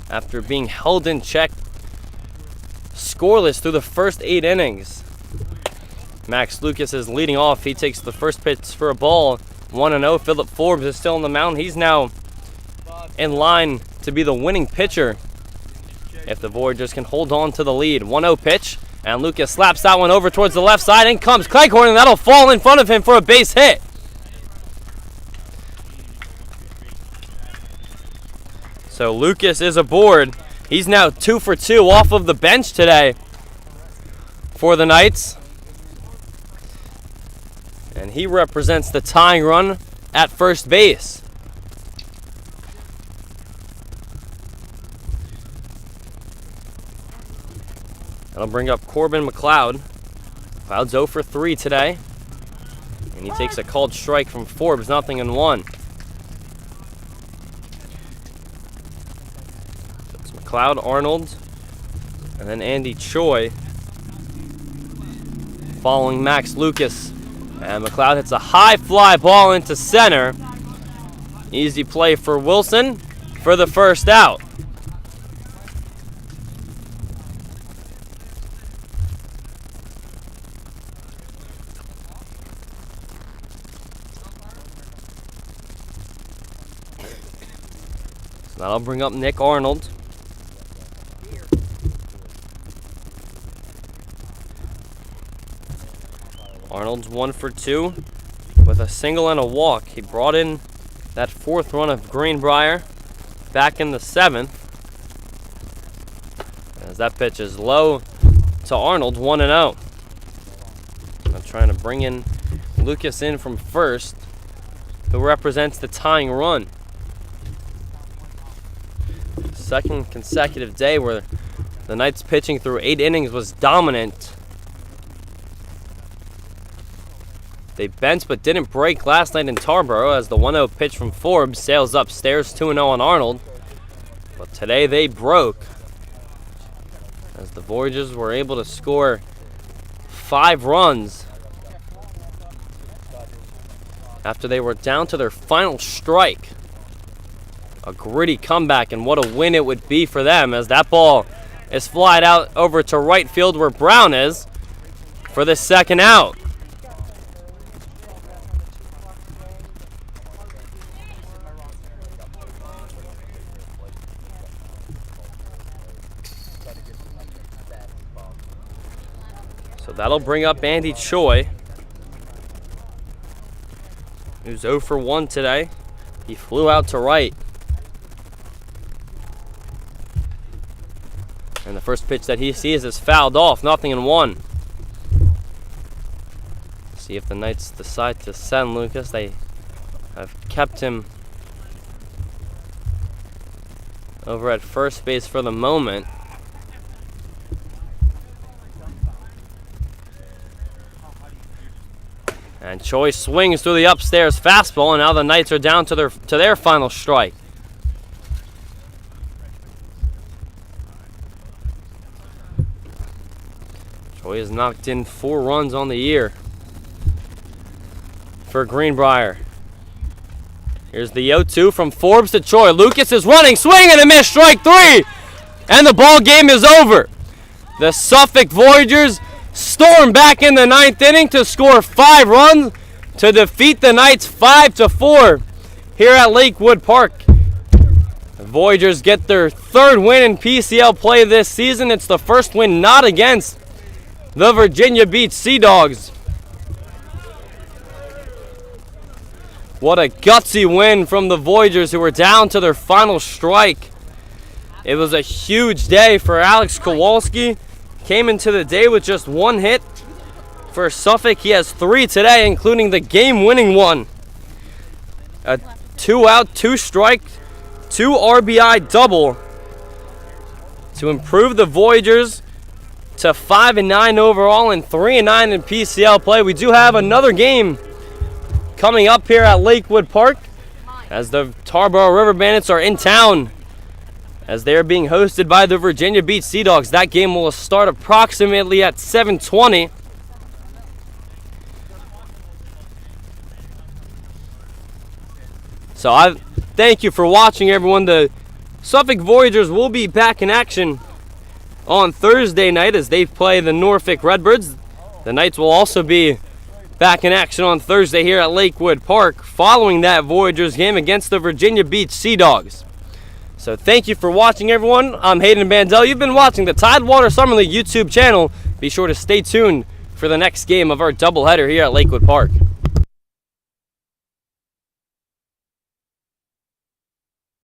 after being held in check scoreless through the first 8 innings. Max Lucas is leading off. He takes the first pitch for a ball. 1-0. Philip Forbes is still on the mound. He's now in line to be the winning pitcher if the Voyagers can hold on to the lead. 1-0 pitch, and Lucas slaps that one over towards the left side. In comes Cleghorn, and that'll fall in front of him for a base hit. So Lucas is aboard. He's now 2 for 2 off of the bench today for the Knights. And he represents the tying run at first base. That'll bring up Corbin McLeod. McLeod's 0 for 3 today. And he takes a called strike from Forbes, 0-1. So it's McLeod, Arnold, and then Andy Choi following Max Lucas. And McLeod hits a high fly ball into center. Easy play for Wilson for the first out. So that'll bring up Nick Arnold. Arnold's 1 for 2 with a single and a walk. He brought in that 4th run of Greenbrier back in the 7th. As that pitch is low to Arnold, 1-0. I'm trying to bring in Lucas in from first, who represents the tying run. Second consecutive day where the Knights pitching through 8 innings was dominant. They bent but didn't break last night in Tarboro as the 1-0 pitch from Forbes sails upstairs 2-0 on Arnold. But today they broke as the Voyagers were able to score 5 runs after they were down to their final strike. A gritty comeback, and what a win it would be for them as that ball is flied out over to right field where Brown is for the second out. So that'll bring up Andy Choi, who's 0 for 1 today. He flew out to right. And the first pitch that he sees is fouled off, 0-1. See if the Knights decide to send Lucas. They have kept him over at first base for the moment. And Choi swings through the upstairs fastball, and now the Knights are down to their final strike. Choi has knocked in 4 runs on the year for Greenbrier. Here's the 0-2 from Forbes to Choi. Lucas is running, swing and a miss, strike 3, and the ball game is over. The Suffolk Voyagers storm back in the 9th inning to score 5 runs to defeat the Knights 5-4 here at Lakewood Park. The Voyagers get their 3rd win in PCL play this season. It's the first win not against the Virginia Beach Sea Dogs. What a gutsy win from the Voyagers, who were down to their final strike. It was a huge day for Alex Kowalski. Came into the day with just 1 hit. For Suffolk, he has 3 today, including the game-winning one. A 2-out, 2-strike, 2 RBI double to improve the Voyagers to 5-9 overall and 3-9 in PCL play. We do have another game coming up here at Lakewood Park as the Tarboro River Bandits are in town, as they are being hosted by the Virginia Beach Sea Dogs. That game will start approximately at 7:20. So I thank you for watching, everyone. The Suffolk Voyagers will be back in action on Thursday night as they play the Norfolk Redbirds. The Knights will also be back in action on Thursday here at Lakewood Park following that Voyagers game against the Virginia Beach Sea Dogs. So thank you for watching, everyone. I'm Hayden Bandel. You've been watching the Tidewater Summer League YouTube channel. Be sure to stay tuned for the next game of our doubleheader here at Lakewood Park.